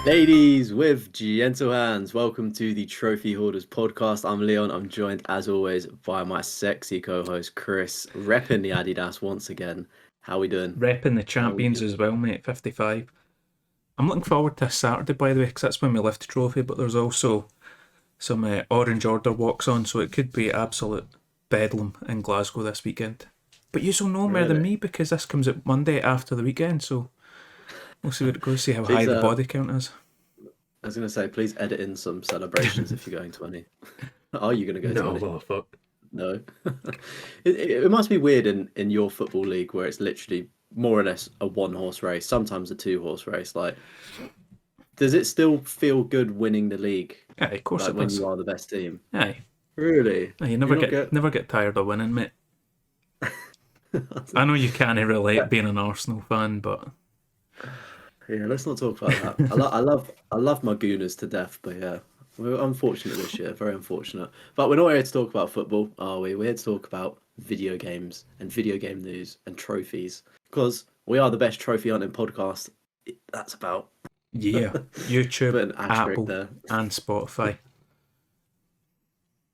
Ladies with gentle hands, welcome to the Trophy Hoarders podcast. I'm Leon. I'm joined, as always, by my sexy co-host Chris, repping the Adidas once again. How we doing? Repping the champions as well, mate. 55. I'm looking forward to Saturday, by the way, because that's when we lift the trophy. But there's also some Orange Order walks on, so it could be absolute bedlam in Glasgow this weekend. But you will know more than Really? me because this comes out Monday after the weekend, so we'll see where it goes. See how high Please, the body count is. I was going to say, please edit in some celebrations if you're going to any. Are you going to go to any? No, fuck. No. It must be weird in your football league where it's literally more or less a one-horse race, sometimes a two-horse race. Like, does it still feel good winning the league? Aye, of course Like it when does. you are the best team? Aye. Really? Aye, you You never not get tired of winning, mate. I know you can't relate being an Arsenal fan, but Yeah, let's not talk about that. I love my Gooners to death, but yeah, we're unfortunate this year, very unfortunate. But we're not here to talk about football, are we? We're here to talk about video games and video game news and trophies because we are the best trophy hunting podcast. That's about. yeah, Put YouTube, an asterisk Apple, there, and Spotify.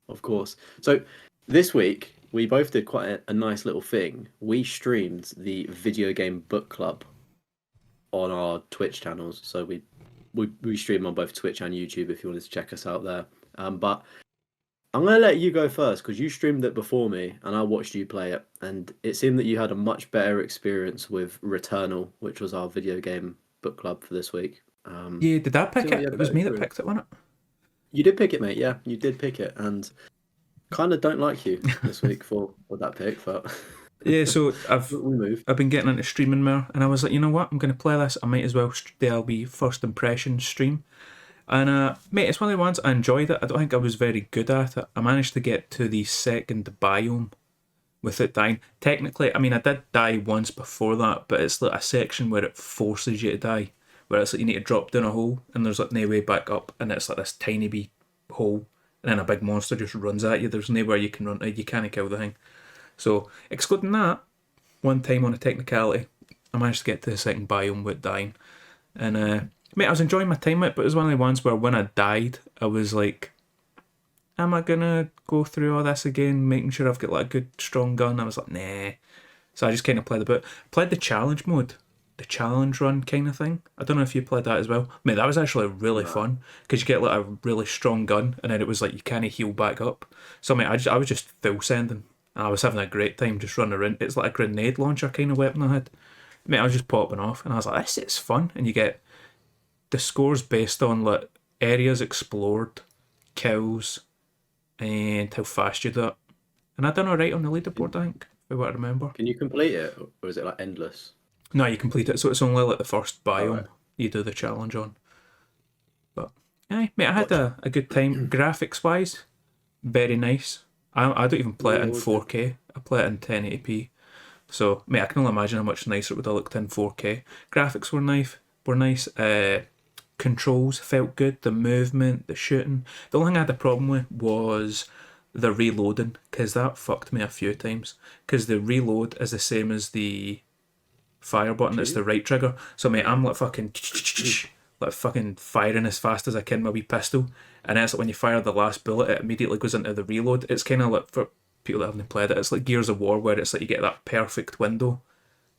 of course. So this week we both did quite a nice little thing. We streamed the video game book club on our Twitch channels. So we stream on both Twitch and YouTube if you wanted to check us out there. But I'm gonna let you go first because you streamed it before me and I watched you play it, and it seemed that you had a much better experience with Returnal, which was our video game book club for this week. Yeah, did I pick Seemed like you it? had a It was better me that experience. picked it, wasn't it? You did pick it, mate. Yeah, you did pick it, and kind of don't like you this week for that pick, but Yeah, so we move. I've been getting into streaming more, and I was like, you know what, I'm going to play this. I might as well do our wee first impression stream. And mate, it's one of the ones I enjoyed it. I don't think I was very good at it. I managed to get to the second biome without dying. Technically, I mean, I did die once before that, but it's like a section where it forces you to die, where it's like you need to drop down a hole, and there's like no way back up, and it's like this tiny wee hole, and then a big monster just runs at you. There's nowhere you can run to. You can't kill the thing. So, excluding that, one time on a technicality, I managed to get to the second biome without dying. And, mate, I was enjoying my time with it, but it was one of the ones where when I died, I was like, am I gonna go through all this again, making sure I've got like a good, strong gun? I was like, nah. So I just kind of played a bit. Played the challenge mode, the challenge run kind of thing. I don't know if you played that as well. Mate, that was actually really No. fun because you get like a really strong gun, and then it was like you kind of heal back up. So mate, I was just full sending. And I was having a great time just running around. It's like a grenade launcher kind of weapon I had. Mate, I was just popping off, and I was like, this is fun. And you get the scores based on like areas explored, kills, and how fast you do it. And I done alright on the leaderboard, I think, if I remember. Can you complete it, or is it like endless? No, you complete it, so it's only like the first All right. biome you do the challenge on. But aye, mate, I had Gotcha. a good time. Graphics wise, very nice. I don't even play it in Always good. 4K. I play it in 1080p. So, mate, I can only imagine how much nicer it would have looked in 4K. Graphics were nice. Were nice. Controls felt good. The movement, the shooting. The only thing I had a problem with was the reloading, because that fucked me a few times. Because the reload is the same as the fire button. It's Shoot. the right trigger. So, mate, Yeah. I'm like fucking like fucking firing as fast as I can my wee pistol, and then it's like when you fire the last bullet, it immediately goes into the reload. It's kind of like, for people that haven't played it, it's like Gears of War, where it's like you get that perfect window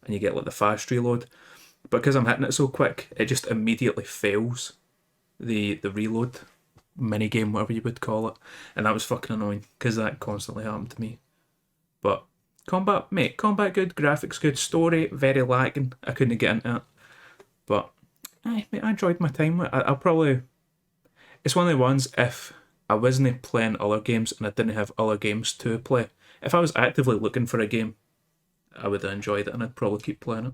and you get like the fast reload. But because I'm hitting it so quick, it just immediately fails the reload mini game, whatever you would call it, and that was fucking annoying because that constantly happened to me. But combat, mate, combat good, graphics good, story very lacking. I couldn't get into it, but aye, mate, I enjoyed my time. I'll probably. It's one of the ones, if I wasn't playing other games and I didn't have other games to play, if I was actively looking for a game, I would have enjoyed it and I'd probably keep playing it.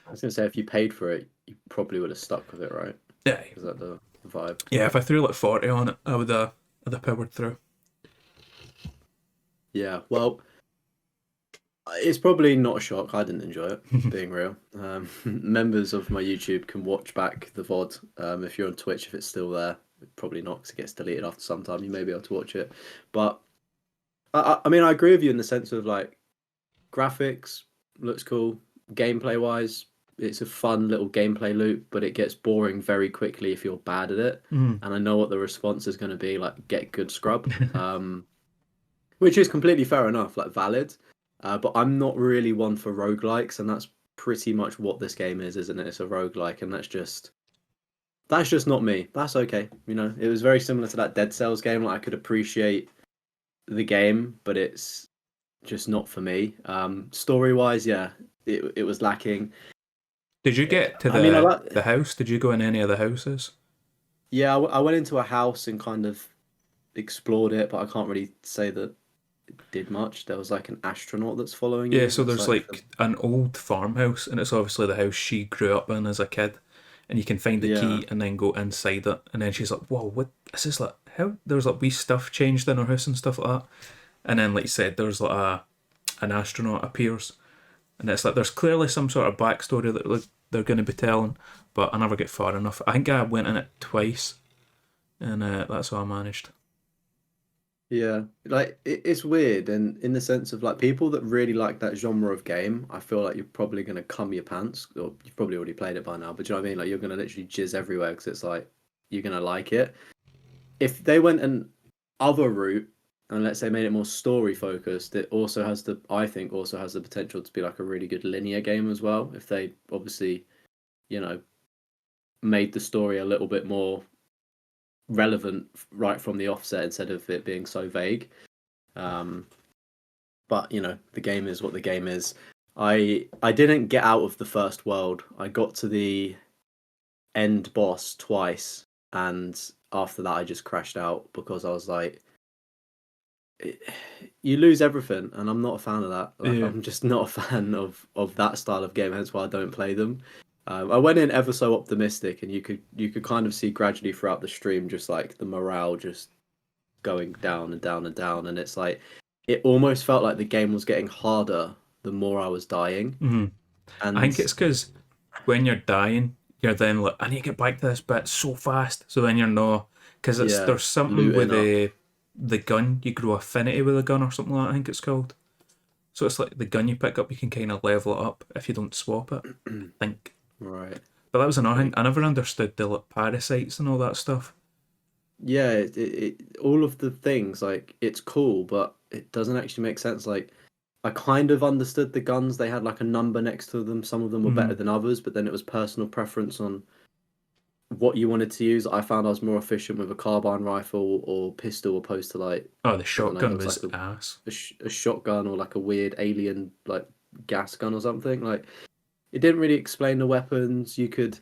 I was gonna say if you paid for it, you probably would have stuck with it, right? Yeah, Is that the vibe? yeah. If I threw like 40 on it, I'd have powered through. Yeah. Well, it's probably not a shock. I didn't enjoy it, being real. Members of my YouTube can watch back the VOD. If you're on Twitch, if it's still there, probably not because it gets deleted after some time. You may be able to watch it, but I mean, I agree with you in the sense of like graphics looks cool, gameplay wise, it's a fun little gameplay loop, but it gets boring very quickly if you're bad at it. Mm. And I know what the response is going to be, like get good scrub, which is completely fair enough, like valid. But I'm not really one for roguelikes, and that's pretty much what this game is, isn't it? It's a roguelike, and that's just not me. That's okay. You know, it was very similar to that Dead Cells game. Like I could appreciate the game, but it's just not for me. Story wise, yeah, it was lacking. Did you get to I mean, I like. the house? Did you go in any of the houses? Yeah, I went into a house and kind of explored it, but I can't really say that it did much. There was like an astronaut that's following Yeah, you. so That's there's like like an old farmhouse, and it's obviously the house she grew up in as a kid. And you can find the yeah, key and then go inside it. And then she's like, "Whoa, what is this like? How there's like wee stuff changed in her house and stuff like that." And then, like you said, there's like an astronaut appears, and it's like there's clearly some sort of backstory that like, they're going to be telling, but I never get far enough. I think I went in it twice, and that's how I managed. yeah. Like it's weird, and in the sense of like people that really like that genre of game, I feel like you're probably gonna cum your pants, or you've probably already played it by now. But do you know what I mean? Like you're gonna literally jizz everywhere because it's like you're gonna like it. If they went an other route and let's say made it more story focused, it also has the I think also has the potential to be like a really good linear game as well. If they obviously, you know, made the story a little bit more relevant right from the offset instead of it being so vague. Um, but you know, the game is what the game is. I didn't get out of the first world. I got to the end boss twice, and after that, I just crashed out because I was like, you lose everything, and I'm not a fan of that. Like, Yeah. I'm just not a fan of that style of game. Hence why I don't play them. I went in ever so optimistic, and you could kind of see gradually throughout the stream, just like the morale just going down and down and down, and it's like it almost felt like the game was getting harder the more I was dying, Hmm. I and think it's because when you're dying, you're then like, I need to get back to this bit so fast. So then you're not, because it's yeah, there's something with looting up. the gun. You grow affinity with the gun or something like that, I think it's called. So it's like the gun you pick up, you can kind of level it up if you don't swap it. I think. Right. But that was another thing. Okay. I never understood the like, parasites and all that stuff. Yeah, all of the things like it's cool, but it doesn't actually make sense. Like I kind of understood the guns; they had like a number next to them. Some of them were better Mm. than others, but then it was personal preference on what you wanted to use. I found I was more efficient with a carbine rifle or pistol opposed to like Oh, the I don't know, there shotgun was was like ass. a shotgun or like a weird alien like gas gun or something. Like it didn't really explain the weapons. You could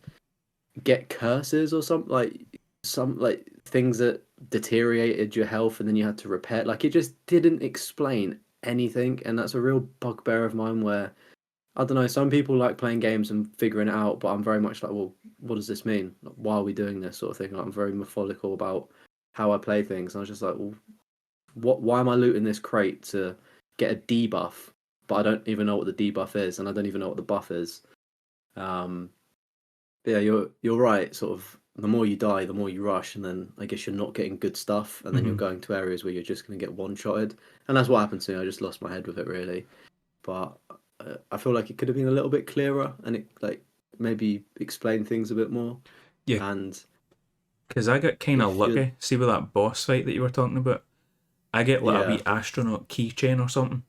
get curses or something like some like things that deteriorated your health and then you had to repair. Like it just didn't explain anything, and that's a real bugbear of mine. Where I don't know, some people like playing games and figuring it out, but I'm very much like, well, what does this mean? Like, why are we doing this sort of thing? Like, I'm very methodical about how I play things. And I was just like, well, what? Why am I looting this crate to get a debuff? But I don't even know what the debuff is, and I don't even know what the buff is. Um, yeah, you're right. Sort of, the more you die, the more you rush, and then I guess you're not getting good stuff, and then you're Hmm. going to areas where you're just going to get one-shotted, and that's what happened to me. I just lost my head with it really, but I feel like it could have been a little bit clearer, and it like maybe explain things a bit more. Yeah, And because I got kind of if you're, lucky. See with that boss fight that you were talking about, I get like a yeah, wee astronaut keychain or something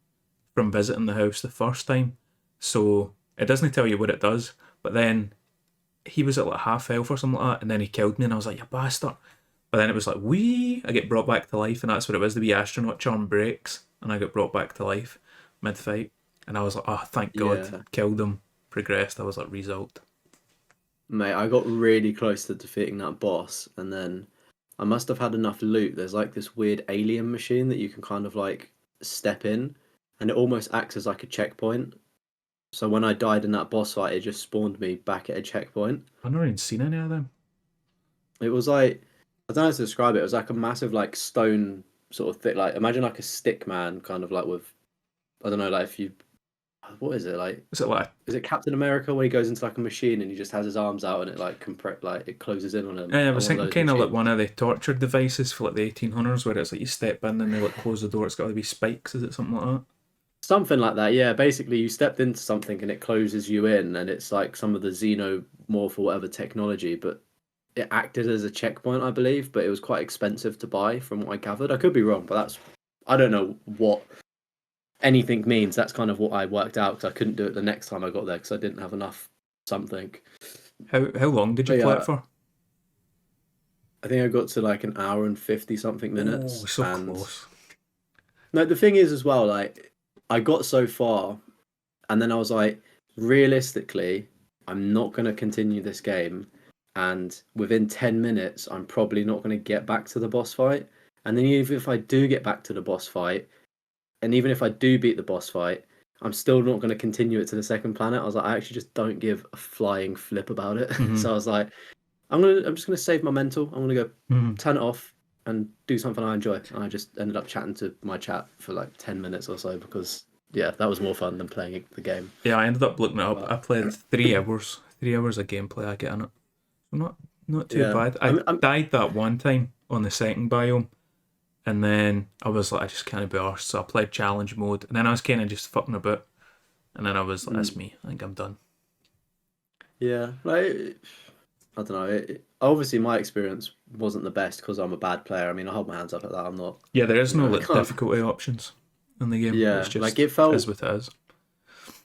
from visiting the house the first time. So it doesn't tell you what it does, but then he was at like half health or something like that, and then he killed me, and I was like, "You bastard!" But then it was like, "Wee!" I get brought back to life, and that's what it was. The wee astronaut charm breaks, and I got brought back to life mid fight, and I was like, "Oh, thank God!" yeah, Killed him, progressed. I was like, "Result." mate, I got really close to defeating that boss, and then I must have had enough loot. There's like this weird alien machine that you can kind of like step in, and it almost acts as like a checkpoint. So when I died in that boss fight, it just spawned me back at a checkpoint. I've never even seen any of them. It was like I don't know how to describe it. It was like a massive like stone sort of thing. Like imagine like a stick man, kind of like with I don't know, like if you what is it like? Is it like Is it Captain America when he goes into like a machine and he just has his arms out and it like compress like it closes in on him? I Like was one of thinking those kind of like machines. one of the torture devices for like the 1800s, where it's like you step in and they like close the door. It's got to be spikes. Is it something like that? Something like that, yeah. Basically, you stepped into something and it closes you in, and it's like some of the xenomorph or whatever technology, but it acted as a checkpoint, I believe. But it was quite expensive to buy, from what I gathered. I could be wrong, but I don't know what anything means. That's kind of what I worked out because I couldn't do it the next time I got there because I didn't have enough something. How long did you But play yeah, it for? I think I got to like an hour and 50 something Oh, minutes, so and close. no, the thing is as well, like I got so far, and then I was like, realistically, I'm not going to continue this game, and within 10 minutes, I'm probably not going to get back to the boss fight. And then even if I do get back to the boss fight, and even if I do beat the boss fight, I'm still not going to continue it to the second planet. I was like, I actually just don't give a flying flip about it. Mm-hmm. So I was like, I'm just gonna save my mental. I'm gonna go Mm-hmm. turn it off and do something I enjoy. And I just ended up chatting to my chat for like 10 minutes or so because yeah, that was more fun than playing the game. Yeah, I ended up looking it up. But I played 3 hours. 3 hours of gameplay I get in it. So not too yeah, bad. I died that one time on the second biome, and then I was like, I just can't be arsed. So I played challenge mode, and then I was kind of just fucking about, and then I was like, that's me. I think I'm done. yeah, like I don't know. Obviously, my experience wasn't the best because I'm a bad player. I mean, I hold my hands up at that. I'm not. Yeah, there is You no know, I like can't. difficulty options in the game. It's Yeah, like just it is felt what it is.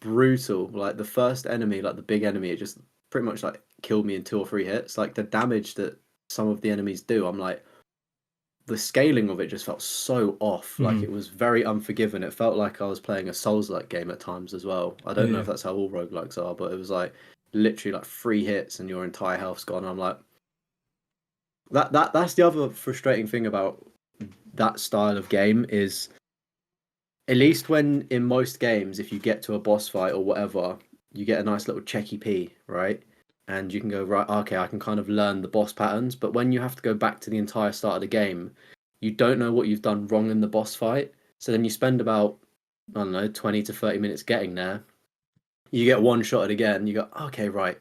brutal. Like the first enemy, like the big enemy, it just pretty much like killed me in 2 or 3 hits. Like the damage that some of the enemies do, I'm like, the scaling of it just felt so off. Like Mm-hmm. it was very unforgiving. It felt like I was playing a Souls-like game at times as well. I don't know Yeah. if that's how all roguelikes are, but it was like literally like 3 hits and your entire health's gone. I'm like, that's the other frustrating thing about that style of game is at least when in most games, if you get to a boss fight or whatever, you get a nice little checky P, right? And you can go, right, okay, I can kind of learn the boss patterns. But when you have to go back to the entire start of the game, you don't know what you've done wrong in the boss fight. So then you spend about, I don't know, 20 to 30 minutes getting there. You get one shot at it again. You go, okay, right,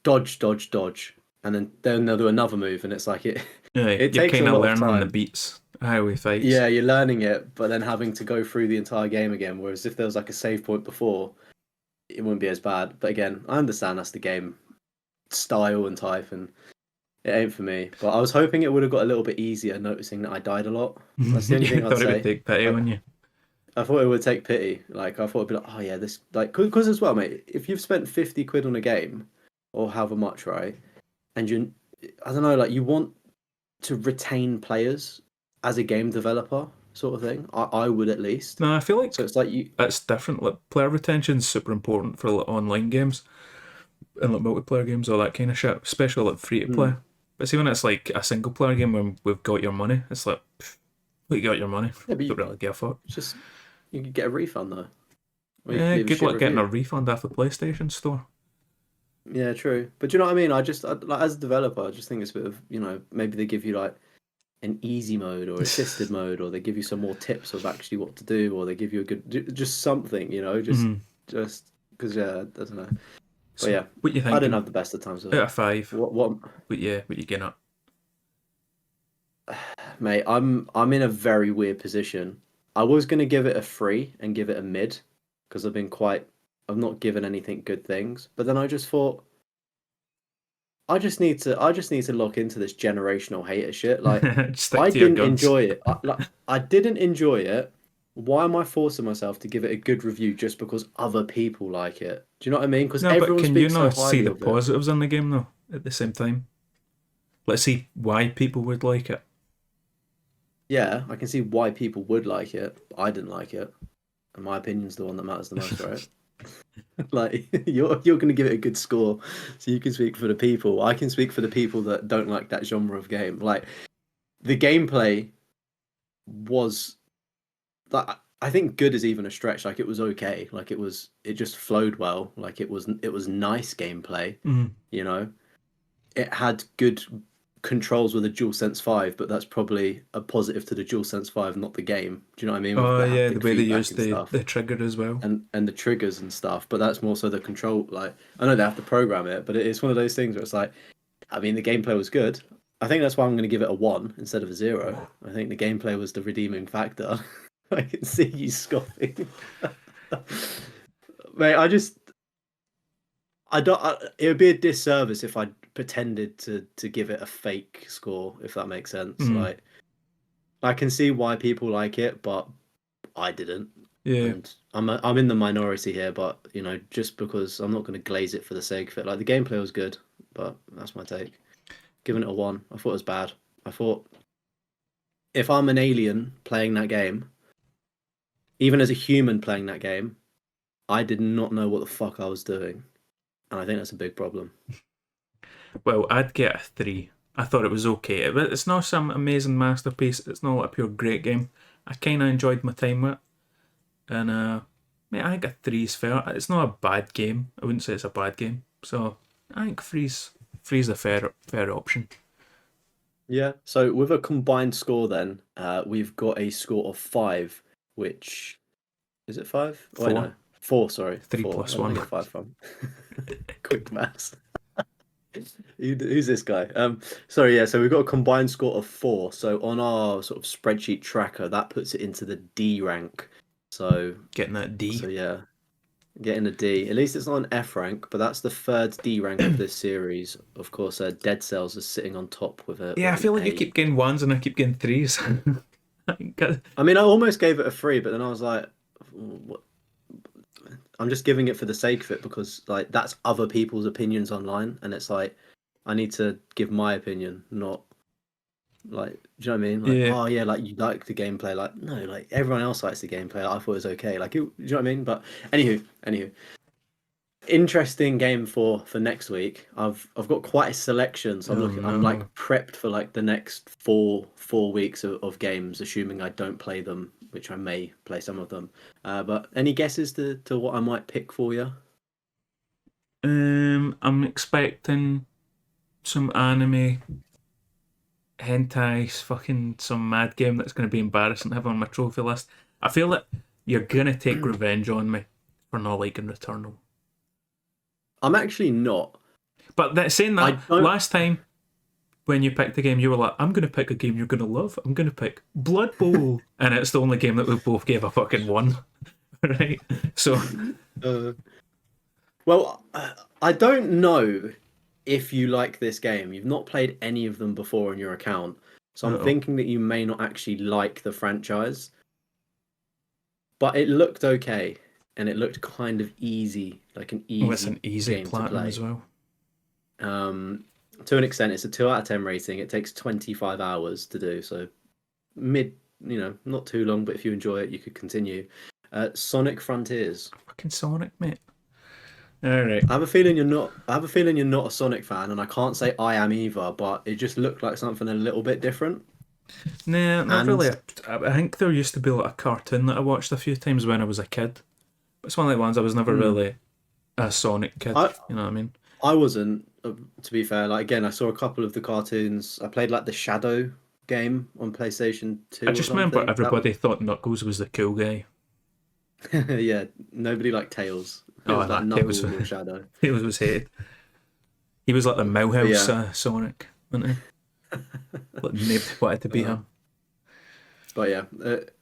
dodge, dodge, dodge. And then they'll do another move. And it's like, Yeah, it you're takes a kind of lot of learning the time. beats, how he fights. Yeah, you're learning it, but then having to go through the entire game again. Whereas if there was like a save point before, it wouldn't be as bad. But again, I understand that's the game style and type, and it ain't for me. But I was hoping it would have got a little bit easier, noticing that I died a lot. That's the only You thing I'd thought it would say. take pity Like, on you. I thought it would take pity. Like I thought it'd be like, oh yeah, this like because as well, mate. If you've spent 50 quid on a game or however much, right, and I don't know, like you want to retain players as a game developer, sort of thing. I would at least. No, I feel So like it's like you, it's different. Like player retention is super important for like online games and like multiplayer games, all that kind of shit, especially like free to mm, play. But see, when it's like a single player game when we've got your money, it's like, pff, we got your money. yeah, but Don't really give a fuck. just you could get a refund though, or you could Yeah, leave a good shit luck getting a review. refund off the PlayStation Store. Yeah, true. But do you know what I mean? Like as a developer, I just think it's a bit of maybe they give you like an easy mode or assisted mode, or they give you some more tips of actually what to do, or they give you a good just something, Mm-hmm. just because yeah, I don't know. But So, yeah, what you I didn't thinking? have the best of times with Out it. of five, What what you getting at? mate? I'm in a very weird position. I was gonna give it a 3 and give it a mid because I've not given anything good things. But then I just thought I just need to lock into this generational hater shit. Like Stick I to your didn't guns. enjoy it. I didn't enjoy it. Why am I forcing myself to give it a good review just because other people like it? Do you know what I mean? Because No, but everyone can you speaks so not see highly the of it. positives in the game though at the same time? Let's see why people would like it. Yeah, I can see why people would like it. But I didn't like it, and my opinion's the one that matters the most, right? Like you're going to give it a good score, so you can speak for the people. I can speak for the people that don't like that genre of game. Like the gameplay was like I think good is even a stretch. Like it was okay. Like it just flowed well. Like it was nice gameplay. Mm. You know, it had good controls with a DualSense 5, but that's probably a positive to the DualSense 5, not the game. Do you know what I mean? With Oh the yeah, the haptic way they feedback use and stuff, the trigger as well. and the triggers and stuff. But that's more so the control. Like I know they have to program it, but it's one of those things where it's like, I mean, the gameplay was good. I think that's why I'm going to give it a 1 instead of a 0. I think the gameplay was the redeeming factor. I can see you scoffing. Mate, I don't. It would be a disservice if I pretended to give it a fake score, if that makes sense. Mm, Like, I can see why people like it, but I didn't, yeah. and I'm in the minority here. But just because I'm not going to glaze it for the sake of it. Like the gameplay was good, but that's my take. Giving it a 1. I thought it was bad. I thought if I'm an alien playing that game, even as a human playing that game, I did not know what the fuck I was doing, and I think that's a big problem. Well, I'd get a 3. I thought it was okay. It's not some amazing masterpiece. It's not a pure great game. I kind of enjoyed my time with it. And, mate, I think a 3 is fair. It's not a bad game. I wouldn't say it's a bad game. So, I think three's a fair option. Yeah. So with a combined score, then we've got a score of 5, which is it 5? Oh, wait, 4. no, 4. Sorry, 3 4. plus Where did I 1. get 5 from? Quick maths. Who's this guy? Sorry, yeah. So we've got a combined score of 4. So on our sort of spreadsheet tracker, that puts it into the D rank. So Getting that D. yeah, getting a D. At least it's not an F rank, but that's the third D rank of this series. Of course, Dead Cells is sitting on top with Yeah, I an feel like you A. keep getting 1s and I keep getting 3s. I mean, I almost gave it a 3, but then I was like, what? I'm just giving it for the sake of it because like that's other people's opinions online, and it's like I need to give my opinion, not like, do you know what I mean? Like, Yeah. oh yeah, like you like the gameplay, like no, like everyone else likes the gameplay. I thought it was okay, like do you know what I mean? But anywho, interesting game for next week. I've got quite a selection, so Oh I'm like no. prepped for like the next four weeks of games, assuming I don't play them, which I may play some of them. But any guesses to what I might pick for you? I'm expecting some anime hentai, fucking some mad game that's going to be embarrassing to have on my trophy list. I feel that you're going to take revenge on me for not liking Returnal. I'm actually not. But saying I that, don't. last time when you picked the game, you were like, I'm going to pick a game you're going to love. I'm going to pick Blood Bowl. And it's the only game that we both gave a fucking 1. Right? So, Uh, well, I don't know if you like this game. You've not played any of them before on your account, so I'm no. thinking that you may not actually like the franchise. But it looked okay, and it looked kind of easy, like an Oh, it's easy an easy game to platinum as play. well. To an extent, it's a 2 out of 10 rating. It takes 25 hours to do, so not too long. But if you enjoy it, you could continue. Sonic Frontiers. Fucking Sonic, mate. Alright. I have a feeling you're not. I have a feeling you're not a Sonic fan, and I can't say I am either. But it just looked like something a little bit different. Nah, not And really. I think there used to be like a cartoon that I watched a few times when I was a kid. But it's one of the ones I was never really a Sonic kid. I You know what I mean? I wasn't. To be fair, like again, I saw a couple of the cartoons. I played like the Shadow game on PlayStation I 2 or just remember something. everybody thought Knuckles was the cool guy. Yeah, nobody liked Tails. It Oh, was like nah, Tails, Knuckles or Shadow. Tails was hated. He was like the But Millhouse yeah, Sonic, wasn't he? Like nobody wanted to be uh, him. but yeah,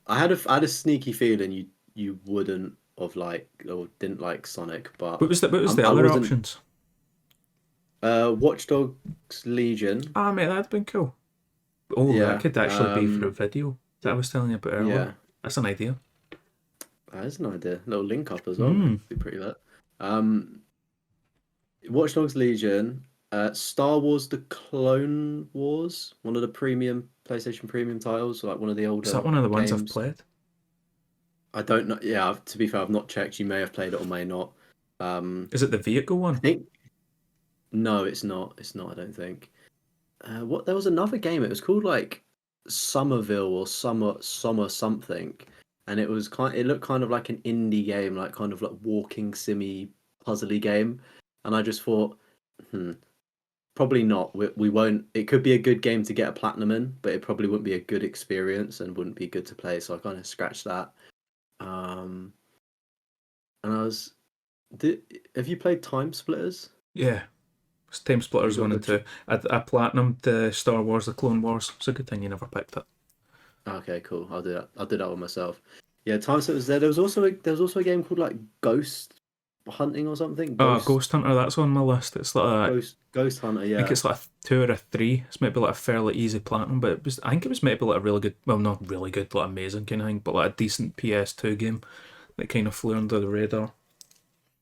I had a sneaky feeling you wouldn't have liked or didn't like Sonic, but What was the I other wasn't. options? Watch Dogs Legion. Ah, mate, that'd been cool. Oh, that Yeah, could actually be for a video that I was telling you about earlier. yeah, That's an idea. that's an idea. Little link up as well, Hmm. mate. Be pretty lit. Um, Watch Dogs Legion. Star Wars: The Clone Wars, one of the premium PlayStation Premium titles, like one of the Is older that one of the ones I've games. played? I don't know. Yeah, to be fair, I've not checked. You may have played it or may not. Is it the vehicle I one? think no, it's not. It's not. I don't think. What? There was another game. It was called like Somerville or Summer something, and it was kind. It looked kind of like an indie game, like kind of like walking simmy puzzly game, and I just thought, probably not. We won't. It could be a good game to get a platinum in, but it probably wouldn't be a good experience and wouldn't be good to play. So I kind of scratched that. Um, and I was. Have you played Time Splitters? Yeah. It's Time You Splitters got 1 and 2. I platinumed the Star Wars, the Clone Wars. It's a good thing you never picked it. Okay, cool. I'll do that. I'll do that one myself. Yeah, time slip was there. There was also a game called like Ghost Hunting or something. Oh, Ghost Hunter, that's on my list. It's like Ghost Hunter. I think Yeah, it's like a 2 or a 3. It's maybe like a fairly easy platinum, but I think it was maybe like a really good, well, not really good, like amazing kind of thing, but like a decent PS2 game that kind of flew under the radar.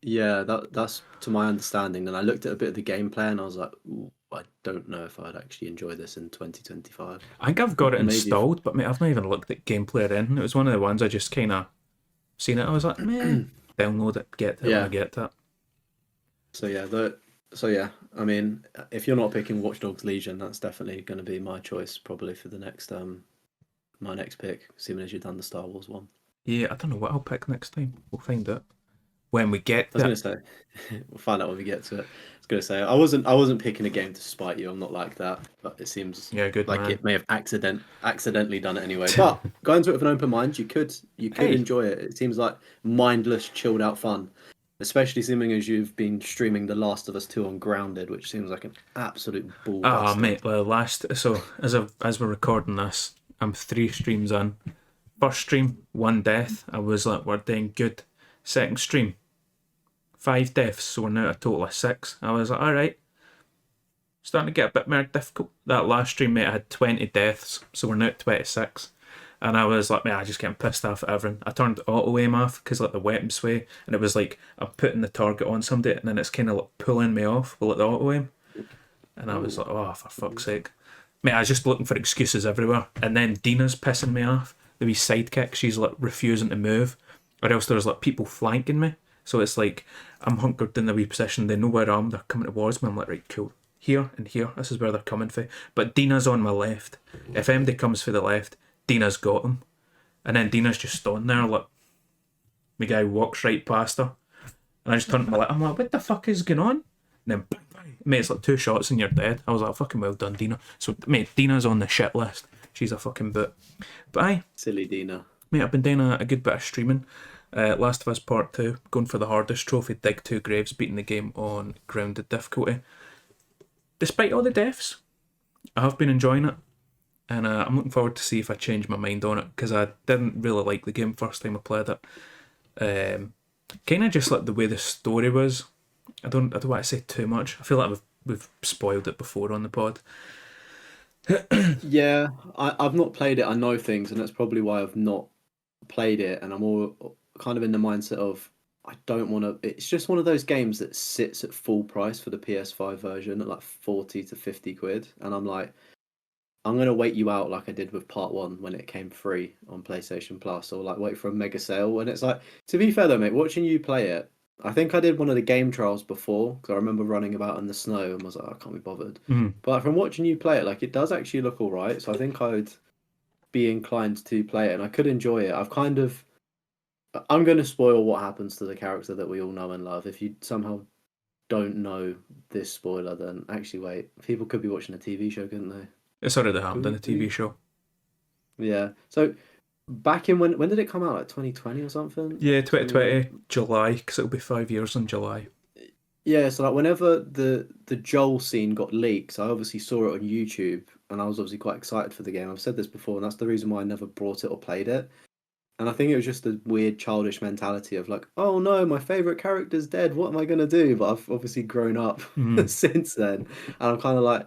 yeah. That's to my understanding. And I looked at a bit of the gameplay and I was like, ooh, I don't know if I'd actually enjoy this in 2025. I think I've got it Maybe if. installed, but mate, I've not even looked at gameplay or anything. It was one of the ones I just kind of seen it. I was like, meh, download it, get to it when I Yeah. get to it. So yeah, I mean, if you're not picking Watch Dogs Legion, that's definitely going to be my choice probably for the next my next pick, assuming as you've done the Star Wars one. Yeah, I don't know what I'll pick next time. We'll find out when we get I was to going it. to say, we'll find out when we get to it. I was going to say, I wasn't picking a game to spite you. I'm not like that, but it seems Yeah, good like man. it may have accidentally done it anyway. But go into it with an open mind. You could Hey, enjoy it. It seems like mindless, chilled out fun. Especially seeming as you've been streaming The Last of Us 2 on Grounded, which seems like an absolute ball ah, buster. mate. Well, so as we're recording this, I'm 3 streams in. First stream, 1 death. I was like, we're doing good. Second stream, 5 deaths. So we're now at a total of 6. I was like, all right, starting to get a bit more difficult. That last stream, mate, I had 20 deaths. So we're now at 26. And I was like, man, I just getting pissed off at everyone. I turned auto aim off because like the weapon sway, and it was like I'm putting the target on somebody, and then it's kind of like pulling me off with like the auto aim. And I was Ooh. like, oh, for fuck's sake. Mate, I was just looking for excuses everywhere. And then Dina's pissing me off. The wee sidekick, she's like refusing to move. Or else there's like people flanking me. So it's like I'm hunkered in the wee position. They know where I am. They're coming towards me. I'm like, right, cool. Here and here. This is where they're coming for. But Dina's on my left. If anybody comes for the left, Dina's got them. And then Dina's just standing there like, the guy walks right past her. And I just turned to my left. I'm like, what the fuck is going on? And then, bang, bang. Mate, it's like 2 shots and you're dead. I was like, fucking well done, Dina. So, mate, Dina's on the shit list. She's a fucking boot. But aye, Silly Dina. mate, I've been doing a good bit of streaming. Last of Us Part 2, going for the Hoarders trophy, dig 2 graves, beating the game on grounded difficulty. Despite all the deaths, I have been enjoying it. And I'm looking forward to see if I change my mind on it, because I didn't really like the game first time I played it. Kind of just like the way the story was. I don't want to say too much. I feel like we've spoiled it before on the pod. Yeah, I've not played it. I know things, and that's probably why I've not played it. And I'm all kind of in the mindset of I don't want to. It's just one of those games that sits at full price for the PS5 version at like 40 to 50 quid, and I'm like, I'm gonna wait you out like I did with Part One when it came free on PlayStation Plus, or like wait for a mega sale. And it's like, to be fair though, mate, watching you play it, I think I did one of the game trials before because I remember running about in the snow and was like, I can't be bothered. Mm. But from watching you play it, like it does actually look all right. So I think I'd be inclined to play it, and I could enjoy it. I'm gonna spoil what happens to the character that we all know and love. If you somehow don't know this spoiler, then actually wait, people could be watching a TV show, couldn't they? It's already happened in a TV show. Yeah. So back in when did it come out? Like 2020 or something? Yeah, 21? 2020 July, because it'll be 5 years in July. Yeah, so like whenever the Joel scene got leaked, I obviously saw it on YouTube and I was obviously quite excited for the game. I've said this before, and that's the reason why I never brought it or played it. And I think it was just a weird childish mentality of like, oh no, my favorite character's dead. What am I gonna do? But I've obviously grown up Mm. since then, and I'm kind of like,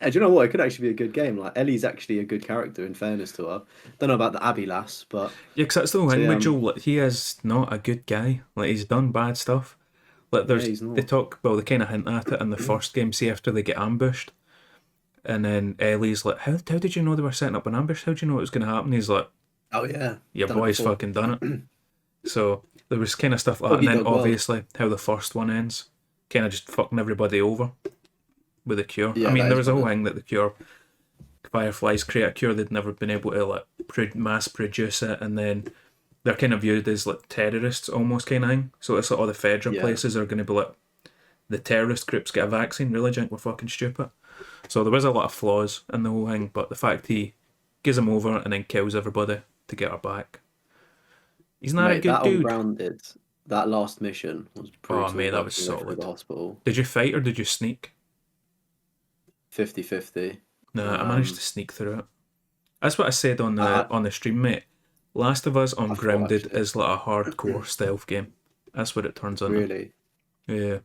yeah, do you know what? It could actually be a good game. Like Ellie's actually a good character. In fairness to her, don't know about the Abby lass, but Yeah, because that's the whole so thing yeah, with Joel. Like, he is not a good guy. Like, he's done bad stuff. Like, yeah, there's he's they not. talk, well, they kind of hint at it in the first game. See, after they get ambushed, and then Ellie's like, "How did you know they were setting up an ambush? How did you know it was going to happen?" He's like, Oh yeah, "Your done it boy's before. fucking done it." So there was kind of stuff like that, and Doggy then dog world. obviously how the first one ends, kind of just fucking everybody over with the cure. I Yeah, mean, that there is was a one whole of. thing that the cure Fireflies create a cure they'd never been able to like mass produce it, and then they're kind of viewed as like terrorists almost kind of thing. So it's like all the Fedra Yeah, places are going to be like the terrorist groups get a vaccine. Really, think we're fucking stupid. So there was a lot of flaws in the whole thing, but the fact he gives him over and then kills everybody to get her back, he's not a mate, good that on dude. Grounded, that last mission was Oh brutal. mate, that was Working your way through the solid. hospital, Did you fight or did you sneak? 50-50. No, I managed to Um, sneak through it. That's what I said on I the stream, mate. Last of Us on I thought Grounded actually, is like a hardcore stealth game. That's what it turns into. really. Yeah.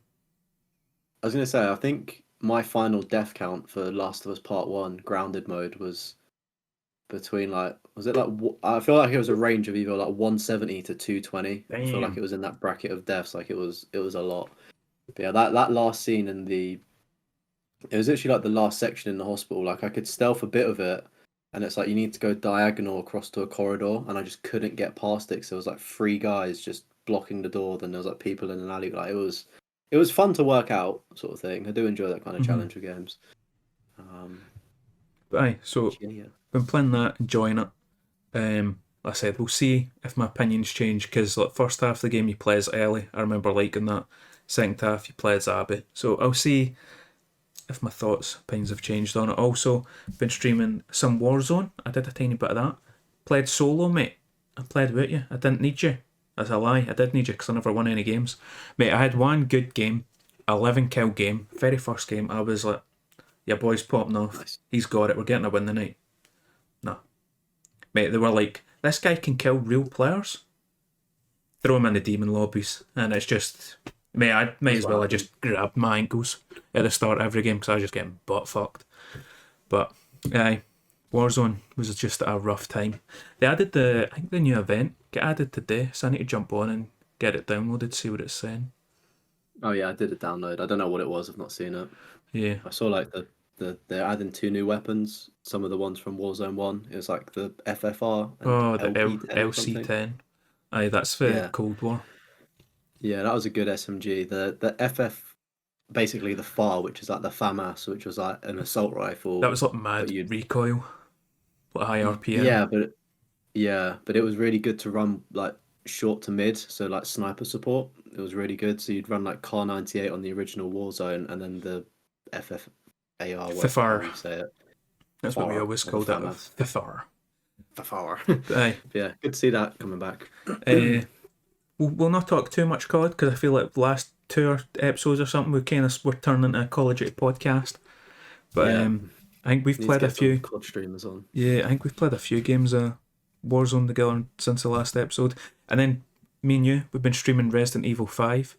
I was gonna say, I think my final death count for Last of Us Part One, grounded mode, was between like, was it like? I feel like it was a range of either like 170 to 220. I feel like Damn. it was in that bracket of deaths. Like it was a lot. But yeah, that last scene in the, it was actually like the last section in the hospital. Like I could stealth a bit of it, and it's like you need to go diagonal across to a corridor, and I just couldn't get past it. So it was like three guys just blocking the door. Then there was like people in an alley. Like it was fun to work out, sort of thing. I do enjoy that kind of Mm-hmm. challenge with games. Um, But aye, so yeah, yeah. been playing that, enjoying it. Like I said, we'll see if my opinions change because like first half of the game you play as Ellie. I remember liking that. Second half you play as Abby. So I'll see if my thoughts, opinions have changed on it. Also, been streaming some Warzone. I did a tiny bit of that. Played solo, mate. I played with you. I didn't need you. That's a lie. I did need you because I never won any games. Mate, I had one good game, 11 kill game. Very first game, I was like, your boy's popping off. Nice. He's got it. We're getting a win tonight. No. Mate, they were like, this guy can kill real players. Throw him in the demon lobbies. And it's just, mate, I might That's as what well have happens. just grabbed my ankles at the start of every game because I was just getting butt fucked. But, aye, Warzone was just a rough time. They added I think the new event get added today, so I need to jump on and get it downloaded, see what it's saying. Oh yeah, I did a download. I don't know what it was. I've not seen it. Yeah. I saw like they're adding two new weapons. Some of the ones from Warzone One. It was like the FFR and Oh, the LP10 or something. LC10. Aye, that's for Yeah, Cold War. yeah, that was a good SMG. The FF, basically the FAR, which is like the FAMAS, which was like an assault That rifle, was like but mad you, recoil, like high RPM. yeah, but it was really good to run like short to mid, so like sniper support. It was really good. So you'd run like Car 98 on the original Warzone, and then the FFAR, whatever the hell Fifar. you say it, That's what we FAR always or the called it. FAMAS. Fifar. FAR. Aye. Yeah, good to see that coming back. Uh, we'll not talk too much COD because I feel like the last two episodes or something we're turning into a Call of Duty podcast. But Yeah, I think we've need to played a get some few. COD streamers on. Yeah, I think we've played a few games of Warzone together since the last episode. And then me and you, we've been streaming Resident Evil 5.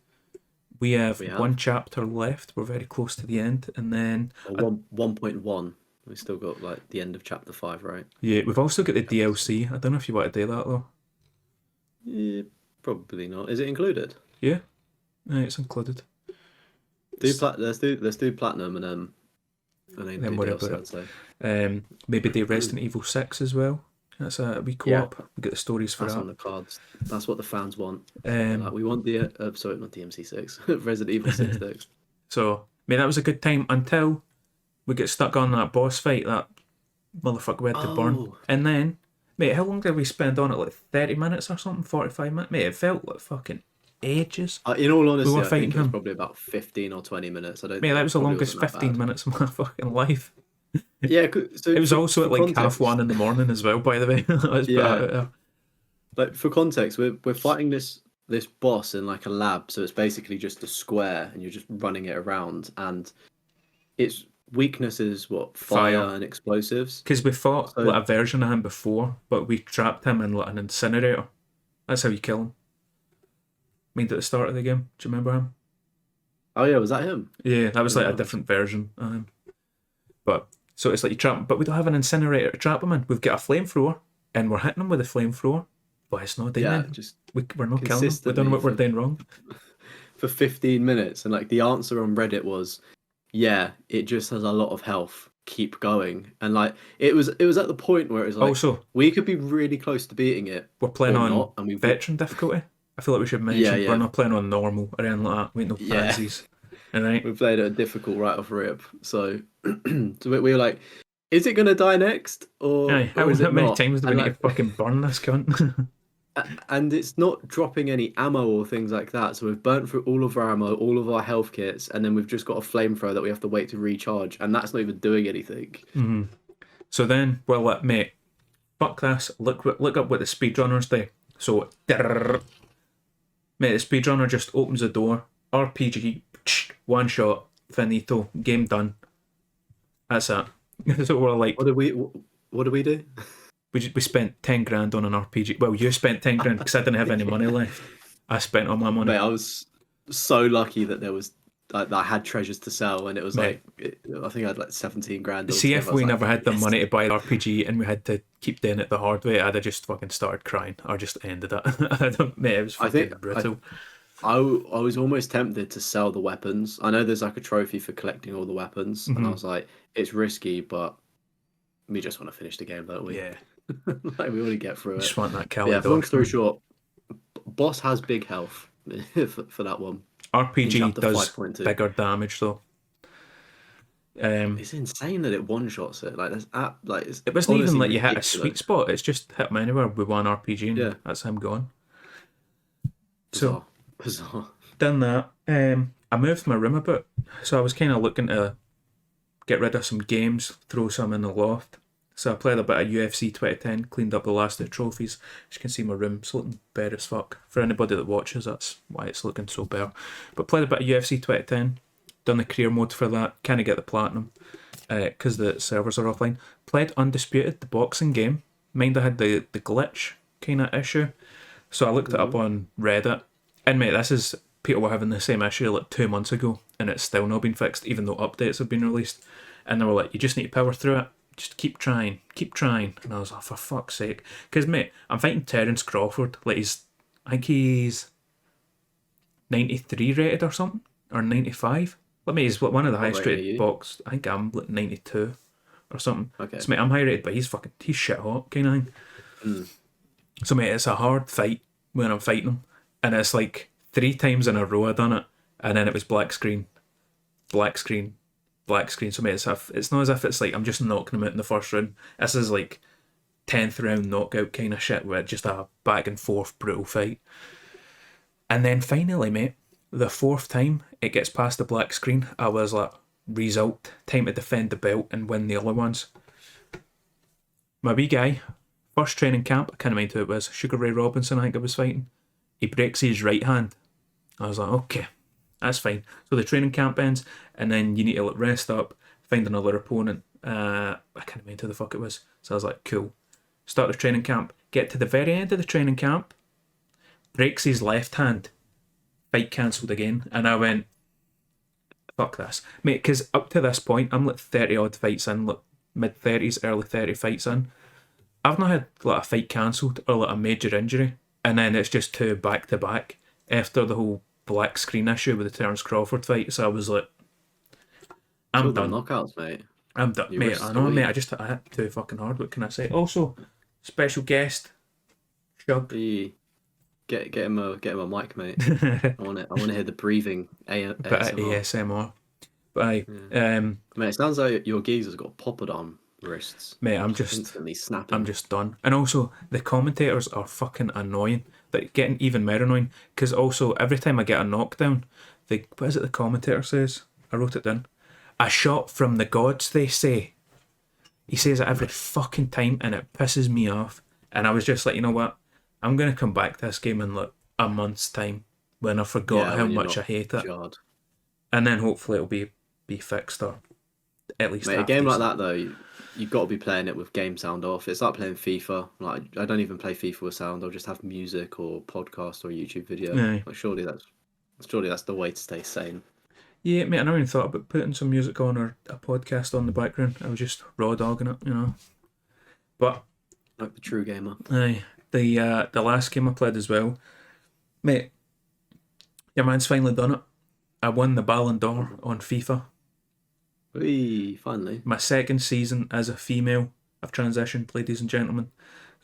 We have We one have chapter left. We're very close to the end. And then, or 1.1. We still got like the end of chapter 5, right? yeah, we've also got the DLC. I don't know if you want to do that though. Yeah, probably not. Is it included? Yeah, it's included. Let's do platinum and then Then do worry DLC. about I'd say. it. Maybe do Resident Evil 6 as well. That's a wee co-op. We get the stories for That's that. on the cards. That's what the fans want. Um, We want the sorry, not DMC6, Resident Evil 6 next. so, that was a good time until we get stuck on that boss fight, that motherfucker we had to burn. Oh, And then, mate, how long did we spend on it? Like 30 minutes or something? 45 minutes? Mate, it felt like fucking ages. in all We honesty, were I fighting think it was him. probably about 15 or 20 minutes. I don't. Mate, that was the Probably longest wasn't that 15 bad. minutes of my fucking life. Yeah, so It was also at like context, 1:30 in the morning as well, by the way. I was put out yeah, there. like for context, we're fighting this boss in like a lab, so it's basically just a square, and you're just running it around, and its weakness is what fire Fire. and explosives. Because we fought So like a version of him before, but we trapped him in like an incinerator. That's how you kill him. I mean, at the start of the game. Do you remember him? oh yeah, was that him? Yeah, that was like a No. different version of him. But so it's like you trap him, but we don't have an incinerator to trap him in. We've got a flamethrower, and we're hitting him with a flamethrower, but it's not doing Yeah, it. just We're not killing him. We don't know what we're doing wrong. for 15 minutes, and like the answer on Reddit was, yeah, it just has a lot of health. Keep going, and like it was at the point where it was like Also, we could be really close to beating it we're playing or on not, and we veteran difficulty. I feel like we should mention yeah, we're yeah, not playing on normal or anything like that. We ain't no yeah. pansies. Alright? We played it difficult right off rip, so so we were like, is it gonna die next, Aye, or is how it many not? times do we And need to like, fucking burn this cunt? and it's not dropping any ammo or things like that. So we've burnt through all of our ammo, all of our health kits, and then we've just got a flamethrower that we have to wait to recharge, and that's not even doing anything. Mm-hmm. So then we're like, mate, fuck this. Look up what the speedrunners do. So, mate, the speedrunner just opens the door, RPG, one shot, finito, game done. That's it. So we're like, What do we do? we spent 10 grand on an RPG. Well, you spent 10 grand because I didn't have any money left. I spent all my money. Mate, I was so lucky that there was I had treasures to sell, and it was Mate. I think I had like 17 grand. See, if altogether. I we was never like, had the yes. money to buy the RPG and we had to keep doing it the hard way, I'd have just fucking started crying or just ended it. I don't, mate, it was fucking brutal. I was almost tempted to sell the weapons. I know there's like a trophy for collecting all the weapons, and I was like, it's risky, but we just want to finish the game, don't we? Yeah. Like we want to get through it. Just want that But Cali yeah, dog. long story short, boss has big health for that one. RPG does 5.2. bigger damage though. It's insane that it one shots it. Like there's It wasn't even like you hit a ridiculous. sweet spot. It's just hit me anywhere with one RPG and Yeah. that's him gone. Bizarre. Done that. I moved my room a bit, so I was kind of looking to get rid of some games, throw some in the loft. So I played a bit of UFC 2010, cleaned up the last of the trophies. As you can see, my room's looking bare as fuck. For anybody that watches, that's why it's looking so bare. But played a bit of UFC 2010, done the career mode for that, kind of get the platinum, because the servers are offline. Played Undisputed, the boxing game. Mind I had the glitch kind of issue. So I looked it up on Reddit. And mate, this is, people were having the same issue like 2 months ago, and it's still not been fixed, even though updates have been released. And they were like, you just need to power through it. Just keep trying. And I was like, for fuck's sake. Because, mate, I'm fighting Terence Crawford. Like, I think he's 93 rated or something, or 95. Like, mate, he's one of the highest rated box. I think I'm like 92 or something. Okay. So, mate, I'm high rated, but he's shit hot kind of thing. So, mate, it's a hard fight when I'm fighting him. And it's like 3 times in a row I done it. And then it was black screen. So, mate, it's not as if it's like I'm just knocking him out in the first round. This is like 10th round knockout kind of shit where it's just a back and forth brutal fight. And then finally, mate, the 4th time it gets past the black screen, I was like, result, time to defend the belt and win the other ones. My wee guy, first training camp, I can't mind who it was, Sugar Ray Robinson, I think I was fighting. He breaks his right hand. I was like, okay, that's fine. So the training camp ends, and then you need to like rest up, find another opponent. I can't remember who the fuck it was. So I was like, cool. Start the training camp. Get to the very end of the training camp. Breaks his left hand. Fight cancelled again. And I went, fuck this. Mate, because up to this point, I'm like 30 odd fights in, like mid-30s, early 30 fights in. I've not had like a fight cancelled or like a major injury. And then it's just 2 back-to-back after the whole black screen issue with the Terence Crawford fight. So I was like, I'm done. Knockouts, mate. I'm done, mate. I know, mate. I hit too fucking hard. What can I say? Also, special guest, Shug. Get him a mic, mate. I want to hear the breathing Bit of ASMR. But mate, it sounds like your geezer's got poppadom wrists. Mate, I'm just instantly snapping. I'm just done. And also, the commentators are fucking annoying. They're getting even more annoying because also every time I get a knockdown, what is it the commentator says? I wrote it down. A shot from the gods, they say. He says it every fucking time, and it pisses me off. And I was just like, you know what? I'm gonna come back to this game in like a month's time when I forgot how much I hate it, and then hopefully it'll be fixed or at least. Mate, a game like that though, you've got to be playing it with game sound off. It's like playing FIFA. Like I don't even play FIFA with sound. I'll just have music or podcast or YouTube video. Aye. Like, surely that's the way to stay sane. Yeah, mate, I never even thought about putting some music on or a podcast on the background. I was just raw dogging it, you know. But like the true gamer. Aye. The last game I played as well, mate. Your man's finally done it. I won the Ballon d'Or on FIFA. Whee, finally. My 2nd season as a female. I've transitioned, ladies and gentlemen.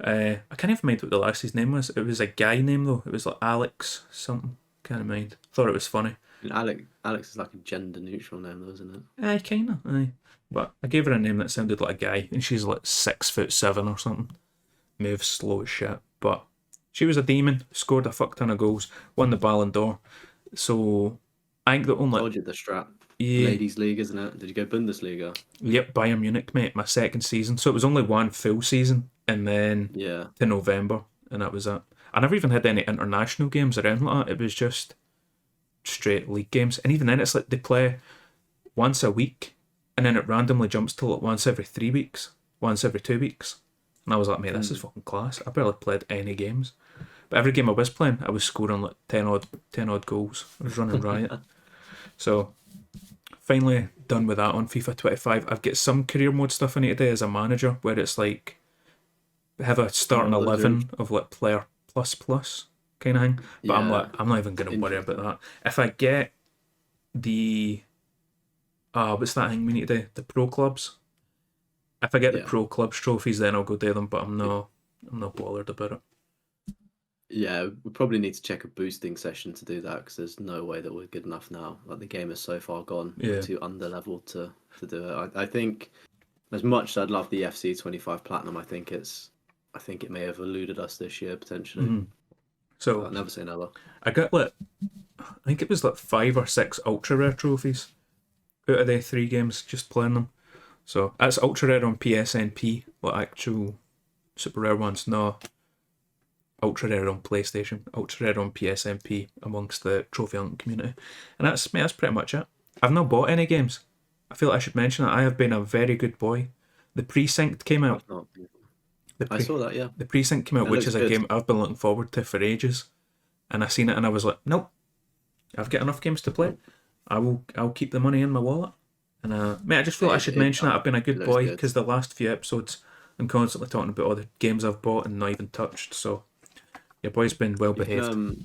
I can't even mind what the last his name was. It was a guy name though. It was like Alex something. Can't mind. Thought it was funny. Alex is like a gender neutral name though, isn't it? Aye, kinda. Aye. But I gave her a name that sounded like a guy, and she's like 6'7" or something. Moves slow as shit. But she was a demon. Scored a fuck ton of goals. Won the Ballon d'Or. So I think the only. Told you the strap. Yeah. Ladies League, isn't it? Did you go Bundesliga? Yep, Bayern Munich, mate. My 2nd season. So it was only one full season, and then to November, and that was it. I never even had any international games around like that. It was just straight league games, and even then, it's like they play once a week, and then it randomly jumps to like once every 3 weeks, once every 2 weeks. And I was like, mate, this is fucking class. I barely played any games. But every game I was playing, I was scoring like 10 odd goals. I was running riot. So finally done with that on FIFA 25. I've got some career mode stuff I need to do as a manager, where it's like have a starting Oh, those are 11 of like player plus kind of thing. But I'm yeah, like, I'm not even gonna worry about that. If I get the what's that thing we need to do? The pro clubs. If I get the yeah, pro clubs trophies, then I'll go do them. But I'm not bothered about it. yeah. We probably need to check a boosting session to do that because there's no way that we're good enough now. Like the game is so far gone. We're Yeah. too under leveled to do it. I think as much as I'd love the FC 25 Platinum, I think it may have eluded us this year potentially. Mhm. So I'll never say never. I got like I think it was like 5 or 6 ultra rare trophies out of the 3 games just playing them. So that's ultra rare on PSNP, like actual super rare ones. No, ultra rare on PlayStation, ultra rare on PSNP amongst the trophy hunting community, and that's pretty much it. I've not bought any games. I feel like I should mention that I have been a very good boy. The Precinct came out. I've not. The I pre saw that. Yeah, the Precinct came out, it which looks is a good. game I've been looking forward to for ages. And I seen it and I was like, nope, I've got enough games to play. I'll keep the money in my wallet. And mate, I just feel like I should mention that I've been a It good looks boy good. because the last few episodes I'm constantly talking about all the games I've bought and not even touched. So your boy's been well You can behaved.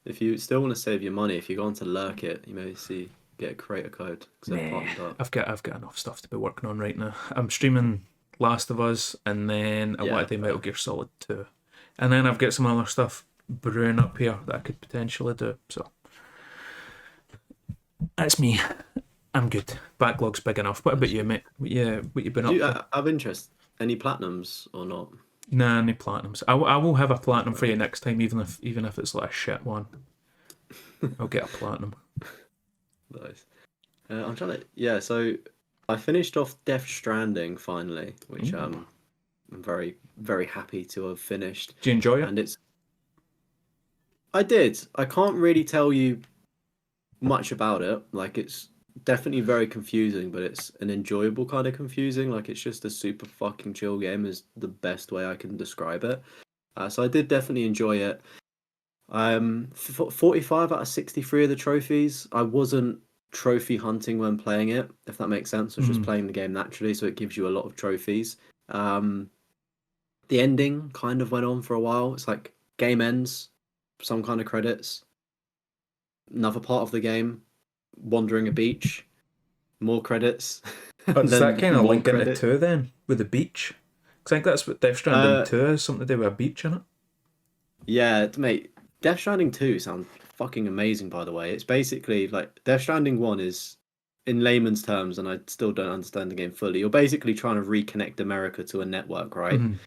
if you still want to save your money, if you go on to Lurk It, you may get a creator code because they've Nah, partnered up. I've got enough stuff to be working on right now. I'm streaming Last of Us, and then I Yeah, want to do Metal Gear Solid 2, and then I've got some other stuff brewing up here that I could potentially do. So that's me. I'm good. Backlog's big enough. What about that's you, good. mate? What you been Do up you to? have interest? Any platinums or not? Nah, any platinums. I will have a platinum for you Okay. next time, even if it's like a shit one. I'll get a platinum. Nice. I'm trying to. Yeah, so I finished off Death Stranding finally, which Ooh. I'm very very happy to have finished. Do you enjoy it? And I did. I can't really tell you much about it. Like it's definitely very confusing, but it's an enjoyable kind of confusing. Like it's just a super fucking chill game is the best way I can describe it. So I did definitely enjoy it. 45 out of 63 of the trophies. I wasn't trophy hunting when playing it, if that makes sense. I was just Mm. playing the game naturally, so it gives you a lot of trophies. Um, the ending kind of went on for a while. It's like game ends, some kind of credits, another part of the game, wandering a beach, more credits, But and does that then kind of more link into credit. 2 then, with the beach? Because I think that's what Death Stranding Uh, 2 is, something to do with a beach in it. yeah, mate. Death Stranding 2 sounds fucking amazing, by the way. It's basically like Death Stranding 1 is, in layman's terms, and I still don't understand the game fully, you're basically trying to reconnect America to a network, right? Mm.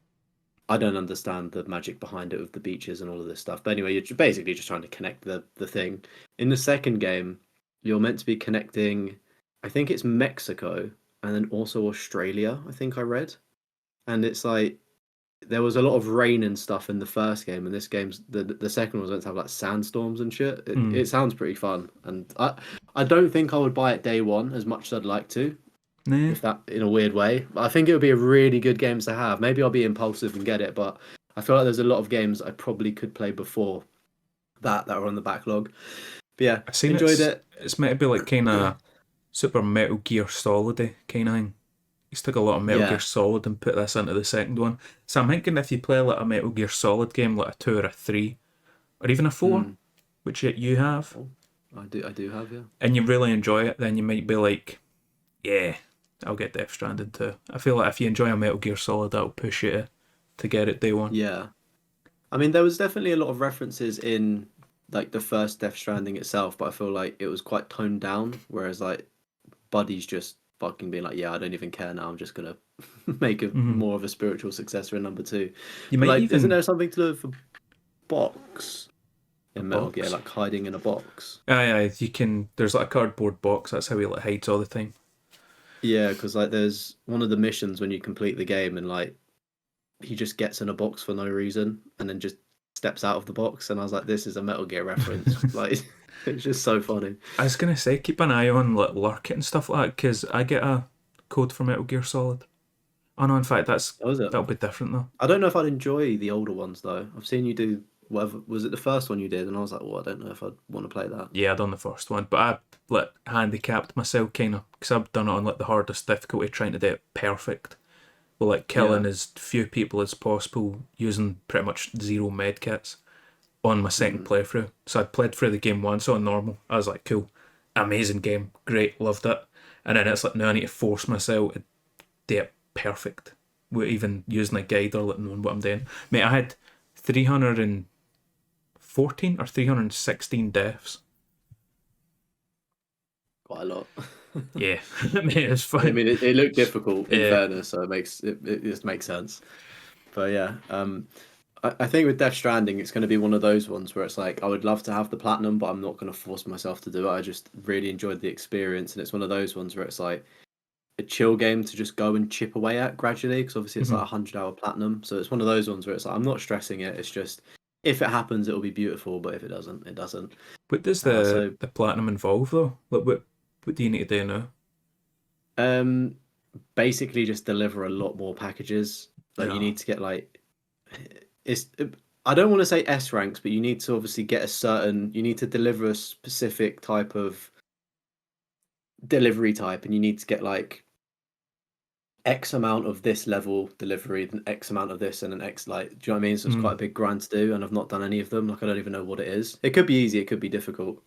I don't understand the magic behind it with the beaches and all of this stuff. But anyway, you're basically just trying to connect the thing. In the second game, you're meant to be connecting, I think it's Mexico and then also Australia, I think I read. And it's like there was a lot of rain and stuff in the first game, and this game's the second one was meant to have like sandstorms and shit. Mm. It sounds pretty fun, and I don't think I would buy it day one as much as I'd like to, Nah. if that in a weird way. I think it would be a really good game to have. Maybe I'll be impulsive and get it, but I feel like there's a lot of games I probably could play before that are on the backlog. But yeah, I seen enjoyed it. it's meant to be like kind of Super Metal Gear Solid kind of thing. He's took a lot of Metal Gear Yeah. Solid and put this into the second one. So I'm thinking if you play like a Metal Gear Solid game, like a 2 or a 3, or even a 4, Mm. which you have, Oh, I do have, yeah. and you really enjoy it, then you might be like, yeah, I'll get Death Stranding too. I feel like if you enjoy a Metal Gear Solid, that'll push you to get it day one. Yeah. I mean, there was definitely a lot of references in like the first Death Stranding itself, but I feel like it was quite toned down. Whereas like Buddy's just fucking being like, yeah, I don't even care now. I'm just gonna make a Hmm. more of a spiritual successor in number two. You But might like, isn't even there something to do with a box a in Metal Gear, box. like hiding in a box? Aye, you can. There's like a cardboard box. That's how he like hides all the time. Yeah, because like there's one of the missions when you complete the game and like he just gets in a box for no reason and then just steps out of the box, and I was like, this is a Metal Gear reference. Like, it's just so funny. I was gonna say keep an eye on like Lurk It and stuff like that because I get a code for Metal Gear Solid. Oh no, in fact, That was it. that'll be different though. I don't know if I'd enjoy the older ones though. I've seen you do whatever. Was it the first one you did? And I was like, well, I don't know if I'd want to play that. Yeah, I done the first one, but I like handicapped myself kind of because I've done it on like the hardest difficulty, trying to do it perfect. Well, like killing Yeah. as few people as possible using pretty much zero med kits on my second Mm. playthrough. So I'd played through the game once on normal. I was like, cool, amazing game, great, loved it. And then it's like, now I need to force myself to do it perfect. With even using a guide or like knowing what I'm doing. Mate, I had 314 or 316 deaths. Quite a lot. Yeah, mate, it's I fun. mean, it looked difficult in Yeah, fairness, so it just makes sense. But yeah, I think with Death Stranding, it's going to be one of those ones where it's like I would love to have the platinum, but I'm not going to force myself to do it. I just really enjoyed the experience, and it's one of those ones where it's like a chill game to just go and chip away at gradually, because obviously it's like mhm. 100-hour platinum. So it's one of those ones where it's like I'm not stressing it. It's just if it happens, it'll be beautiful, but if it doesn't, it doesn't. What does So the platinum involve though? Like, what do you need to do now? um, basically just deliver a lot more packages. Like you Yeah. need to get like it's I don't want to say S ranks, but you need to obviously get a certain you need to deliver a specific type of delivery type, and you need to get like X amount of this level delivery, then X amount of this, and an X like do you know what I mean? So it's quite Mm. a big grind to do, and I've not done any of them. Like I don't even know what it is. It could be easy, it could be difficult.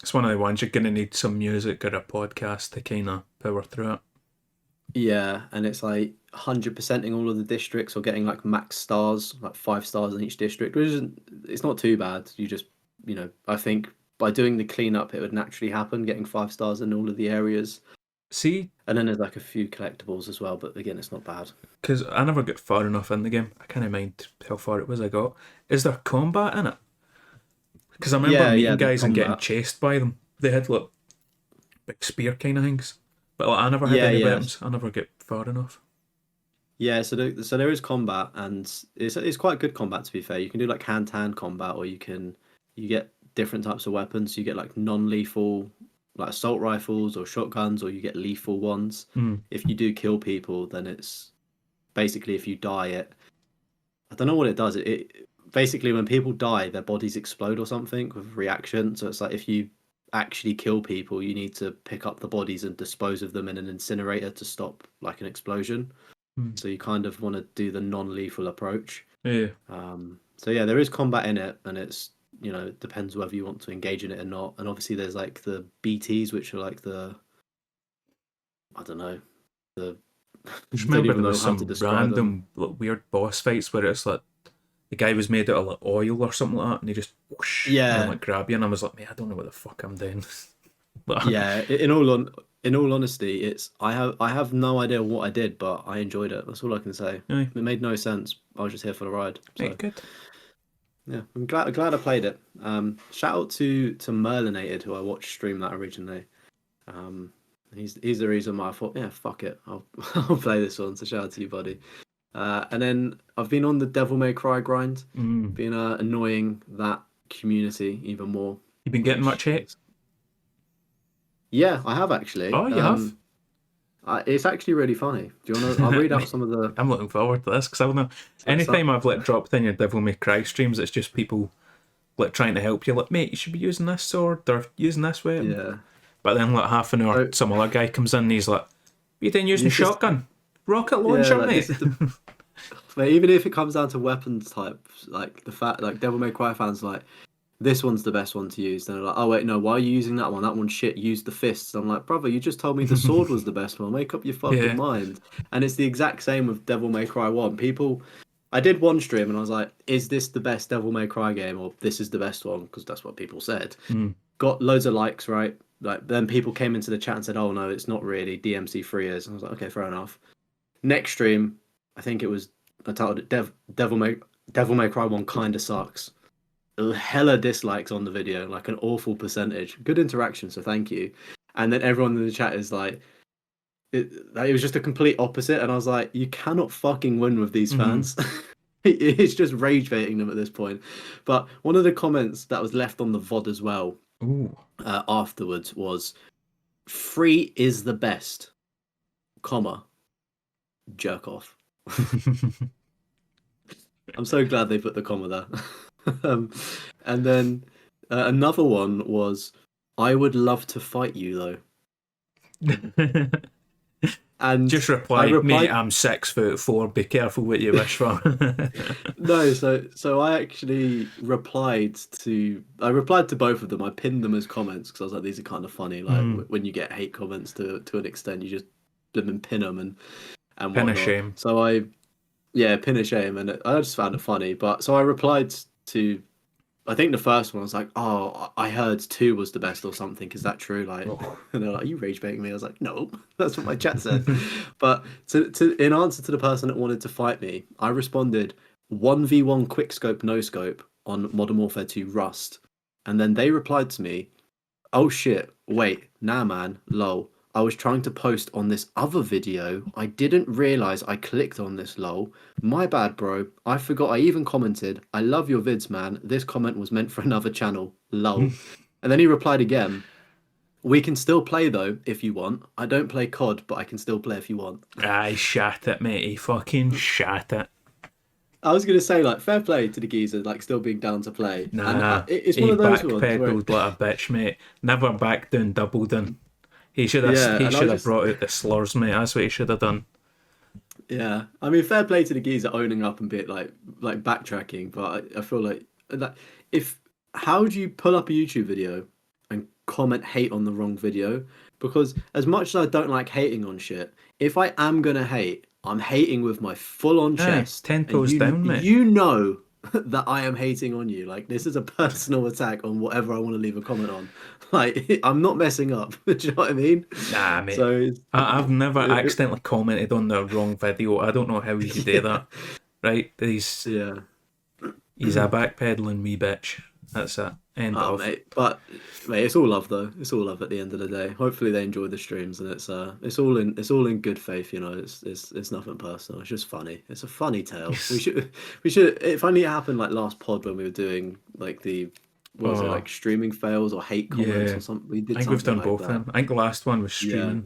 It's one of the ones you're gonna need some music or a podcast to kind of power through it. Yeah, and it's like 100%ing all of the districts or getting like max stars, like 5 stars in each district, which isn't it's not too bad. You just I think by doing the cleanup it would naturally happen, getting 5 stars in all of the areas. See, And then there's like a few collectibles as well, but again it's not bad. because I never got far enough in the game, I kind of mind how far it was I got. Is there combat in it? Because I remember Yeah, meeting there's guys and getting combat. chased by them. They had like big spear kind of things, but like, I never had Yeah, any yeah. weapons. I never get far enough. Yeah, so there is combat, and it's quite good combat to be fair. You can do like hand-to-hand combat, or you get different types of weapons. You get like non-lethal, like assault rifles or shotguns, or you get lethal ones. Mm. If you do kill people, then it's basically if you die, I don't know what it does. It basically when people die, their bodies explode or something with reaction. So it's like if you actually kill people, you need to pick up the bodies and dispose of them in an incinerator to stop like an explosion. Mm. So you kind of want to do the non-lethal approach. Yeah. So yeah, there is combat in it, and it's it depends whether you want to engage in it or not. And obviously there's like the BTs, which are like the I don't know the I Just don't remember even there know was how to some describe them. random like, weird boss fights where it's like the guy was made out of like oil or something like that, and he just whoosh, and then Yeah, like grab you, and I was like, man, I don't know what the fuck I'm doing. But yeah. In all honesty, it's I have no idea what I did, but I enjoyed it. That's all I can say. aye, It made no sense. I was just here for the ride. right, So good. yeah, I'm glad I played it. Shout out to Merlinated who I watched stream that originally. Um, he's the reason why I thought, yeah, fuck it, I'll I'll play this one. So shout out to you, buddy. And then I've been on the Devil May Cry grind, Mm. been annoying that community even more. You been getting Which much hate? is, yeah, I have actually. Oh, you have. It's actually really funny. Do you want to? I'll read out Mate, some of the. I'm looking forward to this because I don't know. So, Anytime I've like dropped in your Devil May Cry streams, it's just people like trying to help you. Like, mate, you should be using this sword or using this weapon. yeah. But then like half an hour, So some other guy comes in and he's like, "You didn't using a this is shotgun, rocket yeah, launcher, like mate." this is the. But even if it comes down to weapons types, like the fact, like Devil May Cry fans, like this one's the best one to use. Then they're like, oh wait, no, why are you using that one? That one's shit. Use the fists. I'm like, brother, you just told me the sword was the best one. Make up your fucking Yeah. mind. And it's the exact same with Devil May Cry 1. People, I did one stream and I was like, is this the best Devil May Cry game or this is the best one? Because that's what people said. Mm. Got loads of likes, right? Like then people came into the chat and said, oh no, it's not really. DMC free is. And I was like, okay, fair enough. Next stream, I think it was I titled it Devil May Cry 1 kinda sucks. Hella dislikes on the video, like an awful percentage. Good interaction, so thank you. And then everyone in the chat is like, it was just a complete opposite, and I was like, you cannot fucking win with these Mm-hmm. fans. It's just rage baiting them at this point. But one of the comments that was left on the VOD as well Ooh. afterwards was, "Free is the best, comma jerk off. I'm so glad they put the comma there. And then another one was, I would love to fight you though. And Just I reply, mate, replied, I'm 6'4". Be careful what you wish for. no, so I actually replied to both of them. I pinned them as comments because I was like, these are kind of funny. Like when you get hate comments to an extent, you just pin them and Pin a whatnot. shame. So pin a shame, and I just found it funny. But so I replied to, I think the first one I was like, oh, I heard 2 was the best or something. Is that true? Like, Oh. and they're like, are you rage baiting me? I was like, no, that's what my chat said. But in answer to the person that wanted to fight me, I responded 1v1 quick scope no scope on Modern Warfare 2 Rust, and then they replied to me, oh shit, wait, nah man, lol. I was trying to post on this other video. I didn't realize I clicked on this lol. My bad, bro. I forgot I even commented. I love your vids, man. This comment was meant for another channel. Lol. And then he replied again. We can still play though, if you want. I don't play COD, but I can still play if you want. I shat it, mate. He fucking shat it. I was gonna say, like, fair play to the geezer, like, still being down to play. And Nah, it's one he of those ones where, backpedaled like a bitch, mate. Never back down, doubled in. He should have yeah, and I was just, brought out the slurs, mate. That's what he should have done. yeah. I mean, fair play to the geezer owning up a bit, like backtracking. But I feel like that if how do you pull up a YouTube video and comment hate on the wrong video? Because as much as I don't like hating on shit, if I am gonna hate, I'm hating with my full on Aye, chest, 10 and toes down, mate. you know that I am hating on you. Like, this is a personal attack on whatever I want to leave a comment on. Like, I'm not messing up. Do you know what I mean? Nah, mate. So I've never it, accidentally commented on the wrong video. I don't know how you do that. Right? He's yeah. a backpedaling wee bitch. That's it. End Oh, of. mate, but mate, it's all love though. It's all love at the end of the day. Hopefully they enjoy the streams, and it's all in good faith. You know, it's nothing personal. It's just funny. It's a funny tale. We should if only it happened like last pod when we were doing like the what was it, like streaming fails or hate comments Yeah. or something. We did I think we've something done like both of that. them. I think the last one was Yeah. streaming.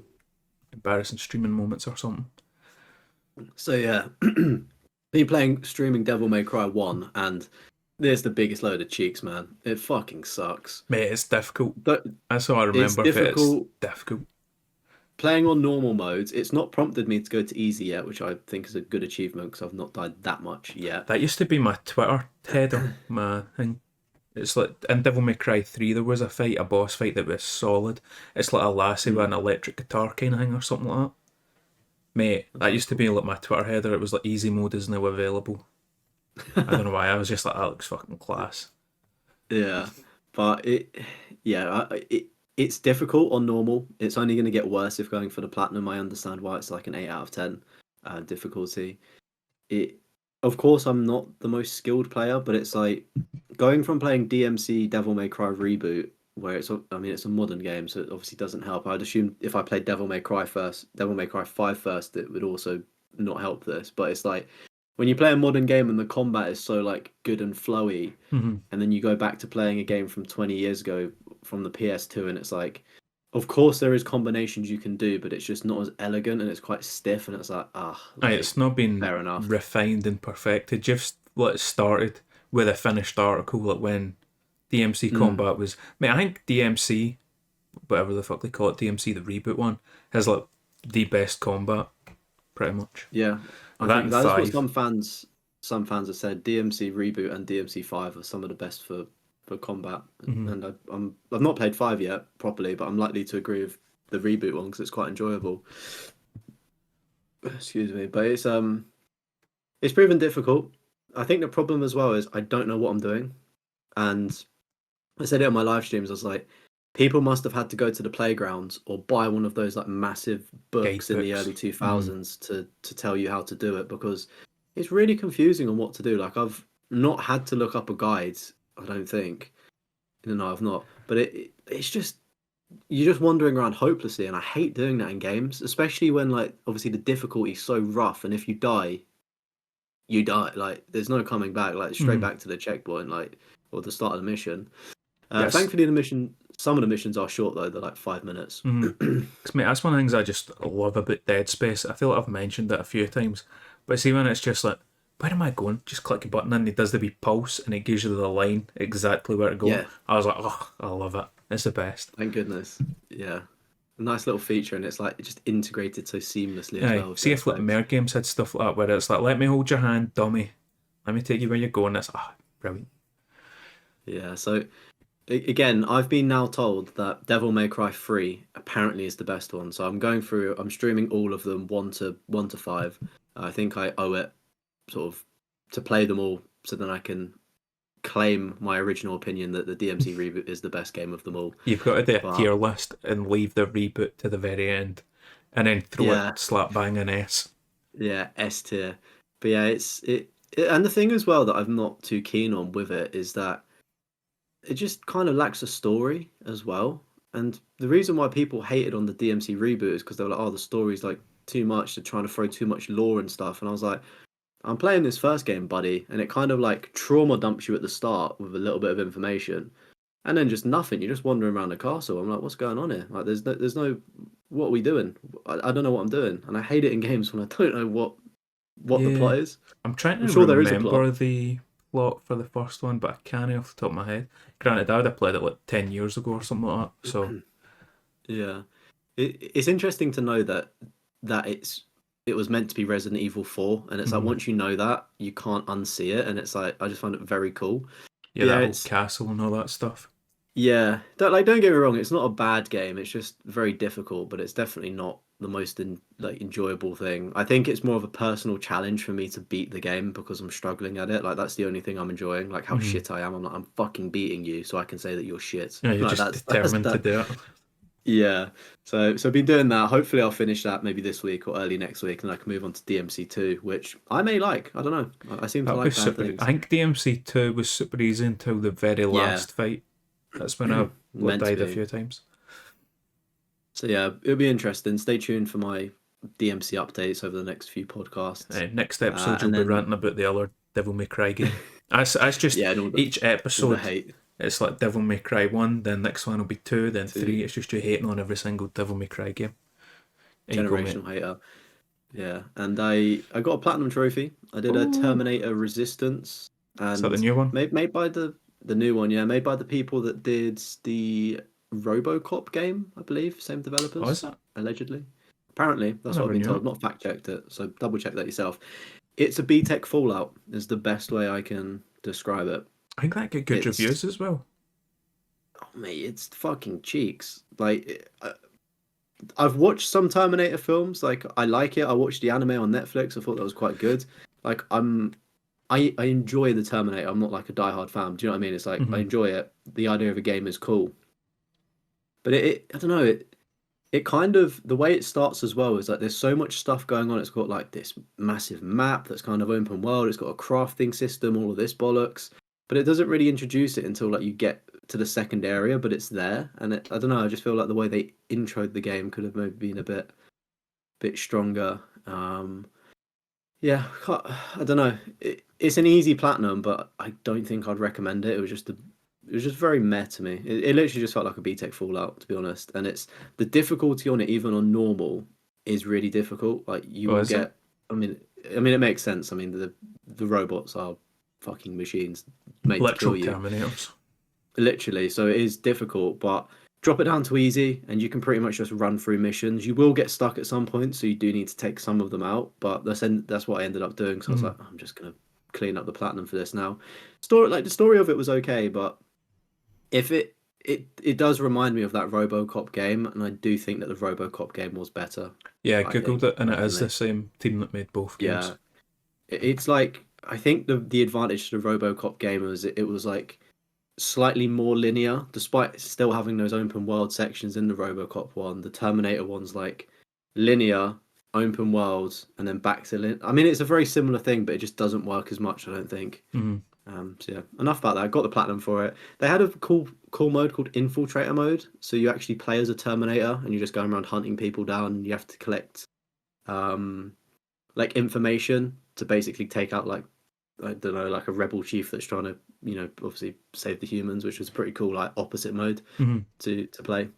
Embarrassing streaming moments or something. So yeah, been playing streaming Devil May Cry 1, and there's the biggest load of cheeks, man. It fucking sucks. Mate, it's difficult. But That's all I it's remember of it. difficult. It's difficult. Playing on normal modes, it's not prompted me to go to easy yet, which I think is a good achievement because I've not died that much yet. That used to be my Twitter header, my thing. It's like in Devil May Cry 3 there was a boss fight that was solid. It's like a lassie with an electric guitar kind of thing or something like that. Mate, that used to be like my Twitter header. It was like easy mode is now available. I don't know why. I was just like, that looks fucking class. Yeah, but it's difficult on normal. It's only going to get worse if going for the platinum. I understand why it's like an 8 out of 10 difficulty. Of course, I'm not the most skilled player, but it's like going from playing DMC Devil May Cry Reboot, where it's a modern game, so it obviously doesn't help. I'd assume if I played Devil May Cry 5 first, it would also not help this. But it's like when you play a modern game and the combat is so like good and flowy, and then you go back to playing a game from 20 years ago from the PS2, and it's like, of course there is combinations you can do, but it's just not as elegant and it's quite stiff, and it's like, It's not been fair enough. refined and perfected. Just what it started with a finished article, like when DMC combat was. Mate, I think DMC, whatever the fuck they call it, DMC the reboot one, has like the best combat, pretty much. Yeah, I That think and that's what 5. some fans have said. DMC reboot and DMC 5 are some of the best for combat, and I've not played 5 yet properly, but I'm likely to agree with the reboot one because it's quite enjoyable. Excuse me, but it's proven difficult. I think the problem as well is I don't know what I'm doing, and I said it on my live streams. I was like, people must have had to go to the playgrounds or buy one of those like massive books in the early 2000s to tell you how to do it, because it's really confusing on what to do. Like, I've not had to look up a guide, I don't think. No, I've not. But it's just, you're just wandering around hopelessly, and I hate doing that in games, especially when like obviously the difficulty's so rough, and if you die, you die. Like, there's no coming back. Like, straight back to the checkpoint, like, or the start of the mission. Yes. Thankfully, the mission Some of the missions are short though; they're like 5 minutes. Cause mate, that's one of the things I just love about Dead Space. I feel like I've mentioned it a few times, but see when it's just like, where am I going? Just click a button and it does the wee pulse and it gives you the line exactly where to go. Yeah, I was like, oh, I love it. It's the best. thank goodness. Yeah, a nice little feature, and it's like just integrated so seamlessly as Aye, well with see Dead if like Space. mer games had stuff like that where it's like, let me hold your hand, dummy. Let me take you where you're going. That's brilliant. Yeah, so again, I've been now told that Devil May Cry 3 apparently is the best one. So I'm going through, I'm streaming all of them one to five. I think I owe it sort of to play them all so then I can claim my original opinion that the DMC reboot is the best game of them all. You've got to do a But tier list and leave the reboot to the very end, and then throw it yeah, slap bang an S. yeah, S tier. But yeah, and the thing as well that I'm not too keen on with it is that it just kind of lacks a story as well. And the reason why people hated on the DMC reboot is because they were like, "Oh, the story's like too much. They're trying to throw too much lore and stuff." And I was like, "I'm playing this first game, buddy, and it kind of like trauma dumps you at the start with a little bit of information, and then just nothing. You're just wandering around the castle. I'm like, what's going on here? Like, there's no, what are we doing? I don't know what I'm doing, and I hate it in games when I don't know what the Yeah, plot is. I'm trying I'm to sure there is a plot. remember the plot for the first one, but I can't off the top of my head. Granted, I would have played it like 10 years ago or something like that. So Yeah, it's interesting to know that it was meant to be Resident Evil 4, and it's like mhm. once you know that, you can't unsee it, and it's like I just find it very cool. Yeah, But yeah, that whole it's castle and all that stuff. yeah, don't get me wrong, it's not a bad game. It's just very difficult, but it's definitely not the most enjoyable thing. I think it's more of a personal challenge for me to beat the game because I'm struggling at it. Like that's the only thing I'm enjoying. Like how Mhm. shit I am. I'm like I'm fucking beating you, so I can say that you're shit. Yeah, you're Like just that's determined to that. do it. Yeah. So I've been doing that. Hopefully I'll finish that maybe this week or early next week, and I can move on to DMC2, which I may like. I don't know. I seem to That'll be like bad super. I things. think DMC2 was super easy until the very Yeah, last fight. That's when I like, meant to died a be. few times. So yeah, it'll be interesting. Stay tuned for my DMC updates over the next few podcasts. Next episode, you'll And be then ranting about the other Devil May Cry game. That's just yeah, and each all the episode. hate. It's like Devil May Cry 1, then next one will be 2, then To 3. It's just you hating on every single Devil May Cry game. There you go, mate. generational hater. Yeah, and I got a platinum trophy. I did a Oh, Terminator Resistance, is that the and new one? made by the new one. Yeah, made by the people that did the RoboCop game, I believe. Same Oh, is developers, it? allegedly. Apparently, I that's what I've never been knew told. it. Not fact checked it, so double check that yourself. It's a BTEC Fallout. Is the best way I can describe it. I think that get good It's reviews as well. oh mate, it's fucking cheeks. Like I've watched some Terminator films. Like I like it. I watched the anime on Netflix. I thought that was quite good. Like I enjoy the Terminator. I'm not like a diehard fan. Do you know what I mean? It's like I Hmm. enjoy it. The idea of a game is cool. But it I don't know, it kind of the way it starts as well is like there's so much stuff going on. It's got like this massive map that's kind of open world. It's got a crafting system, all of this bollocks. But it doesn't really introduce it until like you get to the second area, but it's there. And I don't know, I just feel like the way they introed the game could have maybe been a bit stronger. Yeah, I don't know. It's an easy platinum, but I don't think I'd recommend it. It was just very meh to me. It literally just felt like a BTEC Fallout, to be honest. And it's the difficulty on it, even on normal, is really difficult. Like you Oh, will is it? get. I mean, it makes sense. I mean, the robots are fucking machines made to kill Literal you, Terminators. literally. So it is difficult, but drop it down to easy, and you can pretty much just run through missions. You will get stuck at some point, so you do need to take some of them out. But that's what I ended up doing. So I was Hmm. like, I'm just gonna clean up the platinum for this now. The story of it was okay, but if it does remind me of that RoboCop game, and I do think that the RoboCop game was better. Yeah, I I googled think it, and it is the personally, same team that made both games. yeah, it's like I think the advantage to the RoboCop game was it was like slightly more linear, despite still having those open world sections in the RoboCop one. The Terminator one's like linear, open world, and then back to I mean, it's a very similar thing, but it just doesn't work as much, I don't think. Hmm. So yeah, enough about that. I got the platinum for it. They had a cool mode called Infiltrator mode. So you actually play as a Terminator and you're just going around hunting people down. And you have to collect like information to basically take out like I don't know, like a rebel chief that's trying to, obviously save the humans, which was a pretty cool, like opposite mode to play.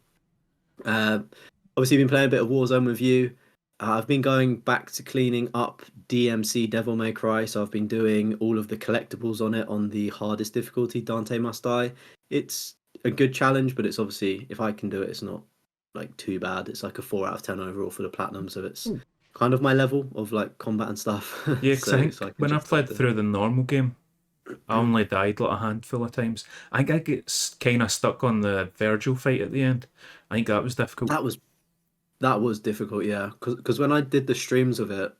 Obviously, been playing a bit of Warzone with you. I've been going back to cleaning up DMC Devil May Cry, so I've been doing all of the collectibles on it on the hardest difficulty, Dante Must Die. It's a good challenge, but it's obviously, if I can do it, it's not like too bad. It's like a 4 out of 10 overall for the platinum, so it's kind of my level of like combat and stuff. Yeah, because so, I think so I can when I justify played through the normal game, I only died like a handful of times. I think I get kind of stuck on the Virgil fight at the end. I think that was difficult. That was difficult, yeah. Because when I did the streams of it,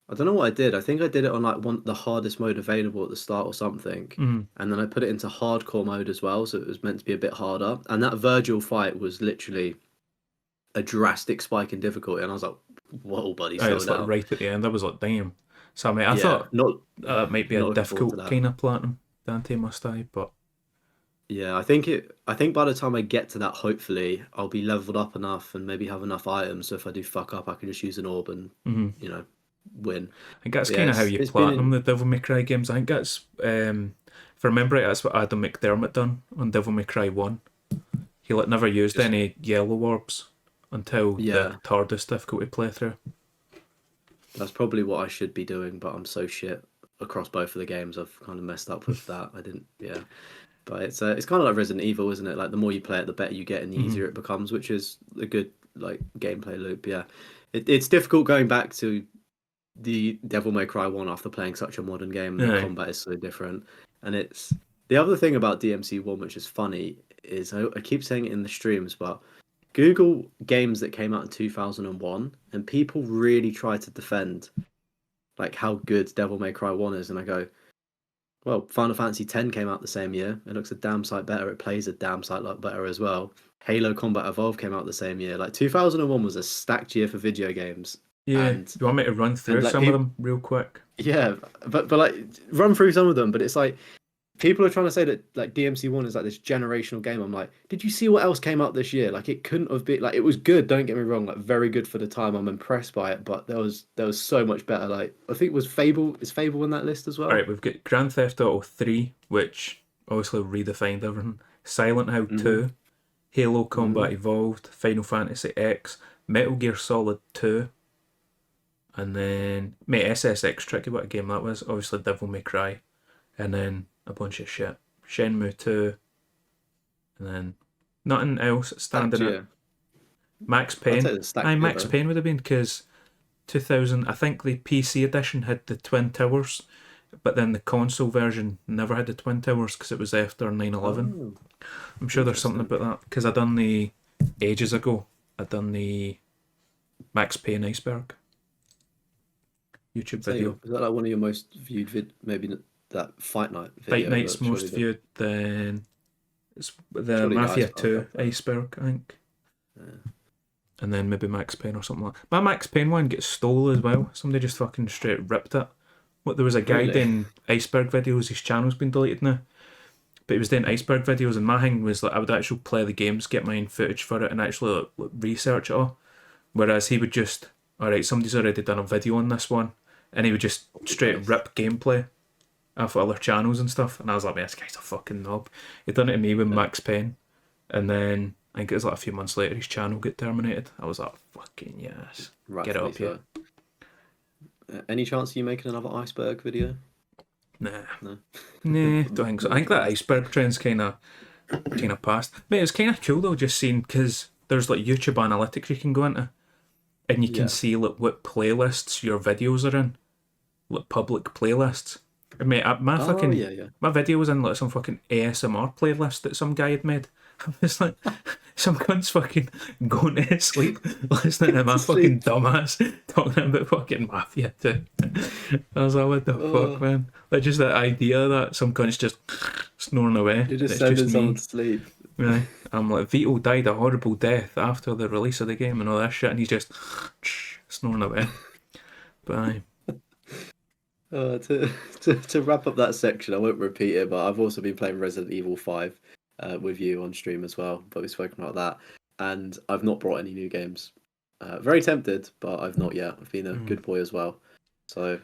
I don't know what I did. I think I did it on like the hardest mode available at the start or something, and then I put it into hardcore mode as well, so it was meant to be a bit harder. And that Virgil fight was literally a drastic spike in difficulty, and I was like, "Whoa, buddy, slow It's like down." right at the end. I was like, damn. So I mean, I Yeah, thought not that might be a not looking forward to difficult that. kind of platinum, Dante Must Die, but Yeah, I think by the time I get to that, hopefully I'll be leveled up enough and maybe have enough items. So if I do fuck up, I can just use an orb and win. I think that's But yeah, kind of how you it's been platinum the Devil May Cry games. I think that's, if I remember right, that's what Adam McDermott done on Devil May Cry 1. He never used any yellow orbs until the hardest difficulty playthrough. That's probably what I should be doing, but I'm so shit across both of the games. I've kind of messed up with that. I didn't, yeah. But it's kind of like Resident Evil, isn't it? Like the more you play it, the better you get, and the easier it becomes, which is a good like gameplay loop. Yeah, it's difficult going back to the Devil May Cry 1 after playing such a modern game. The combat is so different, and it's the other thing about DMC 1, which is funny, is I keep saying it in the streams, but Google games that came out in 2001, and people really try to defend like how good Devil May Cry 1 is, and I go, well, Final Fantasy X came out the same year. It looks a damn sight better. It plays a damn sight lot better as well. Halo Combat Evolved came out the same year. Like 2001 was a stacked year for video games. Yeah, and you want me to run through like, some of them real quick? Yeah, but like run through some of them. But it's like people are trying to say that like DMC1 is like this generational game. I'm like, did you see what else came out this year? Like it couldn't have been like it was good. Don't get me wrong, like very good for the time. I'm impressed by it, but there was so much better. Like I think it was Fable. Is Fable in that list as well? All right, we've got Grand Theft Auto 3, which obviously redefined everything. Silent Hill 2, Halo Combat Evolved, Final Fantasy X, Metal Gear Solid 2, and then mate SSX Tricky, what a game that was. Obviously Devil May Cry, and then a bunch of shit. Shenmue 2, and then nothing else standing out. Max Payne. Max Payne would have been because 2000. I think the PC edition had the Twin Towers, but then the console version never had the Twin Towers because it was after 9/11. I'm sure there's something about that because I done the ages ago. I done the Max Payne Iceberg YouTube video. Is that like one of your most viewed maybe that Fight Night video? Fight Night's most viewed, then it's the Mafia 2 Iceberg, I think. Yeah. And then maybe Max Payne or something like that. My Max Payne one gets stolen as well. Somebody just fucking straight ripped it. What, there was a guy doing Iceberg videos, his channel's been deleted now. But he was doing Iceberg videos, and my thing was like I would actually play the games, get my own footage for it, and actually like, research it all. Whereas he would just, alright, somebody's already done a video on this one, and he would just straight rip gameplay off other channels and stuff. And I was like, man, this guy's a fucking knob. He done it to me with Max Payne, and then I think it was like a few months later his channel got terminated. I was like, fucking yes, get it up here. Any chance of you making another Iceberg video? Nah, don't think so. I think that Iceberg trend's kind of past. Mate, it's kind of cool though, just seeing, because there's like YouTube analytics you can go into, and you can see like what playlists your videos are in, like public playlists. And mate, my video was in like some fucking ASMR playlist that some guy had made. I was like, some cunt's fucking going to sleep listening to my fucking dumbass talking about fucking Mafia too. I was like, what the fuck, man? Like, just that idea that some cunt's just snoring away. You're just sending someone to sleep. Right. I'm like, Vito died a horrible death after the release of the game and all that shit, and he's just snoring away. Bye. To wrap up that section, I won't repeat it, but I've also been playing Resident Evil 5 with you on stream as well, but we've spoken about that, and I've not brought any new games. Very tempted, but I've not yet. I've been a good boy as well. So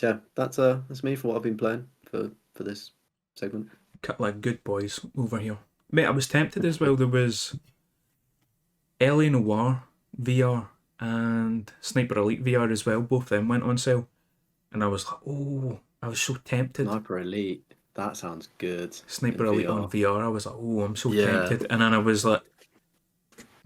yeah, that's me for what I've been playing for this segment. Couple of good boys over here. Mate, I was tempted as well. There was LA Noir VR and Sniper Elite VR as well. Both of them went on sale. And I was like, oh, I was so tempted. Sniper Elite, that sounds good Sniper in Elite on VR. VR. I was like, oh, I'm so Yeah. tempted. And then I was like,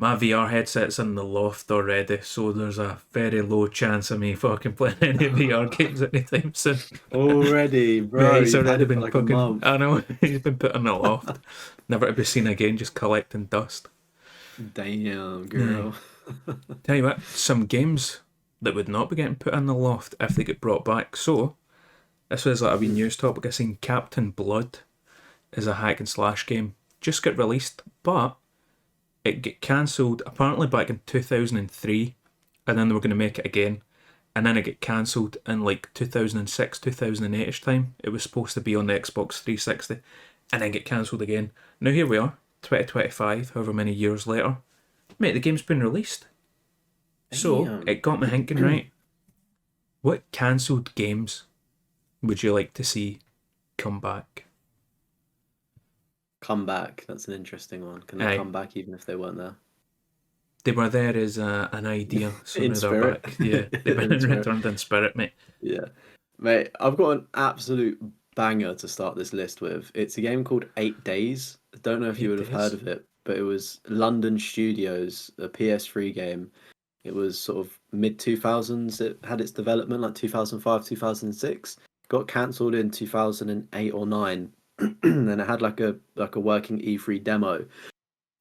my VR headset's in the loft already, so there's a very low chance of me fucking playing any VR games anytime soon. Already, Mate, bro, he's you've had already it for been like a fucking. month. I know, he's been put in the loft. Never to be seen again, just collecting dust. Damn, Aye. girl. Tell you what, some games that would not be getting put in the loft if they get brought back. So, this was like a wee news topic. I seen Captain Blood is a hack and slash game. Just got released, but it got cancelled apparently back in 2003, and then they were going to make it again, and then it got cancelled in like 2006, 2008ish time. It was supposed to be on the Xbox 360, and then get cancelled again. Now here we are, 2025, however many years later. Mate, the game's been released. So, Damn. it got me thinking, right? What cancelled games would you like to see come back? Come back. That's an interesting one. Can they Aye. come back even if they weren't there? They were there as an idea, so In now they're spirit. back. Yeah, they've been In spirit. returned in spirit, mate. Yeah. Mate, I've got an absolute banger to start this list with. It's a game called 8 Days. I don't know if you 8 would have heard days. of it, but it was London Studios, a PS3 game. It was sort of mid 2000s. It had its development like 2005, 2006. Got cancelled in 2008 or 9. And it had like a working E3 demo.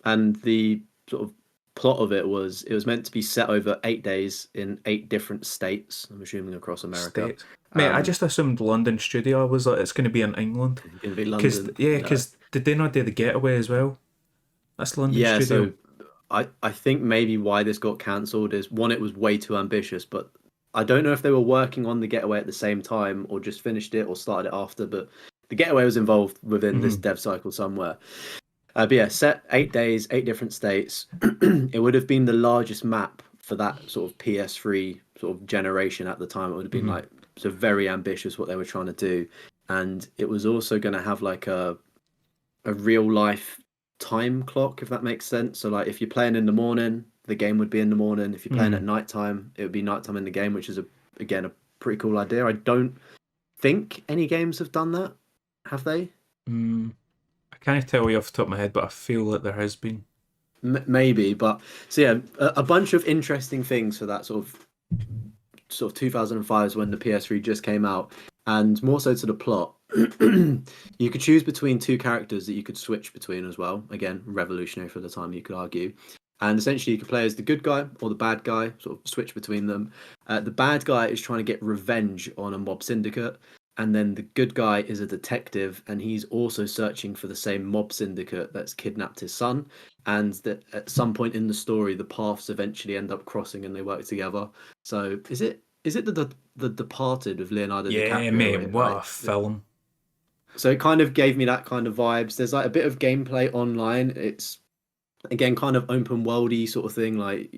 And the sort of plot of it was meant to be set over 8 days in 8 different states. I'm assuming across America. States. Mate, I Um, just assumed London studio. I was like, it's going to be in England. Gonna be Cause, London. yeah, No. because did they not do the Getaway as well? That's London Yeah, studio. so I think maybe why this got cancelled is one, it was way too ambitious, but I don't know if they were working on the Getaway at the same time or just finished it or started it after, but the Getaway was involved within this Mhm. dev cycle somewhere. But yeah, set 8 days, 8 different states. It would have been the largest map for that sort of PS3 sort of generation at the time. It would have been Mhm. like so very ambitious what they were trying to do, and it was also going to have like a real life time clock, if that makes sense. So like if you're playing in the morning, the game would be in the morning. If you're playing at Mhm. nighttime, it would be nighttime in the game, which is again a pretty cool idea. I don't think any games have done that, have they? Mm. I can't tell you off the top of my head, but I feel that there has been. Maybe, but so yeah, a bunch of interesting things for that sort of 2005 is when the PS3 just came out, and more so to the plot. You could choose between two characters that you could switch between as well. Again, revolutionary for the time, you could argue. And essentially, you could play as the good guy or the bad guy, sort of switch between them. The bad guy is trying to get revenge on a mob syndicate, and then the good guy is a detective, and he's also searching for the same mob syndicate that's kidnapped his son. And that at some point in the story, the paths eventually end up crossing, and they work together. So is it the Departed with Leonardo Yeah, DiCaprio mate, in it, what right? a film. So it kind of gave me that kind of vibes. There's like a bit of gameplay online. It's again kind of open worldy sort of thing, like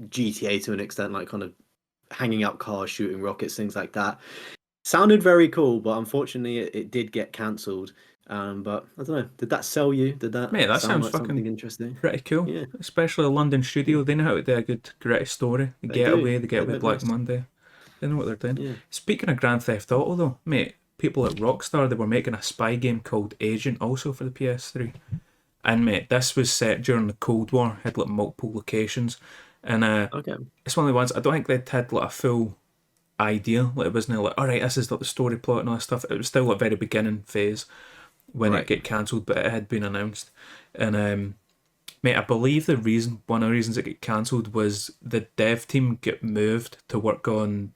GTA to an extent, like kind of hanging out cars, shooting rockets, things like that. Sounded very cool, but unfortunately it did get cancelled. But I don't know. Did that sell you? Did that Mate, that sound sounds like something fucking interesting? pretty cool. Yeah, Especially a London studio. They know how to do a good, gritty story. they do. The They Getaway know Black best. Monday. They know what they're doing. Yeah. Speaking of Grand Theft Auto, though, mate, people at Rockstar, they were making a spy game called Agent also for the PS3. And, mate, this was set during the Cold War, had like multiple locations. And Okay. it's one of the ones, I don't think they'd had like a full idea. Like, it wasn't like, alright, this is like the story plot and all that stuff. It was still like very beginning phase when it Right. get cancelled, but it had been announced. And mate, I believe one of the reasons it got cancelled was the dev team get moved to work on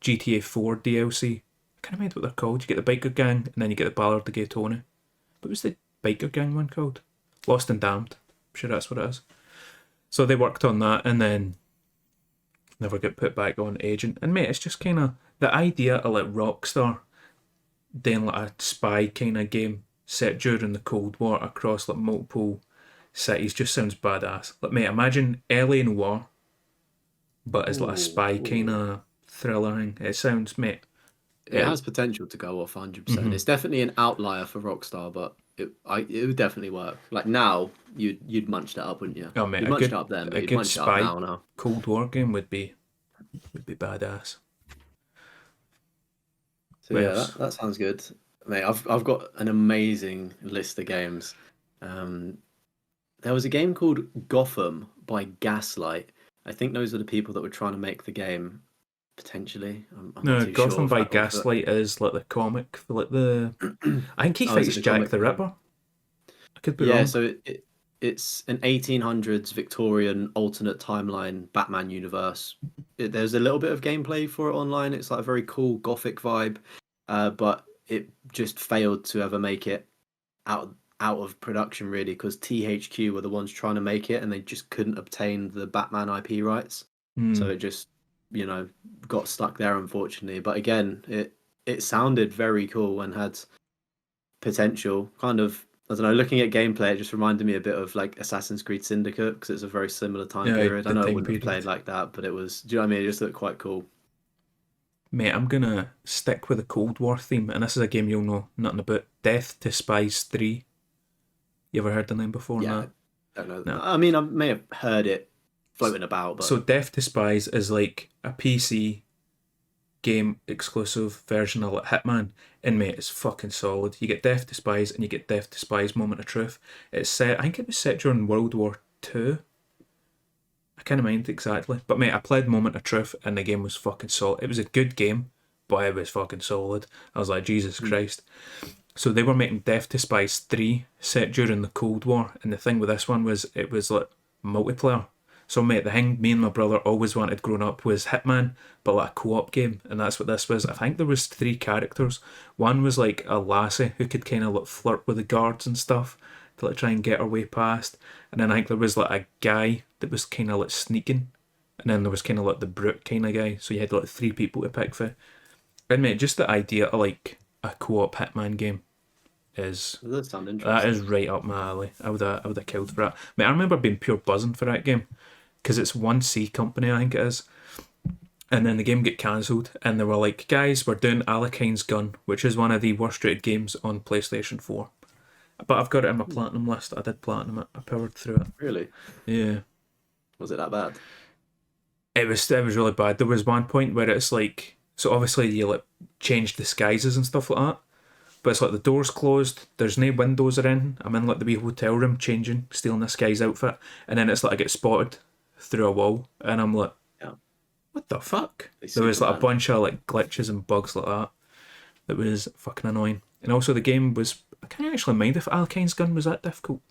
GTA 4 DLC. I can't remember what they're called. You get the biker gang, and then you get the Ballard the Gay Tony. What was the biker gang one called? Lost and Damned. I'm sure that's what it is. So they worked on that, and then never get put back on Agent. And mate, it's just kind of the idea of like Rockstar doing like a spy kind of game set during the Cold War across like multiple cities just sounds badass. Like mate, imagine LA Noir, but as like a Ooh, spy kind ooh. of thriller thing. It sounds, mate. It has potential to go off 100%. It's definitely an outlier for Rockstar, but it would definitely work. Like now, you'd munch that up, wouldn't you? Oh, mate, You'd munch it up then, but a you'd good munch it up spy now. Cold War game would be badass. So yeah, that sounds good, mate. I've got an amazing list of games. There was a game called Gotham by Gaslight. I think those are the people that were trying to make the game. Potentially, I'm No, not too Gotham sure. by Gaslight is like the comic, like the. I think he Oh, is it fights the Jack comic? the Ripper. I could be Yeah, wrong. so it's an 1800s Victorian alternate timeline Batman universe. There's a little bit of gameplay for it online. It's like a very cool gothic vibe, but it just failed to ever make it out of production really because THQ were the ones trying to make it and they just couldn't obtain the Batman IP rights. So it just got stuck there unfortunately. But again, it sounded very cool and had potential. Kind of, I don't know, looking at gameplay, it just reminded me a bit of like Assassin's Creed Syndicate because it's a very similar time period. I know it wouldn't have played like that, but it was, do you know what I mean? It just looked quite cool. Mate, I'm gonna stick with the Cold War theme, and this is a game you'll know nothing about. Death to Spies 3. You ever heard the name before? Yeah, No? I don't know. No. I mean, I may have heard it floating about, but So Death to Spies is like a PC game exclusive version of like Hitman, and mate, it's fucking solid. You get Death to Spies and you get Death to Spies Moment of Truth. It's set, I think it was set during World War II. I can't mind exactly, but mate, I played Moment of Truth and the game was fucking solid. It was a good game, but it was fucking solid. I was like, Jesus Christ. So they were making Death to Spies 3 set during the Cold War, and the thing with this one was it was like multiplayer. So mate, the thing me and my brother always wanted growing up was Hitman, but like a co-op game, and that's what this was. I think there was 3 characters. One was like a lassie who could kind of like flirt with the guards and stuff to like try and get her way past, and then I think there was like a guy that was kind of like sneaking, and then there was kind of like the brute kind of guy. So you had like 3 people to pick for. And mate, just the idea of like a co-op Hitman game is that sound interesting. that is right up my alley. I would have killed for that. Mate, I remember being pure buzzing for that game because it's 1C company, I think it is. And then the game get cancelled, and they were like, "Guys, we're doing Alakine's Gun, which is one of the worst rated games on PlayStation 4." But I've got it in my platinum list. I did platinum it. I powered through it. Really? Yeah. Was it that bad? It was really bad. There was one point where it's like, so obviously you like change disguises and stuff like that. But it's like the door's closed, there's no windows or anything. I'm in like the wee hotel room changing, stealing this guy's outfit, and then it's like I get spotted through a wall, and I'm like, Yeah. what the fuck? There was like a bunch of like glitches and bugs like that. That was fucking annoying. And also the game was, I can't actually mind if Alakine's Gun was that difficult.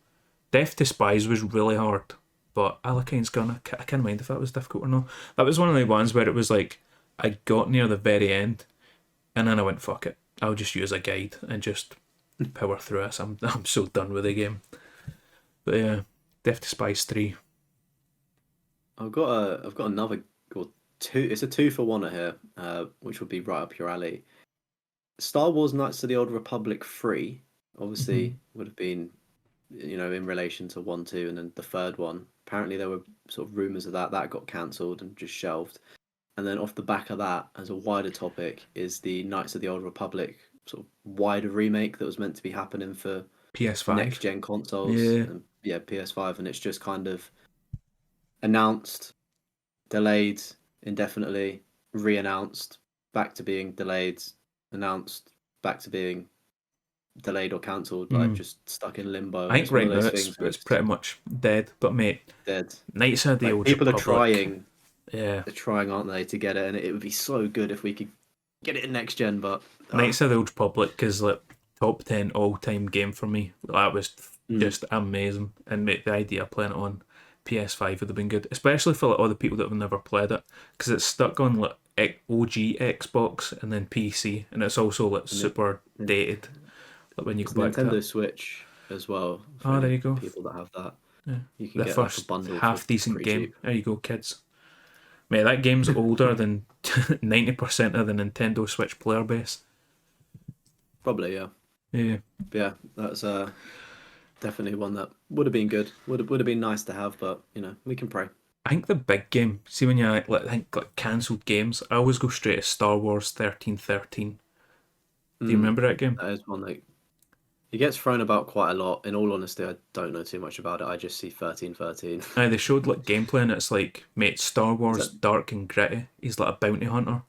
Death to Spies was really hard, but Alakine's Gun, I can't mind if that was difficult or not. That was one of the ones where it was like, I got near the very end, and then I went, fuck it. I'll just use a guide and just power through this. I'm so done with the game. But yeah, Death to Spies 3. I've got another or two. It's a 2-for-1 here, which would be right up your alley. Star Wars Knights of the Old Republic 3 obviously would have been, in relation to 1, 2, and then the third one. Apparently there were sort of rumors of that got cancelled and just shelved. And then off the back of that, as a wider topic, is the Knights of the Old Republic sort of wider remake that was meant to be happening for PS5. next gen consoles. Yeah. And, PS5, and it's just kind of announced, delayed indefinitely, re-announced, back to being delayed, announced, back to being delayed or cancelled, like just stuck in limbo. I think right now it's pretty much dead. But mate, dead. Knights of the Old People Republic. are trying. Yeah. They're trying, aren't they, to get it, and it would be so good if we could get it in next gen. But Knights of the Old Republic is like top 10 all-time game for me. That was just amazing, and mate, the idea of playing it on PS5 would have been good, especially for like all the people that have never played it, because it's stuck on like OG Xbox and then PC, and it's also like super dated. Like when you go back to Nintendo Switch as well. Oh, there you go. People that have that, yeah. You can The get first like a bundle half decent pretty game. cheap. There you go, kids. Mate, that game's older than 90% of the Nintendo Switch player base. Probably, yeah. Yeah. But yeah, that's definitely one that would have been good. Would have been nice to have, but we can pray. I think the big game. See when you think like cancelled games, I always go straight to Star Wars 1313. Do you Mm, remember that game? that is one that it gets thrown about quite a lot. In all honesty, I don't know too much about it. I just see 1313. They showed like gameplay and it's like, mate, Star Is Wars that dark and gritty. He's like a bounty hunter,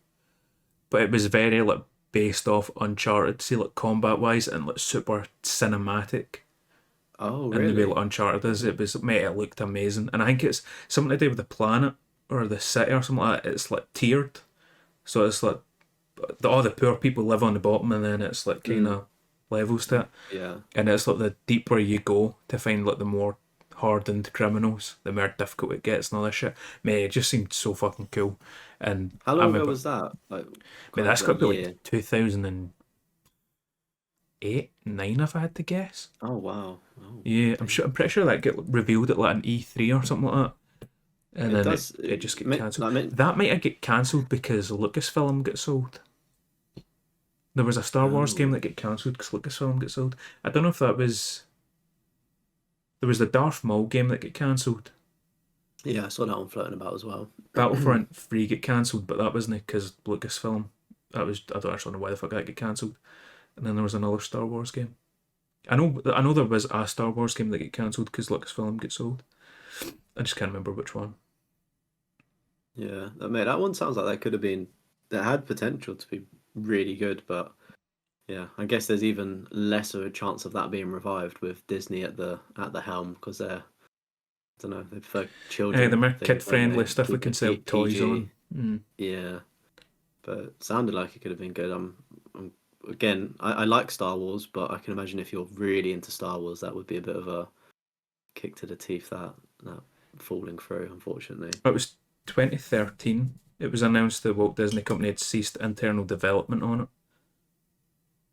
but it was very like based off Uncharted. See, like combat wise and like super cinematic. oh And the way like really? Uncharted is, it was mate, it looked amazing. And I think it's something to do with the planet or the city or something like that. It's like tiered, so it's like all the poor people live on the bottom, and then it's like kind Mm, of levels to it. yeah. And it's like the deeper you go to find like the more hardened criminals, the more difficult it gets and all this shit. Mate, it just seemed so fucking cool. And How I long ago remember, was that? Like mate, kind of that's got like to be like year. 2008, 9 if I had to guess. Oh wow. Oh, Yeah, I'm damn. sure. I'm pretty sure that get revealed at like an E3 or something like that, and It then does. it just get Like, cancelled. That might have get cancelled because Lucasfilm got sold. There was a Star Wars game oh that get cancelled because Lucasfilm got sold. I don't know if that was. There was the Darth Maul game that get cancelled. yeah, I saw that one floating about as well. Battlefront 3 get cancelled, but that wasn't because Lucasfilm. That was I don't actually know why the fuck that get cancelled. And then there was another Star Wars game. I know there was a Star Wars game that get cancelled because Lucasfilm get sold. I just can't remember which one. Yeah, mate, that one sounds like that could have been that had potential to be really good, but yeah, I guess there's even less of a chance of that being revived with Disney at the helm because they're I don't know they prefer The children more kid things, don't friendly they? stuff we Keep can it sell toys PG. on. Mm. Yeah, but it sounded like it could have been good. Again, I like Star Wars, but I can imagine if you're really into Star Wars, that would be a bit of a kick to the teeth that falling through, unfortunately. It was 2013. It was announced the Walt Disney Company had ceased internal development on it,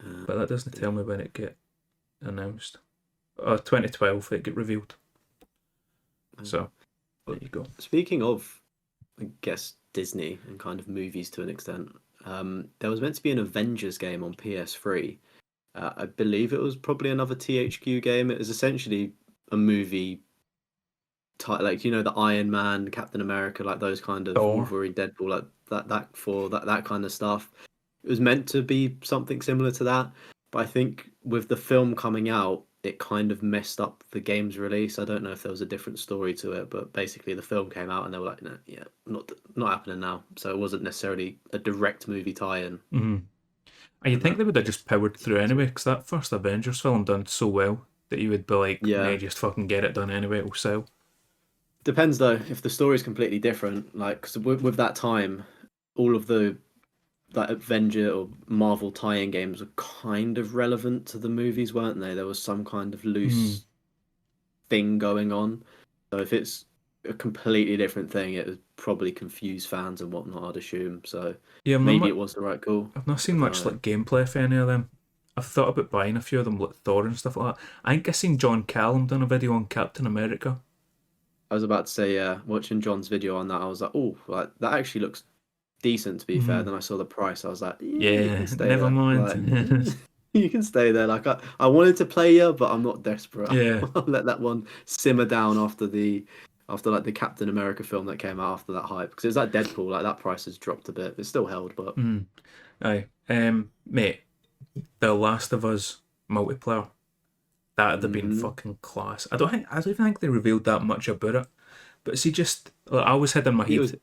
Uh, but that doesn't tell me when it get announced. 2012 it get revealed. So there you go. Speaking of, I guess, Disney and kind of movies to an extent, there was meant to be an Avengers game on PS3. I believe it was probably another THQ game. It was essentially a movie, like the Iron Man, Captain America, like those kind of Thor. Wolverine, Deadpool, like that kind of stuff. It was meant to be something similar to that, but I think with the film coming out, it kind of messed up the game's release. I don't know if there was a different story to it, but basically the film came out and they were like, no, yeah, not happening now. So it wasn't necessarily a direct movie tie-in. Mm-hmm. And you'd And think that, they would have just powered through anyway, because that first Avengers film done so well that you would be like, yeah, nah, just fucking get it done anyway, it'll sell. depends though. If the story is completely different, like 'cause with that time, all of the like Avenger or Marvel tie-in games were kind of relevant to the movies, weren't they? There was some kind of Mm. loose thing going on. So if it's a completely different thing, it would probably confuse fans and whatnot, I'd assume. So Yeah, maybe it was the right call. I've not I seen don't much know. like gameplay for any of them. I've thought about buying a few of them, like Thor and stuff like that. I think I seen John Callum done a video on Captain America. I was about to say, yeah, watching John's video on that, I was like, oh, like that actually looks decent to be fair. Mm. Then I saw the price, I was like, yeah, you can Yeah, stay never there. mind. Like, you can stay there. Like I wanted to play you, but I'm not desperate. Yeah. I'll let that one simmer down after like the Captain America film that came out after that hype because it was like Deadpool. Like that price has dropped a bit. It's still held, but Mm. Aye. Mate, The Last of Us multiplayer. That'd have been hmm fucking class. I don't even think they revealed that much about it. But see, just like, I always had in my it was head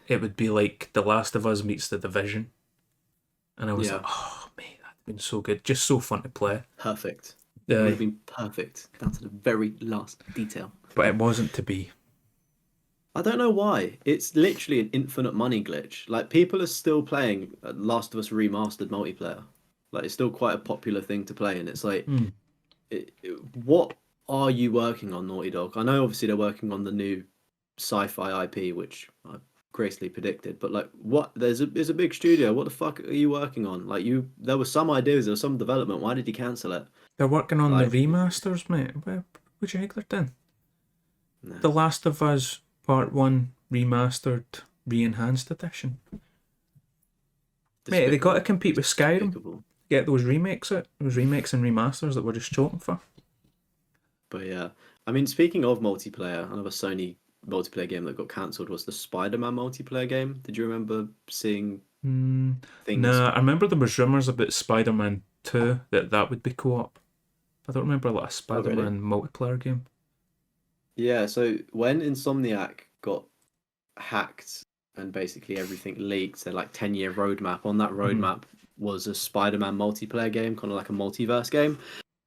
it would be like The Last of Us meets The Division, and I was like, yeah oh mate, that'd been so good, just so fun to play. perfect. It would Yeah, have been perfect down to the very last detail. but it wasn't to be. I don't know why. It's literally an infinite money glitch. Like people are still playing Last of Us remastered multiplayer. Like it's still quite a popular thing to play, and it's like, Mm. what are you working on, Naughty Dog? I know obviously they're working on the new sci-fi IP, which I gracefully predicted, but like, what? There's a big studio. What the fuck are you working on? Like there were some ideas, there was some development. Why did you cancel it? They're working on the Like, remasters, mate. What do you think they're doing? no, The Last of Us Part 1 remastered, re-enhanced edition. Mate, they got to despicable. compete with Skyrim. Despicable. Get those remakes out. Those remakes and remasters that we're just choking for. But yeah, I mean, speaking of multiplayer, another Sony multiplayer game that got cancelled was the Spider-Man multiplayer game. Did you remember seeing things? Nah, I remember there was rumours about Spider-Man 2 that would be co-op. I don't remember like a Oh, really? Spider-Man multiplayer game. Yeah. So when Insomniac got hacked and basically everything leaked, their like 10-year roadmap. On that Mhm. roadmap was a Spider-Man multiplayer game, kind of like a multiverse game.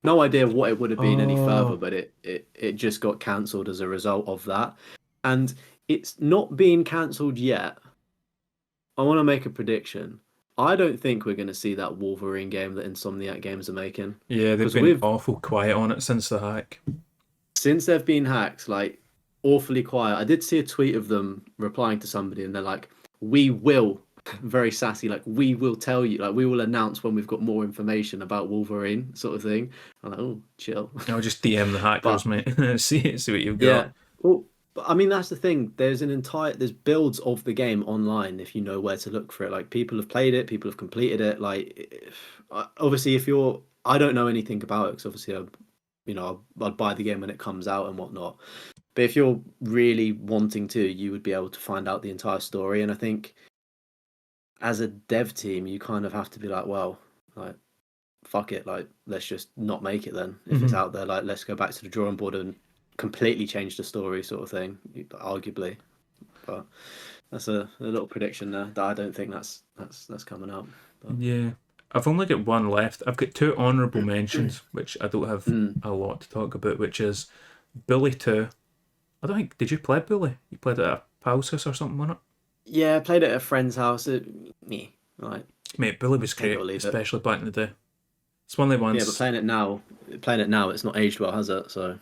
No idea what it would have been any further, Oh, but it just got cancelled as a result of that. And it's not been cancelled yet. I want to make a prediction. I don't think we're going to see that Wolverine game that Insomniac Games are making. yeah, they've Because been with awful quiet on it since the hack. since they've been hacked, like awfully quiet. I did see a tweet of them replying to somebody, and they're like, "We will," very sassy, like, "We will tell you, like, we will announce when we've got more information about Wolverine," sort of thing. I'm like, "Oh, chill." I'll just DM the hackers, But mate. See what you've yeah, got. well, but I mean that's the thing. There's builds of the game online if you know where to look for it. Like people have played it, people have completed it. Obviously, if you're, I don't know anything about it because obviously I'd buy the game when it comes out and whatnot. But if you're really wanting to, you would be able to find out the entire story. And I think as a dev team, you kind of have to be like, well, like, fuck it, like, let's just not make it then. If it's Mhm. out there, like, let's go back to the drawing board and completely change the story, sort of thing, arguably. But that's a little prediction there that I don't think that's coming up. But Yeah, I've only got one left. I've got two honourable mentions, which I don't have mm. a lot to talk about, which is Bully 2. I don't think, did you play Bully? You played it at a pal's house or something, wasn't it? Yeah, I played it at a friend's house. Like, Mate, Bully was take it great, or leave it. especially back in the day. It's one of the Yeah, but ones, playing it now, it's not aged well, has it? So,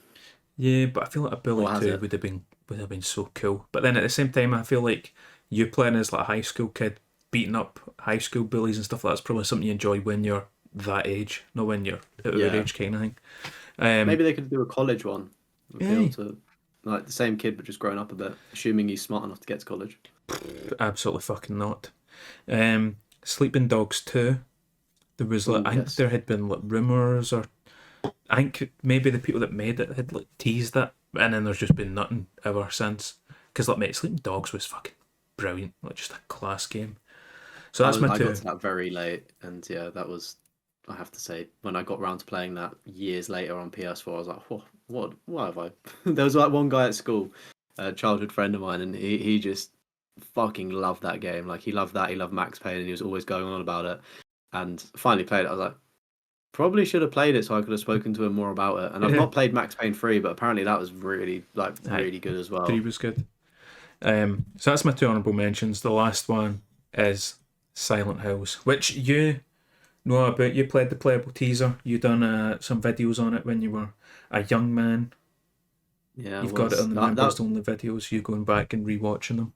yeah, but I feel like a Bully or has 2 it? would have been so cool. But then at the same time, I feel like you playing as like a high school kid, beating up high school bullies and stuff like that's probably something you enjoy when you're that age, not when you're out of Yeah. age kind of thing. Maybe they could do a college one. Appeal Yeah, to like the same kid but just grown up a bit, assuming he's smart enough to get to college. absolutely fucking not. Sleeping Dogs 2. There was like Oh I think yes. there had been like rumors, or I think maybe the people that made it had like teased it, and then there's just been nothing ever since. Because like mate, Sleeping Dogs was fucking brilliant, like just a class game. So that's my I got two. to that very late, and yeah, that was. I have to say, when I got round to playing that years later on PS4, I was like, what have I? There was like one guy at school, a childhood friend of mine, and he just fucking loved that game. Like he loved that, he loved Max Payne, and he was always going on about it. And finally played it. I was like, probably should have played it so I could have spoken to him more about it. And I've Yeah, not played Max Payne 3, but apparently that was aye, really good as three well. was good. So that's my two honourable mentions. The last one is Silent Hills, which you know about. You played the playable teaser. You done some videos on it when you were a young man. Yeah, it You've got it was on the that. members only videos. You going back and rewatching them.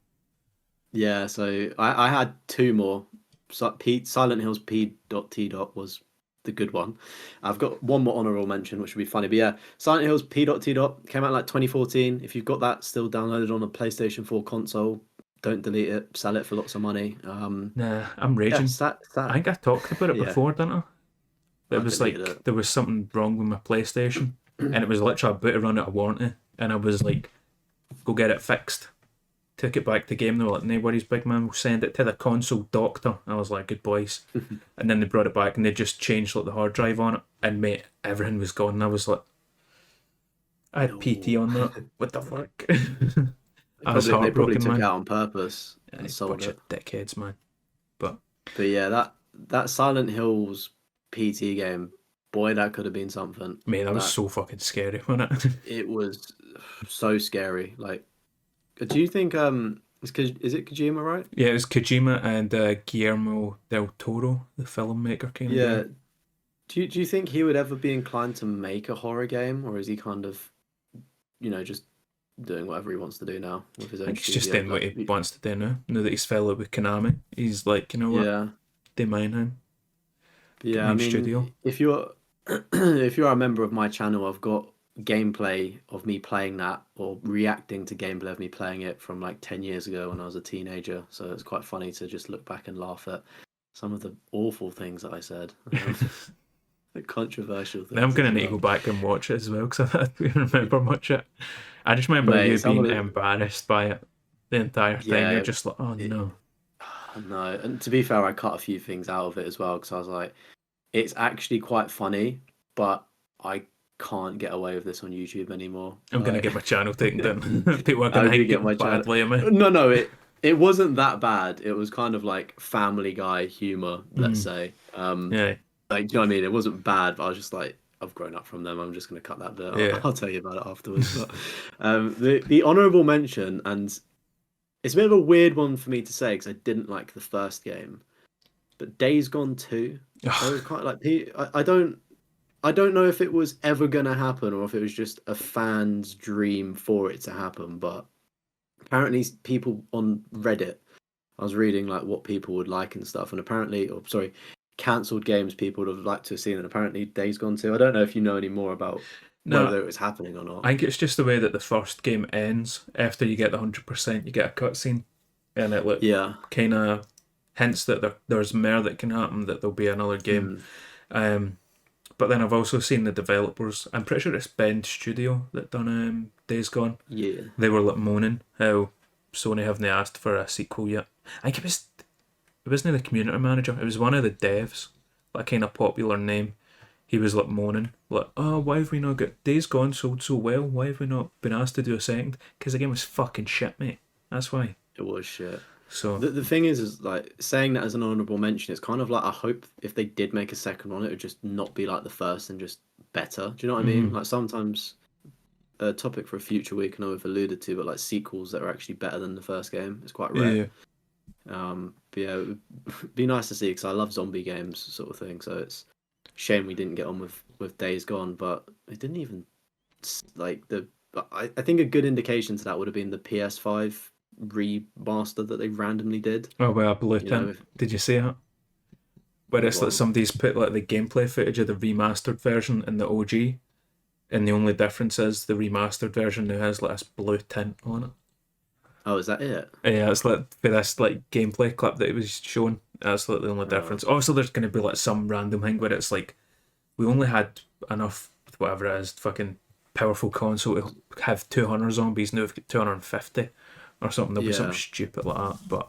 Yeah, so I had two more. Silent Hills P.T. was the good one. I've got one more honorable mention, which would be funny. But yeah, Silent Hills P.T. came out like 2014. If you've got that still downloaded on a PlayStation 4 console, don't delete it. Sell it for lots of money. Nah, I'm Yes, raging. I that think I talked about it yeah, before, didn't I? It I was deleted like it. there was something wrong with my PlayStation, and it was literally about to run out of warranty, and I was like, "Go get it fixed." Took it back to game. They were like, "No worries, big man. We'll send it to the console doctor." I was like, "Good boys." And then they brought it back, and they just changed like the hard drive on it, and mate, everything was gone. And I was like, I had PT No, on that. What the fuck? I was they probably heartbroken, took it man. out on purpose and A sold bunch it. of dickheads, man. But But yeah, that Silent Hills PT game, boy, that could have been something. mate, that was That so fucking scary, wasn't it? it was so scary. Like, do you think is it Kojima, right? Yeah, it was Kojima and Guillermo del Toro, the filmmaker kind of guy. Yeah. Do you think he would ever be inclined to make a horror game, or is he kind of just doing whatever he wants to do now with his I own think he's just studio? doing what he wants to do now. Now that he's fell out with Konami, he's like, you know what? Yeah, They mine him. Get yeah. my I own studio. mean, if you're if you're a member of my channel, I've got gameplay of me playing that or reacting to gameplay of me playing it from like 10 years ago when I was a teenager. So it's quite funny to just look back and laugh at some of the awful things that I said, the controversial Now I'm things gonna as need to go well. back and watch it as well because I don't remember much of it. I just remember Mate, you some being of it, embarrassed by it the entire thing. You're yeah, just like, oh it, no. no. And to be fair, I cut a few things out of it as well because I was like, it's actually quite funny, but I can't get away with this on YouTube anymore. I'm gonna Like, get my channel taken down. People are I'm gonna gonna think get my channel. badly of me. No, it wasn't that bad. It was kind of like Family Guy humor, let's Mm, say. yeah, Like, do you know what I mean? It wasn't bad, but I was just like, I've grown up from them. I'm just gonna cut that bit. I'll, yeah. I'll tell you about it afterwards. But the honourable mention, and it's a bit of a weird one for me to say because I didn't like the first game, but Days Gone 2. There was quite like I don't know if it was ever gonna happen or if it was just a fan's dream for it to happen, but apparently people on Reddit, I was reading like what people would like and stuff, and apparently, or sorry, cancelled games people would have liked to have seen, and apparently Days Gone 2. I don't know if you know any more about No, whether it was happening or not. I think it's just the way that the first game ends. After you get the 100%, you get a cutscene, and it like Yeah. kind of hints that there's more that can happen. That there'll be another game. Mm. But then I've also seen the developers. I'm pretty sure it's Bend Studio that done Days Gone. Yeah. They were like moaning how Sony haven't asked for a sequel yet. I think it wasn't the community manager. It was one of the devs, like a kind of popular name. He was like moaning, like, "Oh, why have we not got Days Gone sold so well? Why have we not been asked to do a second? Because the game was fucking shit, mate. That's why." It was shit. So The thing is like saying that as an honorable mention. It's kind of like I hope if they did make a second one, it would just not be like the first and just better. Do you know what I mean? Like sometimes a topic for a future week, I know we've alluded to, but like sequels that are actually better than the first game is quite rare. yeah, But yeah, it would be nice to see because I love zombie games, sort of thing. So it's a shame we didn't get on with Days Gone, but it didn't even like the. I think a good indication to that would have been the PS5 remaster that they randomly did. oh well, Blue You know, Tint. Did you see it? Where with it's like one. somebody's put like the gameplay footage of the remastered version in the OG, and the only difference is the remastered version now has like this blue tint on it. Oh, is that it? Yeah, it's like for this like gameplay clip that it was shown. That's like the only Oh, difference. Also, there's going to be like some random thing where it's like we only had enough whatever it is fucking powerful console to have 200 zombies. Now we've got 250 or something. There'll be something yeah. stupid like that. But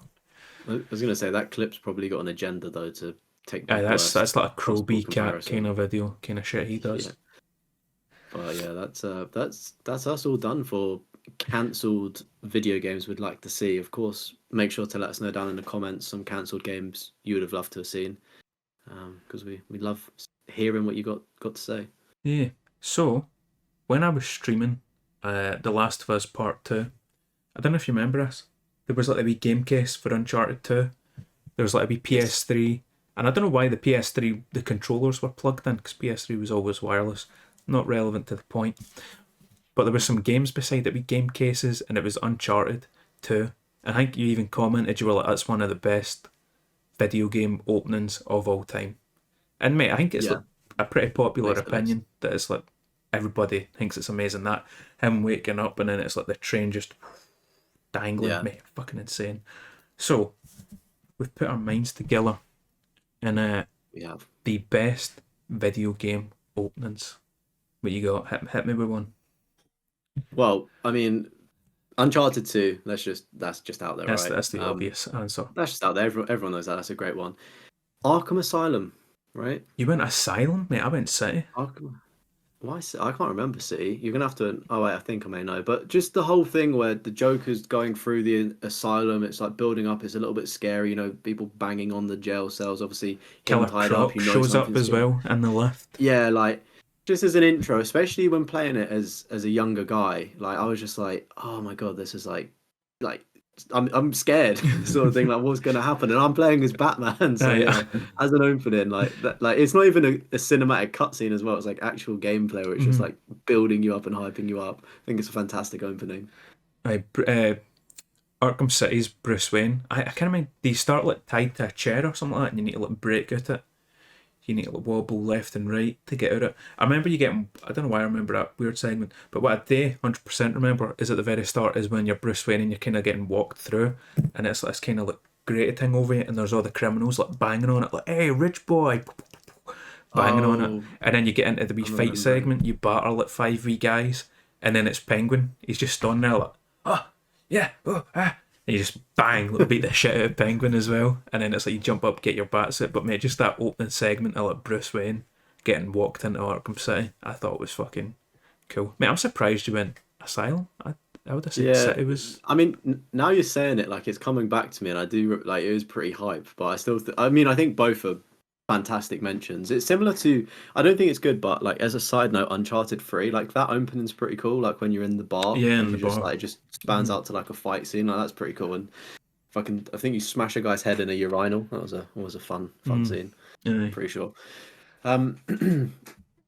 I was gonna say that clip's probably got an agenda though to take the aye, worst that's like a possible Crowbie cat kind comparison. of video, kind of shit he Yeah. does. But yeah, that's us all done for cancelled video games we'd like to see. Of course, make sure to let us know down in the comments some cancelled games you would have loved to have seen, because we love hearing what you got to say. Yeah. So when I was streaming, The Last of Us Part 2, I don't know if you remember this. There was like a wee game case for Uncharted 2. There was like a wee Yes. PS3, and I don't know why the PS3 the controllers were plugged in because PS3 was always wireless, not relevant to the point. But there were some games beside it, wee game cases, and it was Uncharted 2. And I think you even commented you were like, "That's one of the best video game openings of all time." And mate, I think it's Yeah. like a pretty popular Makes the list. opinion that it's like everybody thinks it's amazing that him waking up and then it's like the train just dangling, Yeah. mate, fucking insane. So we've put our minds together in We have. the best video game openings. What you got? Hit me with one. Well, I mean, Uncharted 2. That's just out there, right? That's the obvious answer. That's just out there. Everyone knows that. That's a great one. Arkham Asylum, right? You went Asylum, mate. I went City. Arkham. Why? I can't remember City. You're gonna have to. Oh wait, I think I may know. But just the whole thing where the Joker's going through the asylum, it's like building up. It's a little bit scary. You know, people banging on the jail cells. Obviously, him Killer tied up. Croc You know shows up something's as going. well in the lift. Yeah, like just as an intro, especially when playing it as a younger guy. Like I was just like, oh my god, this is like I'm scared sort of thing. Like what's gonna happen? And I'm playing as Batman. So Yeah. as an opening, like that, like it's not even a cinematic cutscene as well. It's like actual gameplay where it's just like building you up and hyping you up. I think it's a fantastic opening. Arkham City's Bruce Wayne. I can't remember. Do you start like tied to a chair or something like that, and you need to like break out it? You need to like wobble left and right to get out it. I remember you getting. I don't know why I remember that weird segment, but what I do 100% remember is at the very start is when you're Bruce Wayne and you're kind of getting walked through, and it's like this kind of like grated thing over you, and there's all the criminals like banging on it, like "Hey, rich boy," banging on it, Oh, and then you get into the wee I'm fight remembering. segment. You batter like 5 wee guys, and then it's Penguin. He's just standing there like, oh yeah, oh ah. And you just bang, like, beat the shit out of Penguin as well. And then it's like you jump up, get your bats out. But mate, just that opening segment of like Bruce Wayne getting walked into Arkham City, I thought was fucking cool. Mate, I'm surprised you went Asylum. I would have said Yeah, City was. I mean, now you're saying it, like it's coming back to me, and I do like it was pretty hype, but I still, I mean, I think both are fantastic mentions. It's similar to, I don't think it's good, but like as a side note, Uncharted 3, like that opening's pretty cool. Like when you're in the bar Yeah, in and the you just bar. like it just spans out to like a fight scene, like that's pretty cool. And fucking, I think you smash a guy's head in a urinal. That was a fun scene. Aye. Pretty sure. Um,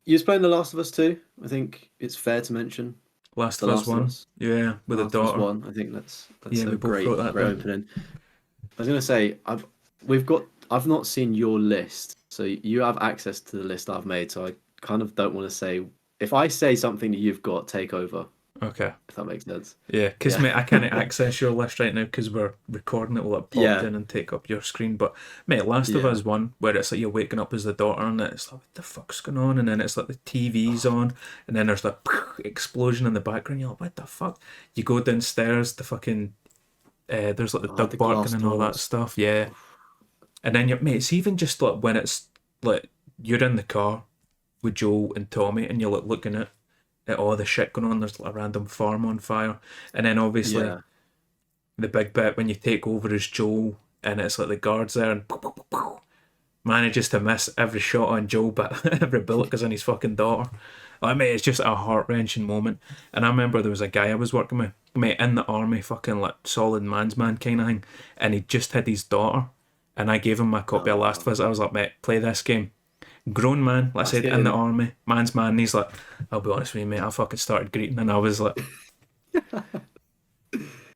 you was playing The Last of Us 2. I think it's fair to mention. Last The of Us Last of 1. Us. Yeah, with a Last of Us daughter. 1. I think that's Yeah, a we both wrote that great down. opening. I was gonna say I've not seen your list, so you have access to the list I've made. So I kind of don't want to say, if I say something that you've got, take over. Okay. If that makes sense. Yeah, because Yeah. mate, I can't access your list right now because we're recording it. Will it pop Yeah. in and take up your screen? But mate, Last of Yeah. Us 1, where it's like you're waking up as the daughter and it's like, what the fuck's going on? And then it's like the TV's on, and then there's the explosion in the background. You're like, what the fuck? You go downstairs, the fucking there's like the dog The barking glass and all that doors. stuff. Yeah, and then mate, it's even just like when it's like you're in the car with Joel and Tommy, and you're like looking at all the shit going on. There's like a random farm on fire, and then obviously Yeah. the big bit when you take over as Joel, and it's like the guards there and manages to miss every shot on Joel, but every bullet goes in his fucking daughter. I mean, it's just a heart wrenching moment. And I remember there was a guy I was working with, mate, in the army, fucking like solid man's man kind of thing, and he just had his daughter, and I gave him my copy of Last of Us. I was like, mate, play this game. Grown man, like I That's said, in the getting army, man's man. And he's like, I'll be honest with you, mate, I fucking started greeting, and I was like,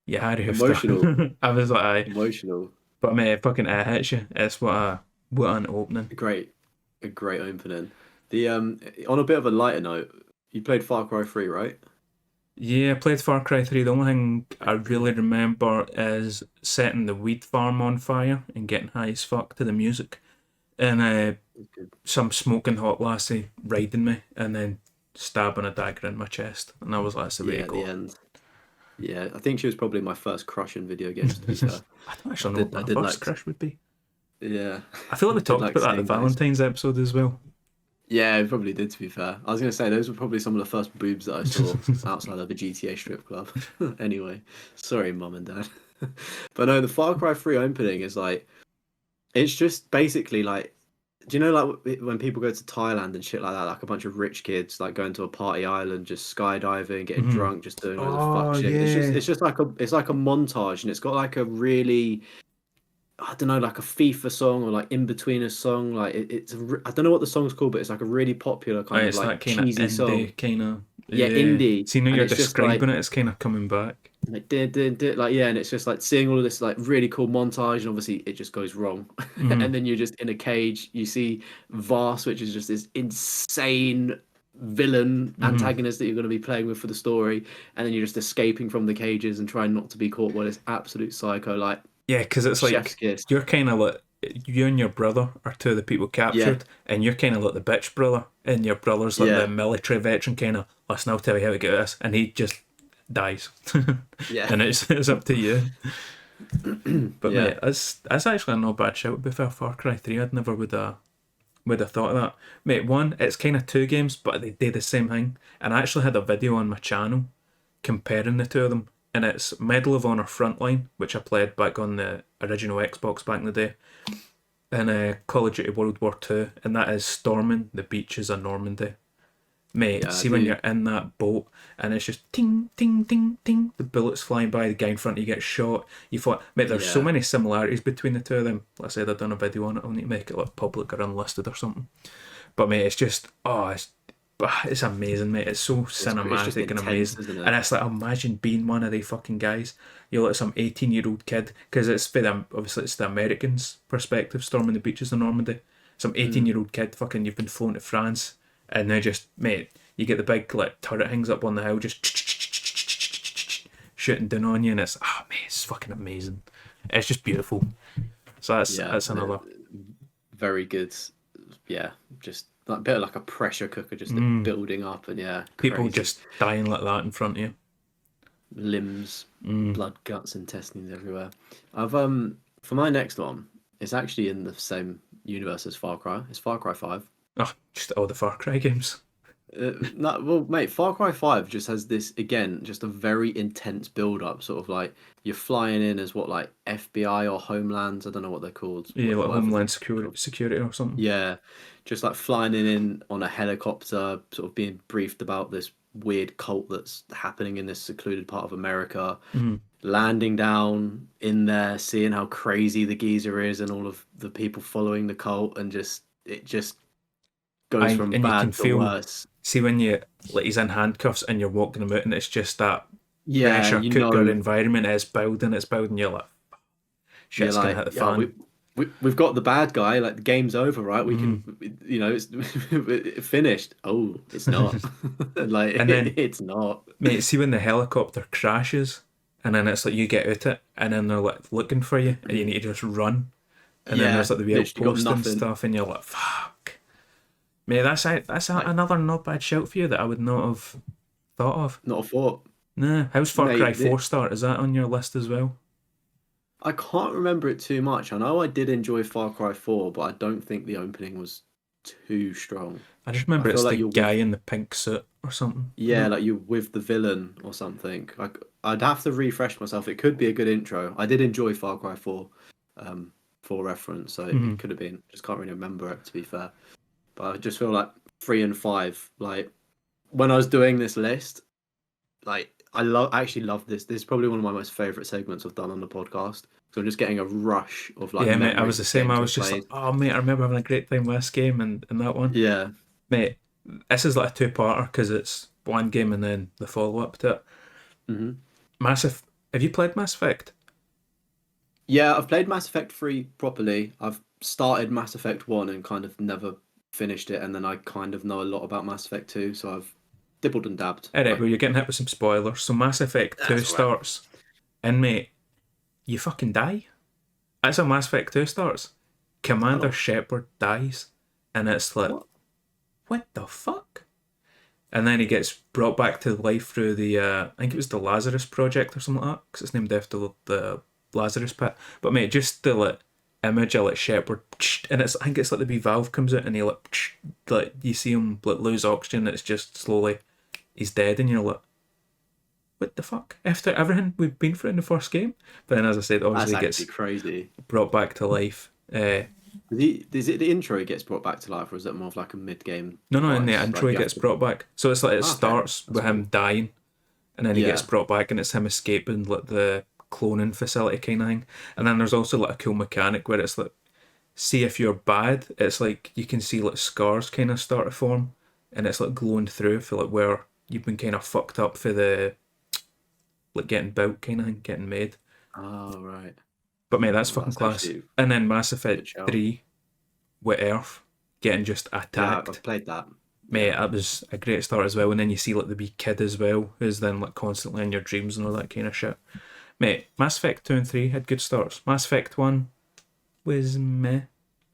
yeah, Harry emotional. Hooster. I was like, aye. Emotional. But mate, it fucking hits you. It's what an opening. A great opening. The on a bit of a lighter note, you played Far Cry 3, right? Yeah, I played Far Cry 3. The only thing I really remember is setting the weed farm on fire and getting high as fuck to the music. And some smoking hot lassie riding me and then stabbing a dagger in my chest. And I was like, that's the way Yeah, to at go. the end. Yeah, I think she was probably my first crush in video games, to be fair. I don't actually know what I my did first like, crush would be. yeah. I feel like we Did talked like about that in the seeing those. Valentine's episode as well. Yeah, it probably did, to be fair. I was going to say, those were probably some of the first boobs that I saw outside of a GTA strip club. Anyway, sorry, mum and dad. But no, the Far Cry 3 opening is like, it's just basically like, do you know like when people go to Thailand and shit like that, like a bunch of rich kids like going to a party island, just skydiving, getting Mhm. drunk, just doing loads of Oh, fuck shit. yeah. It's just like a montage, and it's got like a really, I don't know, like a FIFA song or like in between a song. Like I don't know what the song's called, but it's like a really popular kind of It's that like kind of cheesy song. indie kind of. Yeah, Yeah. indie, See, now and you're it's just like describing it, it's kind of coming back. like yeah, and it's just like seeing all of this like really cool montage, and obviously it just goes wrong, Mhm. and then you're just in a cage. You see Vast, which is just this insane villain Mhm. antagonist that you're going to be playing with for the story, and then you're just escaping from the cages and trying not to be caught by this absolute psycho, like Yeah, because it's chef's like kiss. you're kind of like you and your brother are two of the people Yeah, captured, and you're kind of like the bitch brother, and your brother's like the yeah, military veteran kind of. Listen, I'll tell you how to get this, and he just dies, yeah, and it's up to you. But yeah. mate, that's actually not a bad shout. To be fair, Far Cry 3, I'd never would have thought of that. Mate, one, it's kind of two games, but they do the same thing. And I actually had a video on my channel comparing the two of them. And it's Medal of Honor Frontline, which I played back on the original Xbox back in the day, and Call of Duty World War Two, and that is storming the beaches of Normandy. Mate, Yeah, I see when do. you're in that boat and it's just ting, ting, ting, ting, the bullets flying by, the guy in front of you gets shot. You thought, mate, there's so Yeah, many similarities between the two of them. Like I said, I've done a video on it. I'll need to make it like public or unlisted or something. But mate, it's just, it's amazing, mate. It's so it's just cinematic and intense, amazing. isn't And it? it's like, imagine being one of the fucking guys. You're like some 18-year-old kid, because it's for them, obviously, it's the Americans' perspective, storming the beaches of Normandy. Some Mm. 18-year-old kid, fucking, you've been flown to France, and they just, mate, you get the big like turret hangs up on the hill, just shooting down on you, and it's mate, it's fucking amazing. It's just beautiful. So Yeah, that's another. very good. Yeah, just like a bit of like a pressure cooker, just the Mm. building up, and yeah, People crazy just dying like that in front of you. limbs, Mm. blood, guts, intestines everywhere. I've for my next one, it's actually in the same universe as Far Cry. It's Far Cry 5. Oh, just all the Far Cry games. No, well, mate, Far Cry 5 just has this, again, just a very intense build up, sort of like you're flying in as what, like FBI or Homelands, I don't know what they're called, Yeah, like whatever Homeland they're Security, called. security or something. Yeah, just like flying in on a helicopter, sort of being briefed about this weird cult that's happening in this secluded part of America, Mm. landing down in there, seeing how crazy the geezer is and all of the people following the cult, and just it just goes I from and you bad can to feel, worse. see when you like he's in handcuffs and you're walking him out and it's just that Yeah, pressure you cooker know, environment. It's building. You're like, you're shit's gonna hit like, the yeah, fan. we've got the bad guy. Like the game's over, right? We Mm. can, it's finished. Oh, it's not. Like And then, it's not. mate, see when the helicopter crashes, and then it's like you get out it, and then they're like looking for you, and you need to just run. And then Yeah, there's like the wee literally got outpost and nothing. stuff, and you're like, fuck. Mate, Like another not bad shout for you that I would not have thought of. not a thought, Nah, how's Far Cry mate. 4 start? Is that on your list as well? I can't remember it too much. I know I did enjoy Far Cry 4, but I don't think the opening was too strong. I just I remember feel it's like the you're guy with, in the pink suit or something. yeah, like you're with the villain or something. Like I'd have to refresh myself. It could be a good intro. I did enjoy Far Cry 4, um, for reference, so Mm-hmm. it could have been. Just can't really remember it, to be fair. But I just feel like 3 and 5. Like when I was doing this list, like I actually love this. This is probably one of my most favorite segments I've done on the podcast. So I'm just getting a rush of like Yeah, mate, I was memories the of same. I games was I've just like, played. oh, mate, I remember having a great time with this game and that one. Yeah. Mate, this is like a two-parter because it's one game and then the follow-up to it. hmm Massive. Have you played Mass Effect? Yeah, I've played Mass Effect 3 properly. I've started Mass Effect 1 and kind of never finished it, and then I kind of know a lot about Mass Effect 2, so I've dibbled and dabbed. Alright, Like well, you're getting hit with some spoilers. So Mass Effect 2 that's all right. starts, and mate, you fucking die. That's how Mass Effect 2 starts. Commander Oh, Shepard dies, and it's like, what? what the fuck? And then he gets brought back to life through the, I think it was the Lazarus Project or something like that, because it's named after the Lazarus Pit. But mate, just the like image of like Shepard, and I think it's like the wee valve comes out, and he like you see him like lose oxygen. It's just slowly, he's dead, and you're like, what the fuck? After everything we've been through in the first game, but then as I said, That's obviously he actually gets crazy. brought back to life. Is it the intro he gets brought back to life, or is it more of like a mid-game No, in the device? intro Like he you have gets to. brought back. So it's like it Ah, okay, starts that's with him cool. dying, and then he gets Yeah. brought back, and it's him escaping like the cloning facility kind of thing. And then there's also like a cool mechanic where it's like, see if you're bad, it's like you can see like scars kind of start to form, and it's like glowing through for like where you've been kind of fucked up for the like getting built kind of thing, getting made. Oh, right. But mate, that's Oh, fucking that's class. actually And then Mass a good Effect shout. 3 with Earth getting just Yeah, attacked. I've played that. Mate, Yeah. that was a great start as well. And then you see like the wee kid as well, who's then like constantly in your dreams and all that kind of shit. Mate, Mass Effect 2 and 3 had good starts. Mass Effect 1 was meh.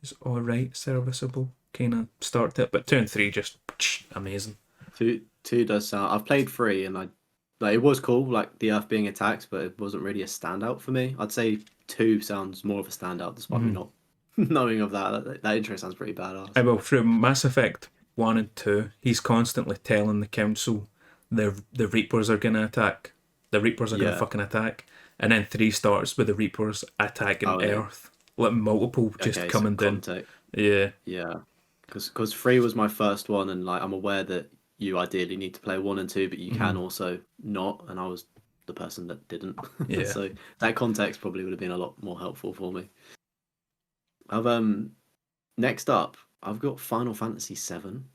Was alright, serviceable kind of start to it. But 2 and 3 just amazing. Two does sound. I've played 3, and I like it was cool, like the Earth being attacked, but it wasn't really a standout for me. I'd say 2 sounds more of a standout, despite me Mm-hmm. not knowing of that. That intro sounds pretty badass. Well, through Mass Effect 1 and 2, he's constantly telling the council the Reapers are going to attack. The Reapers are going to Yeah. fucking attack. And then 3 starts with the Reapers attacking Oh, yeah. Earth. Like multiple just Okay, so coming down. context. Yeah. Yeah, because 3 was my first one, and like I'm aware that you ideally need to play 1 and 2, but you can Mhm. also not, and I was the person that didn't. Yeah. So that context probably would have been a lot more helpful for me. I've next up, I've got Final Fantasy 7,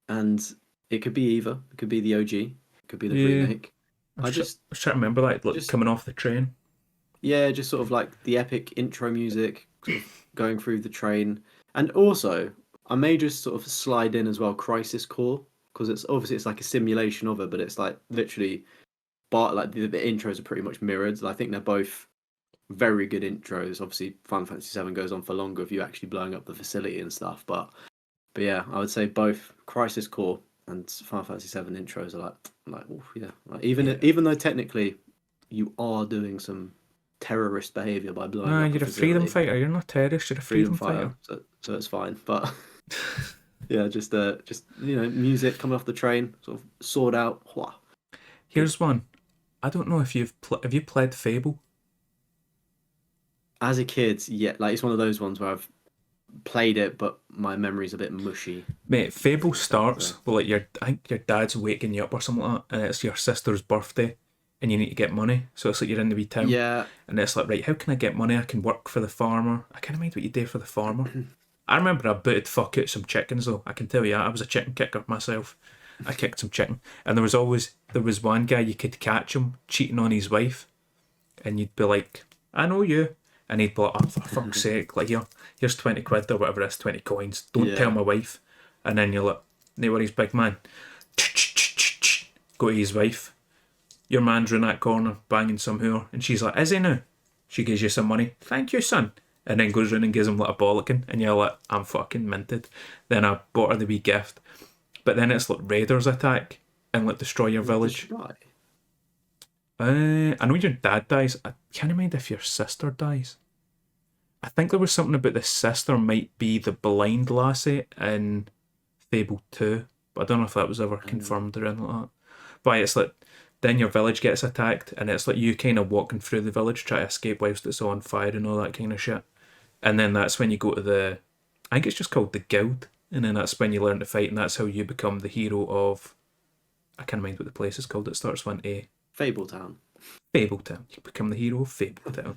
and it could be either. It could be the OG, it could be the Yeah. remake. I I was, try- just I was trying to remember like just coming off the train. Yeah, just sort of like the epic intro music, sort of going through the train, and also I may just sort of slide in as well Crisis Core, because it's obviously it's like a simulation of it, but it's like literally, but like the intros are pretty much mirrored. I think they're both very good intros. Obviously, Final Fantasy VII goes on for longer if you actually blowing up the facility and stuff. But yeah, I would say both Crisis Core and Final Fantasy VII intros are like oof, yeah. Like even though technically you are doing some terrorist behavior by blowing Nah, up a you're a freedom facility, fighter. You're not a terrorist. You're a freedom freedom fighter, fighter. so it's fine. But yeah, just music coming off the train, sort of sword out. Wah. Here's one. I don't know if have you played Fable? As a kid, yeah, like it's one of those ones where I've played it, but my memory's a bit mushy. Mate, Fable It's fair to starts say. with like I think your dad's waking you up or something like that, and it's your sister's birthday, and you need to get money. So it's like you're in the wee town, Yeah, and it's like, right, how can I get money? I can work for the farmer. I kind of mind what you do for the farmer. I remember I booted fuck out some chickens though. I can tell you, I was a chicken kicker myself. I kicked some chicken, and there was one guy you could catch him cheating on his wife, and you'd be like, I know you. And he'd be like, oh, for fuck's sake, like, here's 20 quid or whatever it is, 20 coins. Don't tell yeah. my wife. And then you're like, no worries, big man. Go to his wife. Your man's in that corner, banging some whore. And she's like, is he now? She gives you some money. Thank you, son. And then goes round and gives him like a bollocking. And you're like, I'm fucking minted. Then I bought her the wee gift. But then it's like raiders attack and like destroy your village. Right. I know your dad dies. I can't mind if your sister dies. I think there was something about the sister might be the blind lassie in Fable 2, but I don't know if that was ever confirmed or anything like that. But it's like, then your village gets attacked, and it's like you kind of walking through the village, try to escape whilst it's on fire and all that kind of shit. And then that's when you go to I think it's just called the guild, and then that's when you learn to fight, and that's how you become the hero of, I can't mind what the place is called, it starts with an A. Fabletown. Fabletown. You become the hero of Fabletown.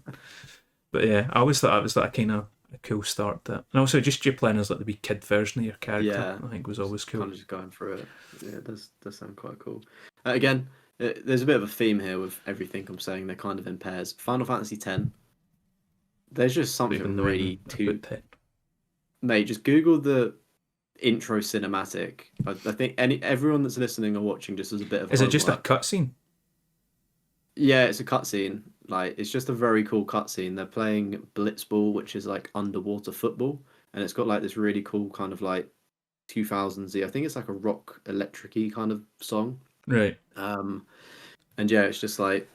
But yeah, I always thought that was like a kind of a cool start to it. And also just you playing as like the wee kid version of your character, Yeah, I think was always cool. Kind of just going through it. Yeah, it does sound quite cool. Again, there's a bit of a theme here with everything I'm saying. They're kind of in pairs. Final Fantasy X. There's just something Even though really too. about it. Mate, just Google the intro cinematic. I think everyone that's listening or watching just as a bit of. Is it just a homework. cutscene? Yeah, it's a cutscene. Like it's just a very cool cutscene. They're playing Blitzball, which is like underwater football, and it's got like this really cool kind of like 2000s. I think it's like a rock electric-y kind of song. Right. And yeah, it's just like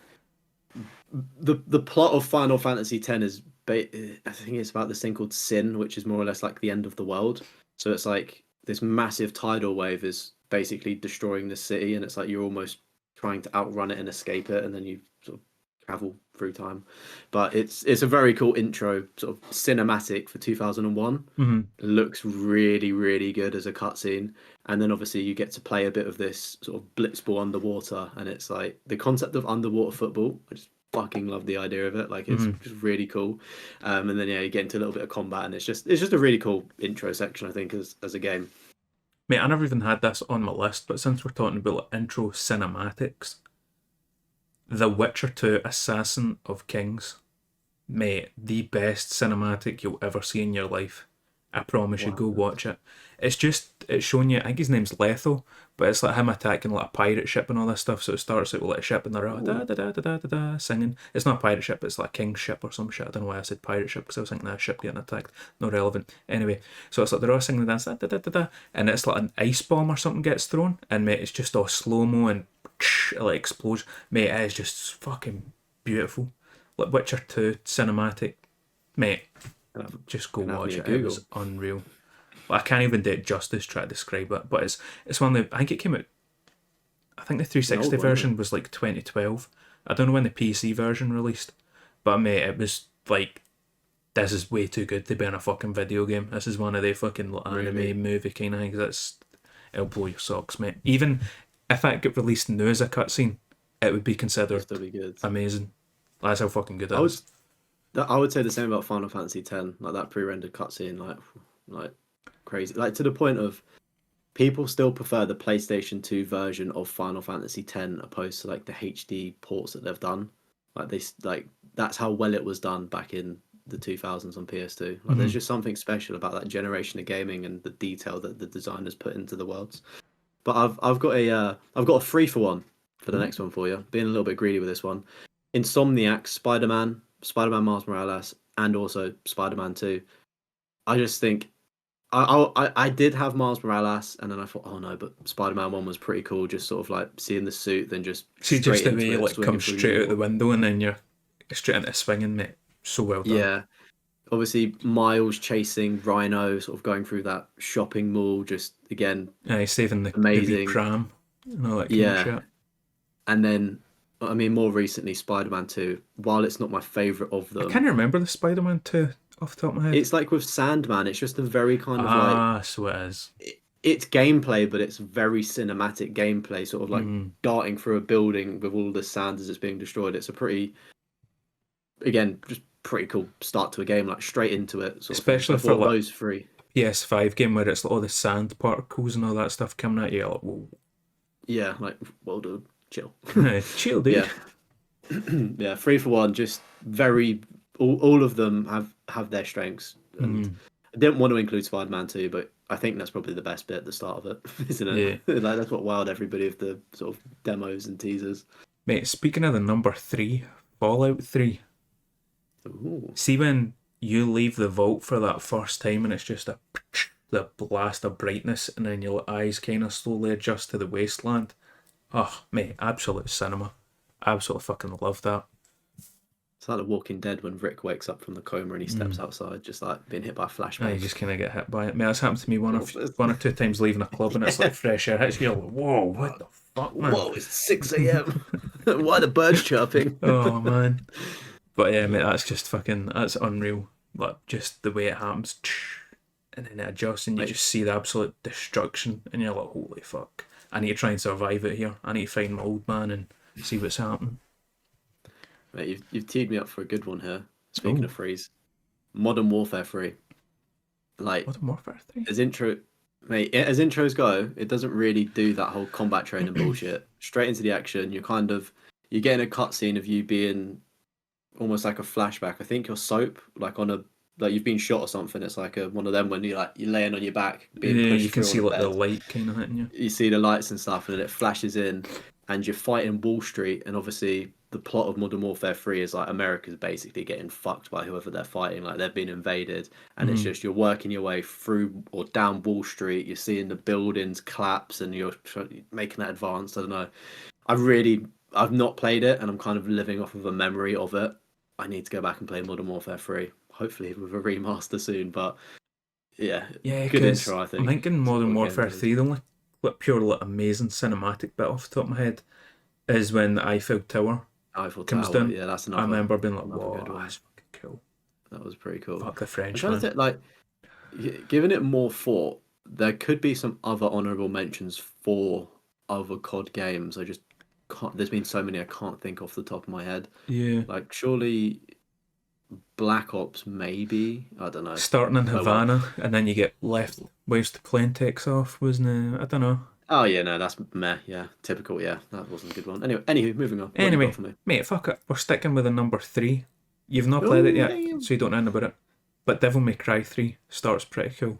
the plot of Final Fantasy X is I think it's about this thing called Sin, which is more or less like the end of the world. So it's like this massive tidal wave is basically destroying the city, and it's like you're almost trying to outrun it and escape it, and then you sort of travel through time. But it's a very cool intro, sort of cinematic for 2001. Mm-hmm. Looks really, really good as a cutscene. And then obviously you get to play a bit of this sort of blitzball underwater, and it's like the concept of underwater football. I just fucking love the idea of it. Like it's just really cool. And then yeah, you get into a little bit of combat, and it's just a really cool intro section, I think, as a game. Mate, I never even had this on my list, but since we're talking about like intro cinematics, The Witcher 2 Assassin of Kings, mate, the best cinematic you'll ever see in your life. I promise you, go watch it. It's showing you, I think his name's Letho, but it's like him attacking like a pirate ship and all this stuff. So it starts out with like a ship and they're all da da da da da da da singing. It's not a pirate ship, it's like a king's ship or some shit. I don't know why I said pirate ship because I was thinking that ship getting attacked. Not relevant. Anyway, so it's like they're all singing the dance da da da da da, and it's like an ice bomb or something gets thrown, and mate, it's just all slow mo and it like explodes. Mate, it is just fucking beautiful. Like Witcher 2 cinematic, mate. Just go watch it. It was unreal. Well, I can't even do it justice try to describe it, but it's one that I think it came out. I think the 360 version was like 2012. I don't know when the PC version released, but mate, it was like, this is way too good to be in a fucking video game. This is one of the fucking anime movie kind of things. It'll blow your socks, mate. Even if it got released new as a cutscene, it would be considered amazing. That's how fucking good it is. I would say the same about Final Fantasy X, like that pre-rendered cutscene, like crazy, like to the point of people still prefer the PlayStation 2 version of Final Fantasy X opposed to like the HD ports that they've done. Like that's how well it was done back in the 2000s on PS2. Like there's just something special about that generation of gaming and the detail that the designers put into the worlds. But I've got a 3-for-1 for the next one for you. Being a little bit greedy with this one. Insomniac Spider-Man Spider-Man Miles Morales and also Spider-Man 2. I just think I did have Miles Morales, and then I thought, oh no, but Spider-Man 1 was pretty cool. Just sort of like seeing the suit, then just See, straight just the into way it it, like swinging comes through straight New out the York. window and then you're straight into swinging, mate. So well done. Yeah, obviously Miles chasing Rhino, sort of going through that shopping mall, just again Aye, saving the wee amazing. pram and all that kind of Yeah, shit. and then I mean more recently Spider-Man 2. While it's not my favorite of I can't them, remember the Spider-Man 2 off the top of my head. it's like with Sandman. It's just a very kind of like Ah, so it is. it's gameplay, but it's very cinematic gameplay, sort of like Mm. darting through a building with all the sand as it's being destroyed. It's a pretty, again, just pretty cool start to a game, like straight into it, sort of thing. So Especially I for thought like those three, PS5 game where it's like all the sand particles and all that stuff coming at you. You're like, whoa. yeah, like well done, chill. Chill, dude. Yeah, yeah, 3 for 1, just very. All of them have their strengths, and Mm. I didn't want to include Spider-Man 2, but I think that's probably the best bit at the start of it, isn't it? Yeah. Like that's what wowed everybody of the sort of demos and teasers. Mate, speaking of the number 3, Fallout 3. Ooh. See when you leave the vault for that first time and it's just the blast of brightness and then your eyes kind of slowly adjust to the wasteland. Oh, mate, absolute cinema. Absolutely fucking love that. It's like The Walking Dead when Rick wakes up from the coma and he steps outside, just like being hit by a flashbang. You just kind of get hit by it. Mate, that's happened to me one or two times leaving a club and it's like fresh air hits you. You're like, whoa, what the fuck, man? Whoa, it's 6 a.m. Why are the birds chirping? Oh, man. But yeah, mate, that's unreal. Like, just the way it happens. And then it adjusts and you just see the absolute destruction and you're like, holy fuck. I need to try and survive it here. I need to find my old man and see what's happening. Mate, you've teed me up for a good one here. Speaking of freeze, Modern Warfare 3. Like, Modern Warfare 3? as intros go, it doesn't really do that whole combat training bullshit. Straight into the action. You're getting a cutscene of you being almost like a flashback. I think you're Soap, like you've been shot or something. It's like one of them when you're laying on your back, being pushed you can through see on a like the bed. light kind of hitting you. You see the lights and stuff, and then it flashes in, and you're fighting Wall Street. And obviously, the plot of Modern Warfare 3 is like America's basically getting fucked by whoever they're fighting. Like they've been invaded, and it's just you're working your way through or down Wall Street. You're seeing the buildings collapse, and you're making that advance. I don't know. I've not played it, and I'm kind of living off of a memory of it. I need to go back and play Modern Warfare 3, hopefully with a remaster soon. But yeah, good intro, I think. I'm thinking Modern Warfare 3, the only pure amazing cinematic bit off the top of my head is when the Eiffel Tower comes down. Yeah, that's another. I remember being like, another whoa, good one. that's fucking cool. That was pretty cool. Fuck the I'm French, trying man. to think, like, giving it more thought, there could be some other honourable mentions for other COD games. I just can't. There's been so many I can't think off the top of my head. Yeah. Like, surely Black Ops, maybe. I don't know. Starting in Havana, and then you get left whilst the plane takes off, wasn't it? I don't know. Oh yeah, no, that's meh. Yeah, typical. Yeah, that wasn't a good one. Anyway, moving on. What you Anyway, got for me? mate, fuck it. We're sticking with the number 3. You've not played it yet, Damn. so you don't know about it. But Devil May Cry 3 starts pretty cool.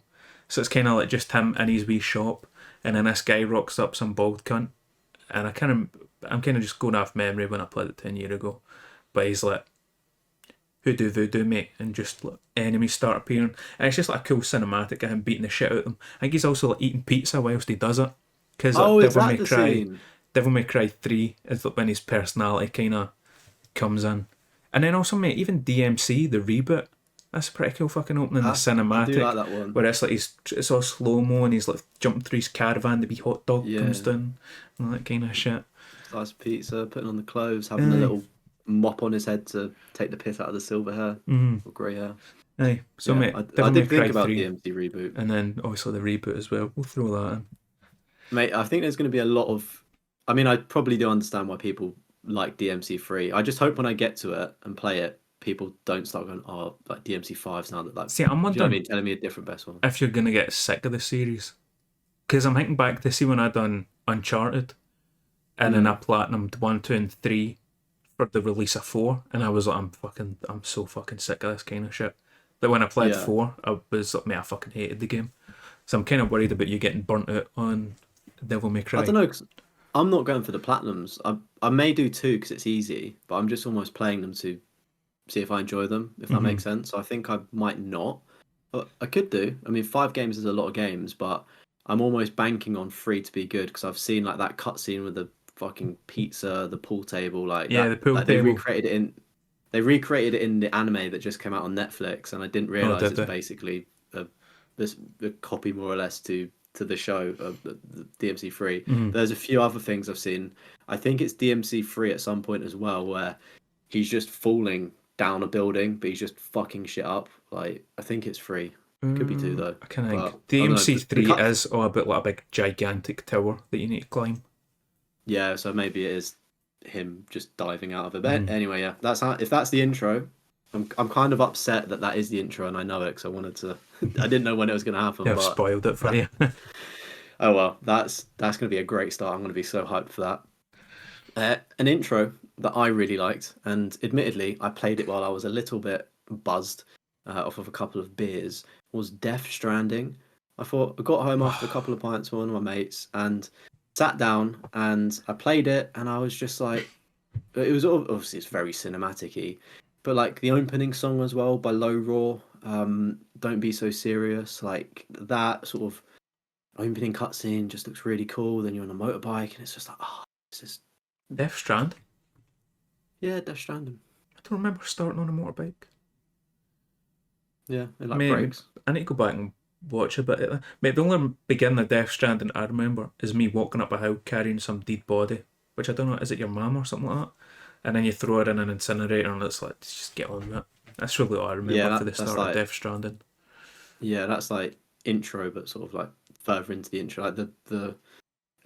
So it's kind of like just him in his wee shop, and then this guy rocks up some bald cunt, and I'm kind of just going off memory when I played it 10 years ago, but he's like, hoodoo voodoo, mate, and just like, enemies start appearing, and it's just like a cool cinematic of him beating the shit out of them. I think he's also like eating pizza whilst he does it, because Is that the scene? Devil May Cry 3 is like when his personality kind of comes in, and then also, mate, even DMC the reboot. That's a pretty cool fucking opening, the cinematic. I do like that one. Where it's like it's all slow mo and he's like jumping through his caravan, the wee hot dog comes down, and all that kind of shit. Slice of pizza, putting on the clothes, having a little mop on his head to take the piss out of the silver hair or grey hair. Aye, so mate, I Devil May did Cry think about 3, the DMC reboot. and then obviously the reboot as well. We'll throw that in. Mate, I think there's going to be a lot of. I mean, I probably do understand why people like DMC3. I just hope when I get to it and play it, people don't start going, oh, like DMC5's now that like. See, I'm Do you know wondering what I mean? Telling me a different best one. if you're gonna get sick of the series, because I'm thinking back to see when I done Uncharted, and then I platinumed 1, 2, and 3 for the release of 4, and I was like, I'm so fucking sick of this kind of shit. That when I played 4, I was like, mate, I fucking hated the game. So I'm kind of worried about you getting burnt out on Devil May Cry. I don't know, 'cause I'm not going for the platinums. I may do 2 because it's easy, but I'm just almost playing them to see if I enjoy them, if that makes sense. So I think I might not, but I could do. I mean, 5 games is a lot of games, but I'm almost banking on 3 to be good because I've seen like that cutscene with the fucking pizza, the pool table, like Yeah, that. the pool Like table. they recreated it in the anime that just came out on Netflix, and I didn't Oh, realize did it's they? basically a copy more or less to the show of the DMC3. There's a few other things I've seen. I think it's DMC3 at some point as well, where he's just falling down a building, but he's just fucking shit up. Like I think it's 3. It could be 2 though. I kind of But think I don't know. The DMC3 cut. is all a bit like a big gigantic tower that you need to climb. Yeah, so maybe it is him just diving out of it. But anyway, yeah, that's how. If that's the intro, I'm kind of upset that that is the intro and I know it because I wanted to. I didn't know when it was going to happen, Yeah, I've but spoiled it for you. oh well, that's going to be a great start. I'm going to be so hyped for that. An intro that I really liked, and admittedly, I played it while I was a little bit buzzed off of a couple of beers, was Death Stranding. I thought I got home after a couple of pints with one of my mates and sat down and I played it, and I was just like, it was obviously it's very cinematic-y, but like the opening song as well by Low Raw, Don't Be So Serious, like that sort of opening cutscene just looks really cool. Then you're on a motorbike and it's just like, oh, this is Death Strand. yeah, Death Stranding. I don't remember starting on a motorbike. Yeah, it like Maybe breaks. I need to go back and watch a bit of that. Mate, the only beginning of Death Stranding I remember is me walking up a hill carrying some dead body, which I don't know, is it your mum or something like that? And then you throw it in an incinerator and it's like, just get on with it. That's really all I remember Yeah, for the that's start like of Death Stranding. yeah, that's like intro, but sort of like further into the intro. Like the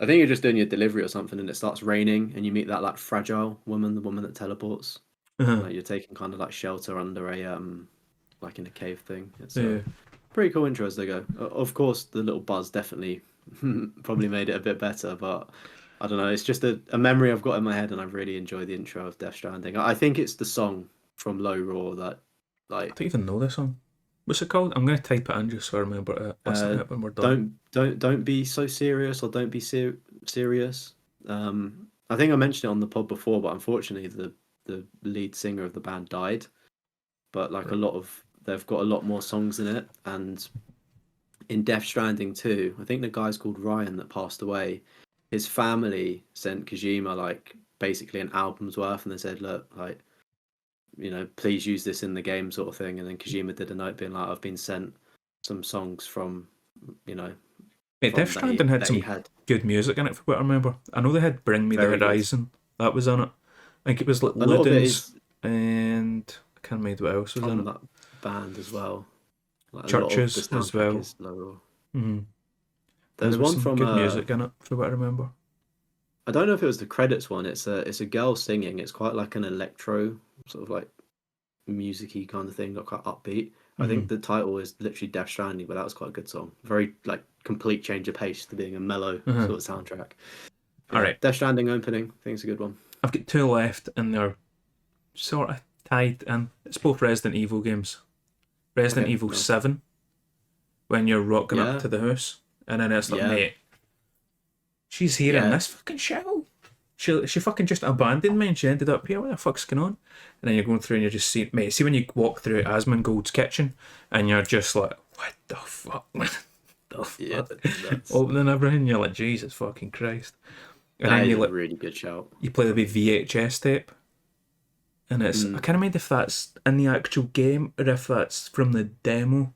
I think you're just doing your delivery or something, and it starts raining, and you meet that like fragile woman, the woman that teleports. Uh-huh. Like you're taking kind of like shelter under a like in a cave thing. It's Yeah. pretty cool intro as they go. Of course, the little buzz definitely probably made it a bit better, but I don't know. It's just a memory I've got in my head, and I really enjoy the intro of Death Stranding. I think it's the song from Low Raw that I like don't even know this song. What's it called? I'm going to type it in just so I remember to listen to it when we're done. don't be so serious or don't be serious. I think I mentioned it on the pod before, but unfortunately the lead singer of the band died. But like a lot of they've got a lot more songs in it, and in Death Stranding 2, I think the guy's called Ryan that passed away. His family sent Kojima like basically an album's worth, and they said, look, like, you know, please use this in the game, sort of thing. And then Kojima did a note being like, I've been sent some songs from, you know, Mate, Death Stranding had that he some had. good music in it, for what I remember. I know they had Bring Me the Very good. Horizon. That was on it. I think it was like A lot of it Ludens is and I can't remember what else was in from it. that band as well. Like a lot of the Churches as soundtrack well. is low. Mm-hmm. And There's there was one some from good music in it, for what I remember. I don't know if it was the credits one. It's a girl singing. It's quite like an electro sort of like musicy kind of thing, not quite upbeat. I think the title is literally Death Stranding, but that was quite a good song. Very like complete change of pace to being a mellow sort of soundtrack. All Yeah, right, Death Stranding opening, I think it's a good one. I've got 2 left, and they're sort of tied in. It's both Resident Evil games. Resident Okay, Evil nice. 7, when you're rocking Yeah. up to the house, and then it's like, Yeah. mate, she's here in Yeah. this fucking show. She fucking just abandoned me and she ended up here. What the fuck's going on? And then you're going through and you're just seeing, mate, see when you walk through Asmongold's kitchen and you're just like, what the fuck, man? The fuck? Yeah, that's, Opening everything, you're like, Jesus fucking Christ. And that then is you a like, really good shout. you play the wee VHS tape. And it's, I can't remember if that's in the actual game or if that's from the demo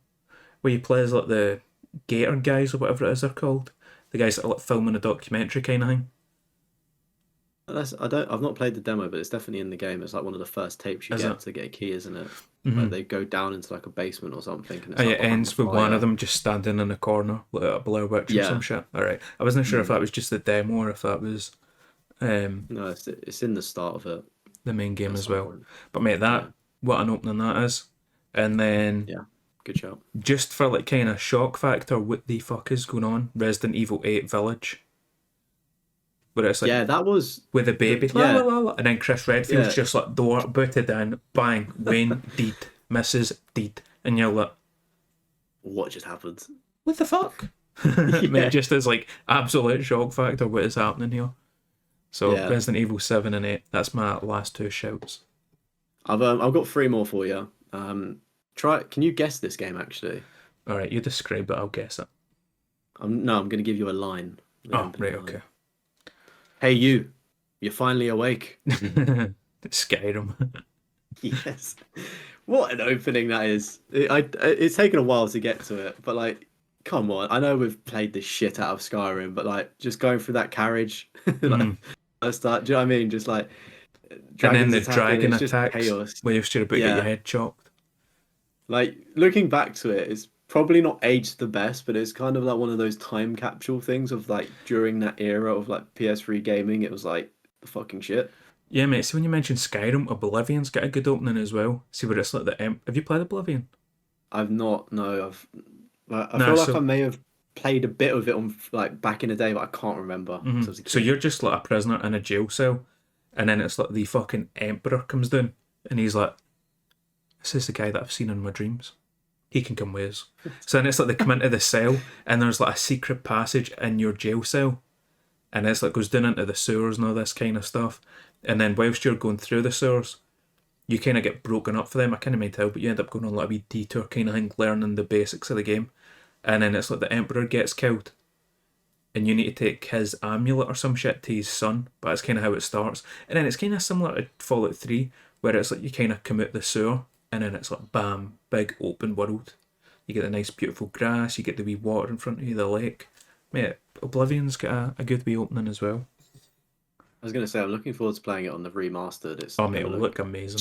where you play as like the Gator guys or whatever it is they're called. The guys that are like filming a documentary kind of thing. I've not played the demo, but it's definitely in the game. It's like one of the first tapes you get to get a key, isn't it? Like they go down into like a basement or something, and it's Oh, like yeah, it ends with behind one fire. of them just standing in a corner, like a Blair Witch or some shit. Alright. I wasn't sure if that was just the demo or if that was No, it's in the start of it. the main game at as some well. point. But mate, that what an opening that is. And then Yeah, good shout. just for like kind of shock factor, what the fuck is going on? Resident Evil 8 Village. Where it's like Yeah, that was with a baby, yeah. la, la, la, la, and then Chris Redfield's Yeah. just like door booted in, bang, Wayne deed, Mrs. deed, and you're like, what just happened. what the fuck? Mate, just as like absolute shock factor what is happening here. So Yeah. Resident Evil 7 and 8, that's my last 2 shouts. I've got three more for you. Try. Can you guess this game actually? All right, you describe it. I'll guess it. I'm going to give you a line. The Oh, opening right, line. okay. Hey you, you're finally awake. Skyrim. Yes. What an opening that is. It's taken a while to get to it, but like, come on. I know we've played the shit out of Skyrim, but like, just going through that carriage, like, Mhm. first start. Do you know what I mean? Just like And then dragons the attacking. dragon It's just attacks chaos. whilst you're about to get your Yeah. head chopped. Like looking back to it, it's probably not aged the best, but it's kind of like one of those time capsule things of like during that era of like PS3 gaming. It was like the fucking shit. Yeah, mate. See, when you mentioned Skyrim, Oblivion's got a good opening as well. See where it's like the have you played Oblivion? I've not. No, I Nah, feel like I so may have played a bit of it on like back in the day, but I can't remember because I was a so kid. you're just like a prisoner in a jail cell, and then it's like the fucking emperor comes down, and he's like, "This is the guy that I've seen in my dreams. He can come with us." So then it's like they come into the cell, and there's like a secret passage in your jail cell, and it's like goes down into the sewers and all this kind of stuff. And then whilst you're going through the sewers, you kind of get broken up for them. I kind of made out, but you end up going on like a wee detour kind of thing, learning the basics of the game. And then it's like the emperor gets killed, and you need to take his amulet or some shit to his son. But that's kind of how it starts. And then it's kind of similar to Fallout 3, where it's like you kind of come out the sewer, and then it's like bam, big open world. You get the nice beautiful grass, you get the wee water in front of you, the lake. Mate, Oblivion's got a good wee opening as well. I was gonna say I'm looking forward to playing it on the remastered. It's Oh mate, gonna it'll look look amazing.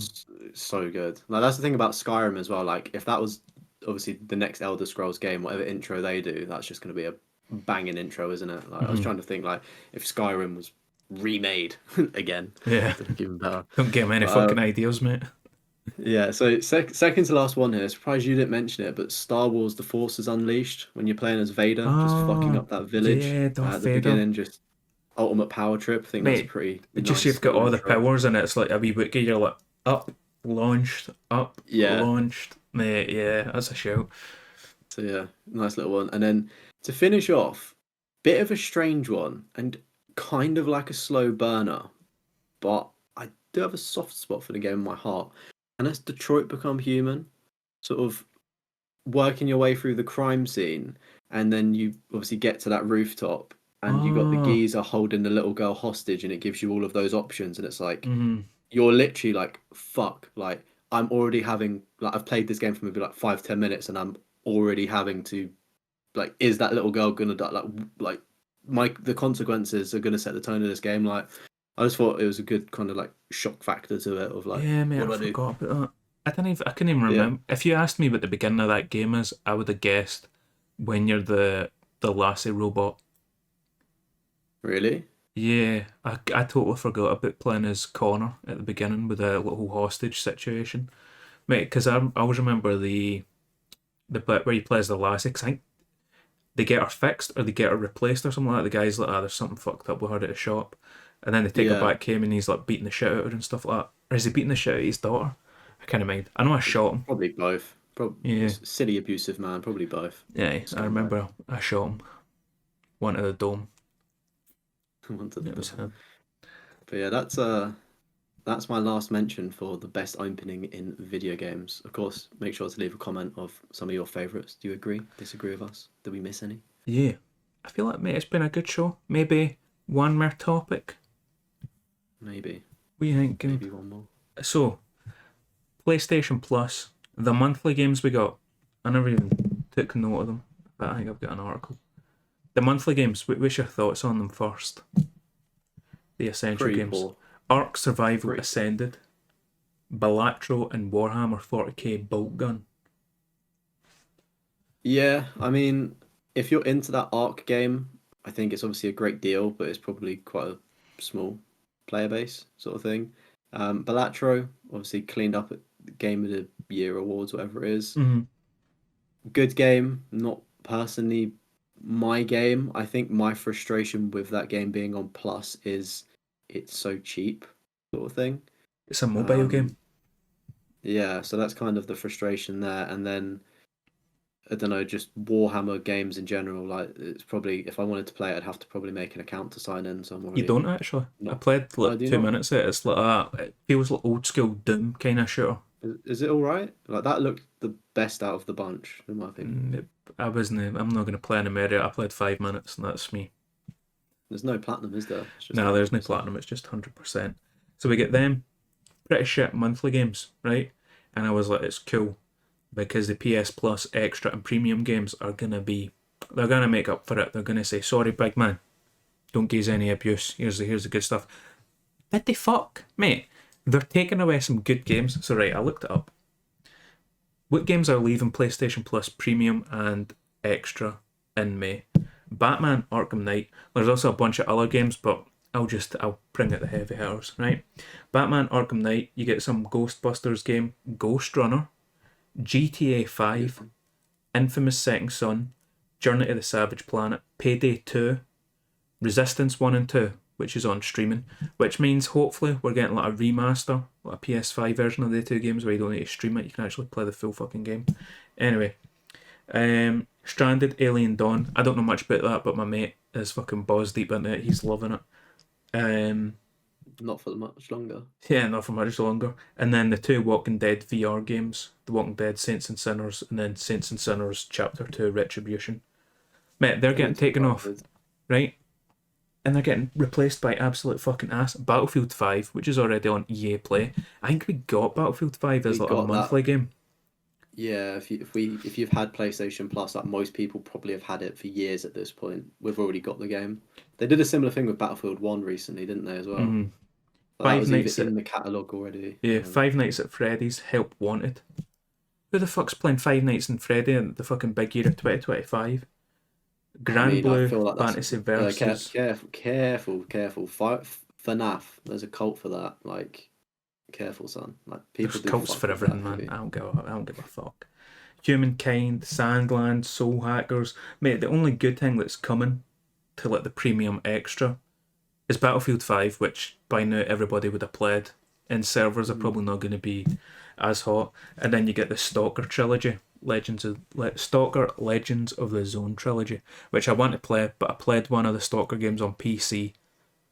so good. Like that's the thing about Skyrim as well. Like if that was obviously the next Elder Scrolls game, whatever intro they do, that's just gonna be a banging intro, isn't it? Like I was Hmm. trying to think like if Skyrim was remade again, Yeah, to look even better. don't give me any But fucking ideas, mate. yeah, so second to last one here. Surprised you didn't mention it, but Star Wars: The Force is Unleashed. When you're playing as Vader, just fucking Oh, up that village yeah, Darth at the Vader. beginning, just ultimate power trip. I think that's a Mate, pretty just nice you've got little all the intro. powers and it's like a wee wiki, you're like, up, Yeah, launched. Mate, yeah, that's a shout. so yeah, nice little one. And then to finish off, bit of a strange one and kind of like a slow burner, but I do have a soft spot for the game in my heart, and that's Detroit Become Human. Sort of working your way through the crime scene, and then you obviously get to that rooftop, and you got the Oh, geezer holding the little girl hostage, and it gives you all of those options, and it's like mm-hmm. you're literally like, fuck, like I'm already having like I've played this game for maybe like 5-10 minutes, and I'm already having to like, is that little girl gonna die? Like my the consequences are gonna set the tone of this game. Like, I just thought it was a good kind of like shock factor to it of like, Yeah, mate, what I do I do? forgot about that. I couldn't even Yeah, remember. If you asked me what the beginning of that game is, I would have guessed when you're the Lassie robot. really? Yeah, I totally forgot about playing as Connor at the beginning with the little hostage situation. Mate, because I always remember the bit where he plays the lassie. 'Cause I think they get her fixed or they get her replaced or something like that. The guy's like, ah, there's something fucked up with her at a shop. And then they take her Yeah, back home and he's like beating the shit out of her and stuff like that. Or is he beating the shit out of his daughter? I kind of mind. I know I shot him. probably both. Probably Yeah. silly abusive man. Probably both. Yeah, I Scumbag. remember I shot him. One to the dome. Onto the It was dog. him. But yeah, that's my last mention for the best opening in video games. Of course, make sure to leave a comment of some of your favorites. Do you agree? Disagree with us? Did we miss any? Yeah. I feel like, mate, it's been a good show. Maybe one more topic. Maybe. We thinking. Maybe one more. So, PlayStation Plus, the monthly games we got. I never even took note of them, but I think I've got an article. The monthly games, what's your thoughts on them first? The essential Pretty games. poor. Ark Survival Pretty. Ascended, Balatro and Warhammer 40k Bolt Gun. Yeah, I mean, if you're into that Ark game, I think it's obviously a great deal, but it's probably quite a small player base sort of thing. Balatro obviously cleaned up at the Game of the Year awards, whatever it is. Mm-hmm. Good game, not personally my game. I think my frustration with that game being on Plus is it's so cheap, sort of thing. It's a mobile game. Um, yeah, so that's kind of the frustration there. And then I don't know, just Warhammer games in general. Like it's probably if I wanted to play it, I'd have to probably make an account to sign in. So I'm You already don't actually. I not. played Oh, like do you 2 minutes of it. It's like it feels like old school Doom kind of shooter. is it all right? Like that looked the best out of the bunch, in my opinion. I wasn't. I'm not going to play any Merit. I played 5 minutes, and that's me. There's no platinum, is there? It's just No, there's no 100%. platinum. It's just 100%. So we get them pretty shit monthly games, right? And I was like, it's cool because the PS Plus extra and premium games are gonna be. They're gonna make up for it. They're gonna say, sorry, big man, don't give any abuse. Here's the good stuff. Did they fuck, mate? They're taking away some good games. So right, I looked it up. What games are leaving PlayStation Plus Premium and Extra in May? Batman Arkham Knight. There's also a bunch of other games, but I'll bring out the heavy hitters, right? Batman Arkham Knight, you get some Ghostbusters game, Ghost Runner, GTA 5, Infamous Second Son, Journey to the Savage Planet, Payday 2, Resistance 1 and 2, which is on streaming, which means hopefully we're getting like a remaster, like a PS5 version of the two games where you don't need to stream it, you can actually play the full fucking game. Anyway, Stranded, Alien Dawn. I don't know much about that, but my mate is fucking balls deep into it. He's loving it. Not for much longer. Yeah, not for much longer. And then the two Walking Dead VR games, The Walking Dead Saints and Sinners, and then Saints and Sinners Chapter 2 Retribution. Mate, they're getting taken off, right? And they're getting replaced by absolute fucking ass. Battlefield 5, which is already on EA Play. I think we got Battlefield 5 as like a monthly game. Yeah, if you've had PlayStation Plus, like most people probably have had it for years at this point. We've already got the game. They did a similar thing with Battlefield 1 recently, didn't they, as well? Mm-hmm. That was either in the catalogue already. Yeah, Five Nights at Freddy's, Help Wanted. Who the fuck's playing Five Nights at Freddy in the fucking big year of 2025? Grand Blue, like Fantasy Versus. Careful. FNAF, there's a cult for that. Like, careful, son. Like people There's do cults for everything, man. I don't give a fuck. Humankind, Sandland, Soul Hackers. Mate, the only good thing that's coming to like the premium extra is Battlefield 5, which by now everybody would have played. And servers are probably not going to be as hot. And then you get the Stalker trilogy, Stalker Legends of the Zone trilogy, which I want to play, but I played one of the Stalker games on PC,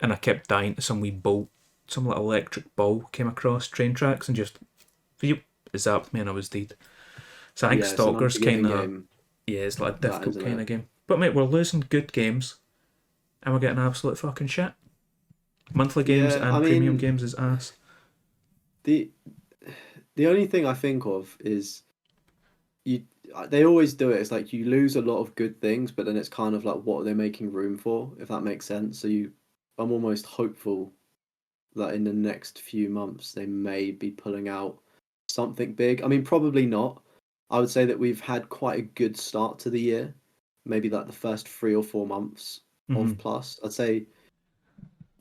and I kept dying to some wee bolt, some little electric ball came across train tracks and just zapped me, and I was dead. So I think Stalker's kind of it's like a difficult kind of game. But mate, we're losing good games, and we're getting absolute fucking shit. Monthly games and premium games is ass. The only thing I think of is they always do it. It's like you lose a lot of good things, but then it's kind of like what are they making room for, if that makes sense. So I'm almost hopeful that in the next few months they may be pulling out something big. I mean, probably not. I would say that we've had quite a good start to the year. Maybe like the first 3 or 4 months of Plus. I'd say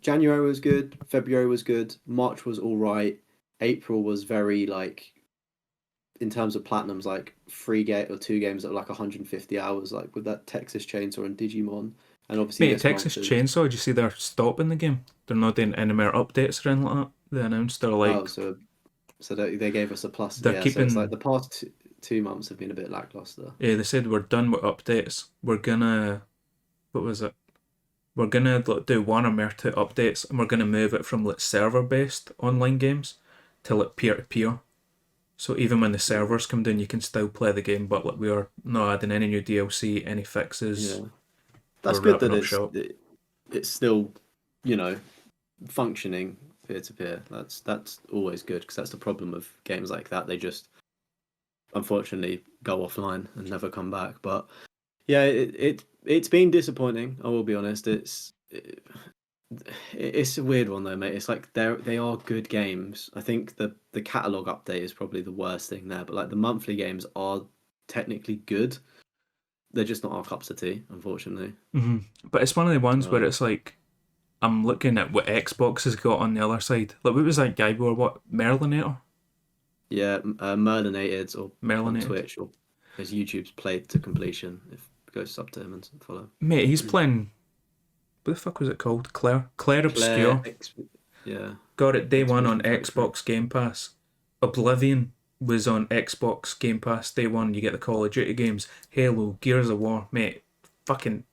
January was good, February was good, March was all right, April was very like, in terms of platinums, like 2 games that were like 150 hours, like with that Texas Chainsaw and Digimon, and obviously Texas Chainsaw. Did you see they're stopping the game? They're not doing any more updates or anything like that. They announced they're like, so they gave us a plus. They're keeping. So it's like the past 2 months have been a bit lackluster. Yeah, they said we're done with updates. We're gonna, what was it? We're gonna do 1 or more 2 updates, and we're gonna move it from like server-based online games to like peer-to-peer. So even when the servers come down, you can still play the game, but like we are not adding any new DLC, any fixes. Yeah, that's good that it's still, functioning peer-to-peer. That's always good, because that's the problem of games like that. They just unfortunately go offline and never come back. But yeah, it's been disappointing. I will be honest. It's a weird one though, mate. It's like they are good games. I think the catalog update is probably the worst thing there, but like the monthly games are technically good. They're just not our cups of tea, unfortunately. Mm-hmm. But it's one of the ones where it's like, I'm looking at what Xbox has got on the other side. Like, what was that guy who Merlinator? Yeah, Merlinated or Merlinated. On Twitch, or his YouTube's played to completion. If it goes sub to him and follow. Mate, he's playing. What the fuck was it called? Claire Obscure. Yeah. Got it day one on Xbox Game Pass. Oblivion. was on Xbox Game Pass day one. You get the Call of Duty games, Halo, Gears of War, mate. Fucking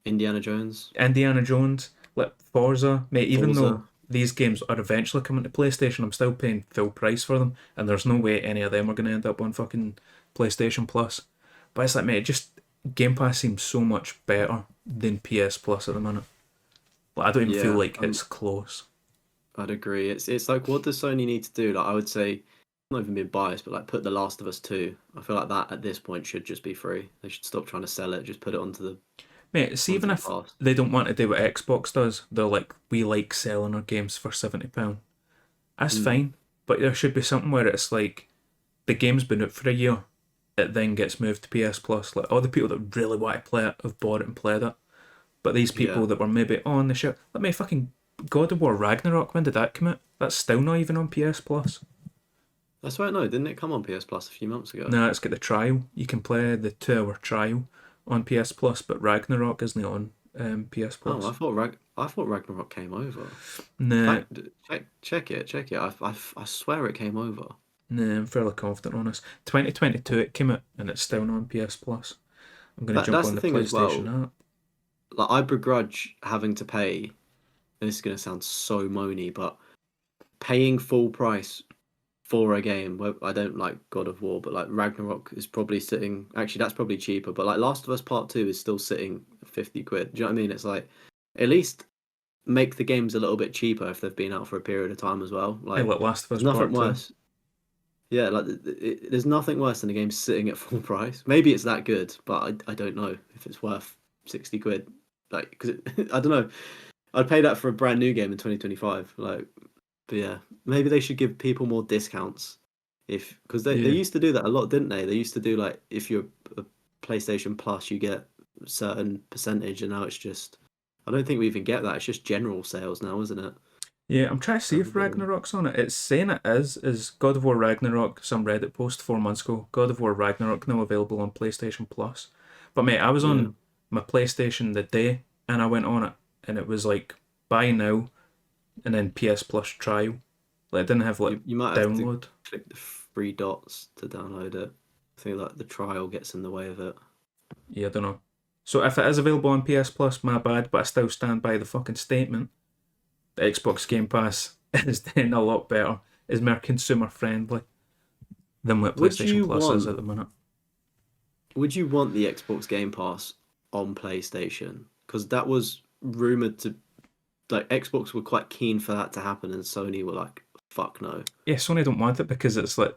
Indiana Jones, Indiana Jones, like Forza, mate. Even though Forza. these games are eventually coming to PlayStation, I'm still paying full price for them, and there's no way any of them are going to end up on fucking PlayStation Plus. But it's like, mate, just Game Pass seems so much better than PS Plus at the minute. Like, I don't even feel Yeah, like it's close. I'd agree. It's like, what does Sony need to do? Like, I would say, not even being biased, but like put The Last of Us 2. I feel like that at this point should just be free. They should stop trying to sell it. Just put it Mate, see, even onto the if past. they don't want to do what Xbox does, they're like, we like selling our games for £70. That's Mm, fine, but there should be something where it's like the game's been out for a year, it then gets moved to PS Plus. Like all the people that really want to play it have bought it and played it, but these yeah, people that were maybe on the show, let me fucking God of War Ragnarok. When did that come out? That's still not even on PS Plus. that's right. No, didn't it come on PS Plus a few months ago? No, it's got the trial. You can play the 2 hour trial on PS Plus, but Ragnarok isn't on PS Oh, Plus. I thought Ragnarok came over. In Nah, fact, check it. I swear it came over. nah, I'm fairly confident on this. 2022 it came out, and it's still not on PS Plus. I'm gonna jump That's on the the thing as well. PlayStation app. Like, I begrudge having to pay. And this is gonna sound so moany, but paying full price for a game. Well, I don't like God of War, but like Ragnarok is probably sitting. Actually, that's probably cheaper. But like Last of Us Part Two is still sitting 50 quid. Do you know what I mean? It's like at least make the games a little bit cheaper if they've been out for a period of time as well. Hey, Like look, Last of Us there's nothing Part 2. worse. Yeah, like there's nothing worse than a game sitting at full price. Maybe it's that good, but I don't know if it's worth 60 quid. Like, because I don't know. I'd pay that for a brand new game in 2025. Like, but yeah, maybe they should give people more discounts. If because they Yeah. used to do that a lot, didn't they? They used to do like if you're a PlayStation Plus, you get a certain percentage, and now it's just. I don't think we even get that. It's just general sales now, isn't it? Yeah, I'm trying to For see if everybody. Ragnarok's on it. It's saying it is God of War Ragnarok, some Reddit post 4 months ago. God of War Ragnarok now available on PlayStation Plus. But mate, I was Yeah, on my PlayStation the day and I went on it and it was like buy now and then PS Plus trial. Like it didn't have like you might have to download. click the three dots to download it. I think like the trial gets in the way of it. Yeah, I don't know. So if it is available on PS Plus, my bad, but I still stand by the fucking statement. The Xbox Game Pass is doing a lot better, is more consumer friendly than what Would PlayStation you Plus is want? at the minute. Would you want the Xbox Game Pass on PlayStation? Because that was rumored to like Xbox were quite keen for that to happen, and Sony were like, "Fuck no." Yeah, Sony don't want it because it's like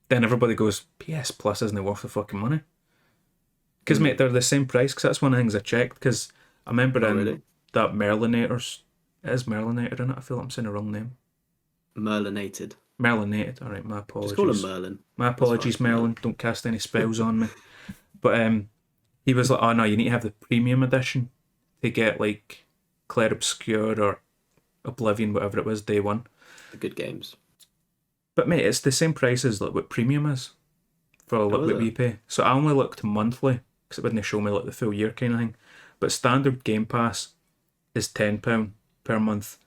then everybody goes PS Plus isn't worth the fucking money. Because mate, Mm. they're the same price. Because that's one of the things I checked. Because I remember Oh, in really? that Merlinators, it is Merlinator in it. I feel like I'm saying the wrong name. Merlinated. Merlinated. All right, my Just call him apologies. Merlin. My That's fine. apologies, Merlin. Merlin. Don't cast any spells on me. But he was like, "Oh no, you need to have the premium edition to get like Claire Obscure or Oblivion, whatever it was, day one." The good games. But mate, it's the same price as like what premium is for How like is what it? we pay. So I only looked monthly because it wouldn't show me like the full year kind of thing. But standard Game Pass is £10 per month.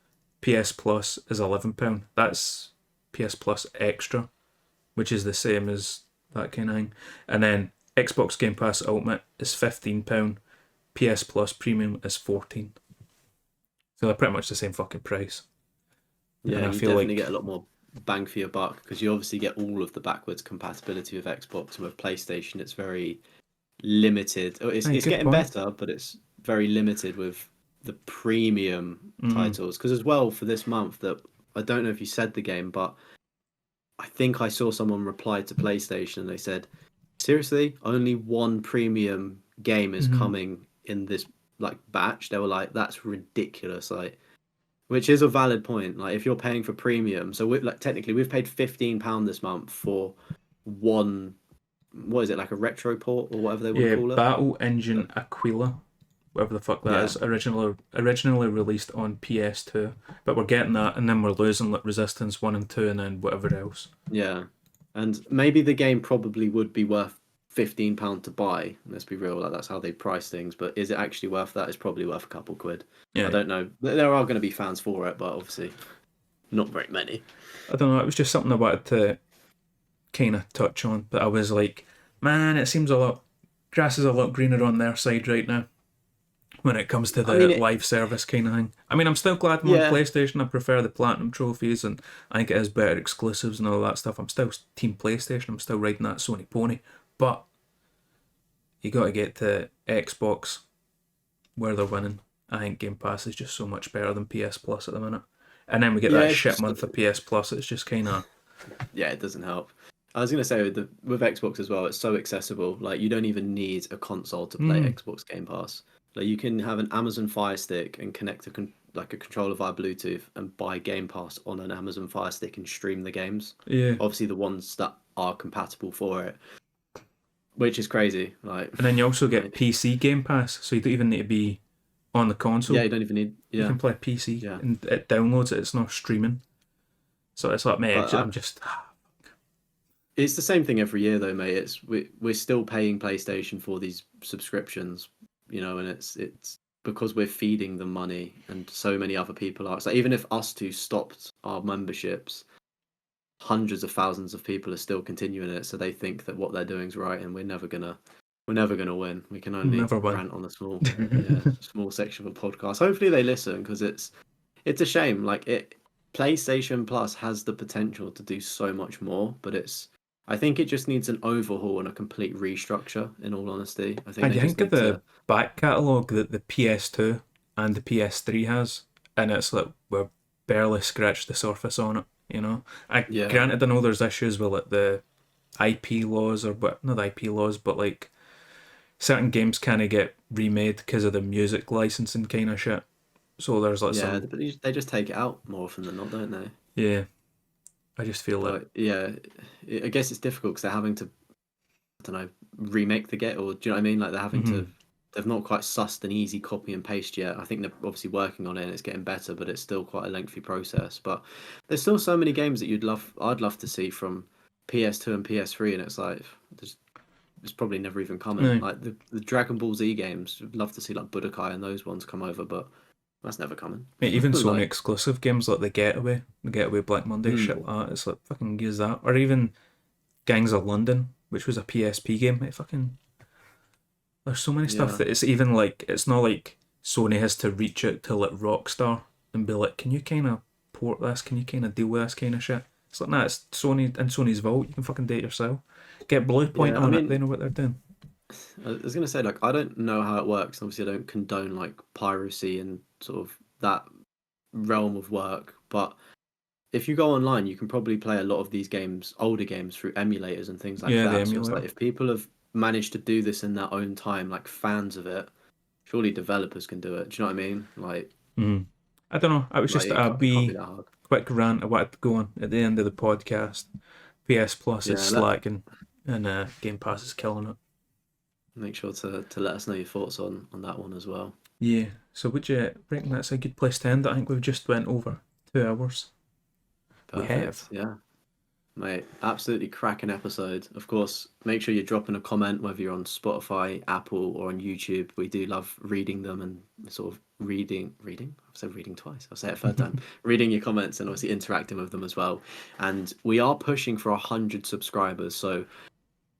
PS Plus is £11. That's PS Plus Extra, which is the same as that kind of thing. And then Xbox Game Pass Ultimate is £15. PS Plus Premium is 14. So they're pretty much the same fucking price. Yeah, And I and you feel definitely get a like lot more bang for your buck because you obviously get all of the backwards compatibility with Xbox, and with PlayStation, it's very limited. Oh, hey, it's good getting point. better, but it's very limited with the premium Mm. titles. Because as well for this month, that I don't know if you said the game, but I think I saw someone reply to PlayStation and they said, "Seriously, only one premium game is Mm-hmm. coming in this like batch." They were like, "That's ridiculous!" Like, which is a valid point. Like, if you're paying for premium, so we like technically we've paid £15 this month for one. What is it, like a retro port or whatever they want to Yeah, call it? Battle Engine Aquila, whatever the fuck that Yeah, is, originally released on PS2, but we're getting that, and then we're losing like Resistance 1 and 2, and then whatever else. yeah. And maybe the game probably would be worth £15 to buy. Let's be real, like that's how they price things. But is it actually worth that? It's probably worth a couple quid. I Yeah, don't know. There are going to be fans for it, but obviously not very many. I don't know. It was just something I wanted to kind of touch on, but I was like, man, it seems grass is a lot greener on their side right now when it comes to I mean, the live service kind of thing. I mean, I'm still glad I'm on yeah, PlayStation. I prefer the platinum trophies, and I think it has better exclusives and all that stuff. I'm still Team PlayStation. I'm still riding that Sony pony, but you got to get to Xbox where they're winning. I think Game Pass is just so much better than PS Plus at the minute. And then we get yeah, that shit month of PS Plus. It's just kind of yeah, it doesn't help. I was gonna say with Xbox as well, it's so accessible. Like you don't even need a console to play Xbox Game Pass. Like you can have an Amazon Fire Stick and connect like a controller via Bluetooth and buy Game Pass on an Amazon Fire Stick and stream the games. yeah. Obviously, the ones that are compatible for it, which is crazy. Like, And then you also get PC Game Pass, so you don't even need to be on the console. yeah, you don't even need. You Yeah, can play PC, yeah. and it downloads it. It's not streaming, so it's like, mate, But I'm just it's the same thing every year, though, mate. We're still paying PlayStation for these subscriptions, and it's because we're feeding them money, and so many other people are. So even if us two stopped our memberships, hundreds of thousands of people are still continuing it. So they think that what they're doing is right, and we're never gonna win. We can only never win. rant on a small section of a podcast. Hopefully they listen because it's a shame. Like PlayStation Plus has the potential to do so much more, but I think it just needs an overhaul and a complete restructure. In all honesty, I think And they you just think of need the to. back catalogue that the PS2 and the PS3 has, and it's like we've barely scratched the surface on it. Yeah, Granted, I know there's issues with like the IP laws or but not the IP laws, but like certain games kind of get remade because of the music licensing kind of shit. So there's like yeah, some but they just take it out more often than not, don't they? yeah. I just feel like But yeah, I guess it's difficult because they're having to, I don't know, remake the get, or do you know what I mean? Like they're having hmm to, they've not quite sussed an easy copy and paste yet. I think they're obviously working on it and it's getting better, but it's still quite a lengthy process. But there's still so many games that I'd love to see from PS2 and PS3, and it's like it's probably never even coming. no. Like the Dragon Ball Z games, I'd love to see like Budokai and those ones come over, but that's never coming. Mate, even Sony Like, exclusive games like the Getaway Black Monday, shit like that. It's like fucking use that, or even Gangs of London, which was a PSP game. Mate, fucking there's so many stuff yeah, that it's even like it's not like Sony has to reach out to like Rockstar and be like, can you kind of port this? Can you kind of deal with this kind of shit? It's like, nah, it's Sony in Sony's vault. You can fucking do it yourself. Get Bluepoint yeah. I on it. They mean, know what they're doing. I was gonna say, like, I don't know how it works. Obviously, I don't condone like piracy and sort of that realm of work. But if you go online, you can probably play a lot of these games, older games, through emulators and things like Yeah, the that. So it's emulator. like if people have managed to do this in their own time, like fans of it, surely developers can do it. Do you know what I mean? Mm. I don't know. I was Like just a it can't be wee that hard. quick rant I wanted to go on at the end of the podcast. PS Plus is Yeah, slacking, and Game Pass is killing it. make sure to let us know your thoughts on that one as well. Yeah. So would you reckon that's a good place to end? I think we've just went over 2 hours. We Perfect. have. Yeah. Mate, absolutely cracking episode. Of course, make sure you're dropping a comment, whether you're on Spotify, Apple, or on YouTube. We do love reading them and sort of reading? I've said reading twice. I'll say it a third time. Reading your comments and obviously interacting with them as well. And we are pushing for 100 subscribers. So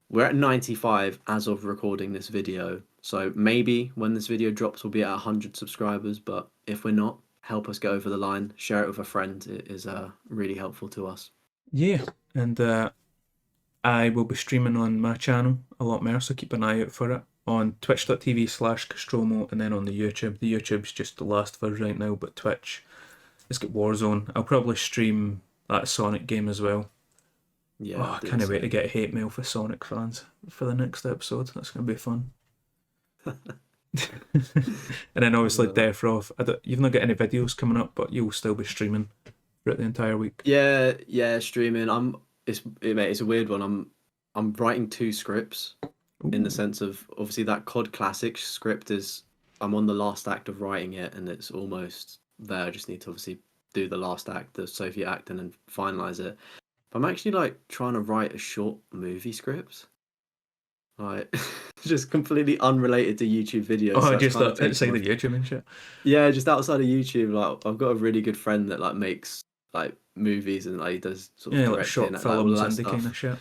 we're at 95 as of recording this video. So maybe when this video drops, we'll be at 100 subscribers. But if we're not, help us get over the line. Share it with a friend. It is really helpful to us. Yeah. And I will be streaming on my channel a lot more, so keep an eye out for it on twitch.tv/Castromo and then on the YouTube. The YouTube's just the last for right now, but Twitch, it's got Warzone. I'll probably stream that Sonic game as well. Yeah, Oh, I can't wait to get hate mail for Sonic fans for the next episode. That's going to be fun. And then obviously Death Roth. You've not got any videos coming up, but you'll still be streaming throughout the entire week. Yeah, streaming. Mate, it's a weird one. I'm writing two scripts in the Ooh. sense of obviously that COD Classic script is I'm on the last act of writing it and it's almost there. I just need to obviously do the last act, the Soviet act, and then finalize it. I'm actually like trying to write a short movie script. Like just completely unrelated to YouTube videos. Oh, That's just kind of outside taken of YouTube and shit. Yeah, just outside of YouTube. Like I've got a really good friend that like makes like movies and like he does sort of Yeah, like directing short and like all films, that indie kind stuff. of shit.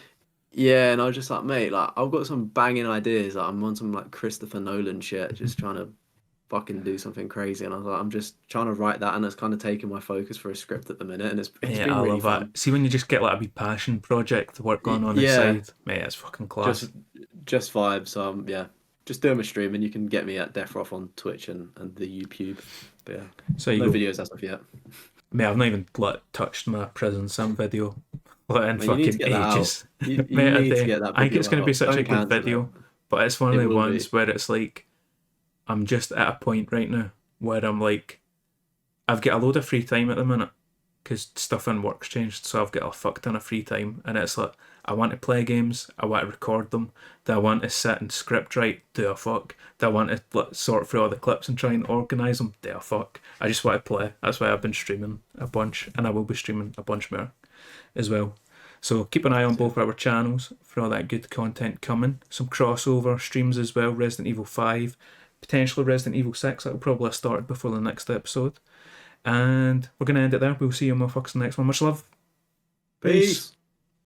Yeah, and I was just like, mate, like I've got some banging ideas. Like, I'm on some like Christopher Nolan shit, just trying to fucking do something crazy. And I was like, I'm just trying to write that, and it's kind of taking my focus for a script at the minute, and it's Mate, been I really love that. fun. See, when you just get like a wee passion project to work on the Yeah, side, mate, it's fucking just class. just vibes. Yeah, just doing my stream, and you can get me at Deathroff on Twitch and the YouTube. But yeah, So you no go, videos as of yet. mate, I've not even like touched my prison sim video like in Man, you need to fucking get that out. ages. You Mate, need to get that I think it's video going to be out. such a Don't good cancel it. video, but it's one of It the will be. ones where it's like I'm just at a point right now where I'm like, I've got a load of free time at the minute because stuff in work's changed, so I've got a fuck ton of free time, and it's like I want to play games, I want to record them, do I want to sit and script write, do a fuck, do I want to like, sort through all the clips and try and organise them, do a fuck. I just want to play. That's why I've been streaming a bunch, and I will be streaming a bunch more as well. So keep an eye on That's it. both our channels for all that good content coming. Some crossover streams as well. Resident Evil 5, potentially Resident Evil 6. That'll probably have started before the next episode. And we're going to end it there. We'll see you motherfuckers in the next one. Much love. Peace. Peace.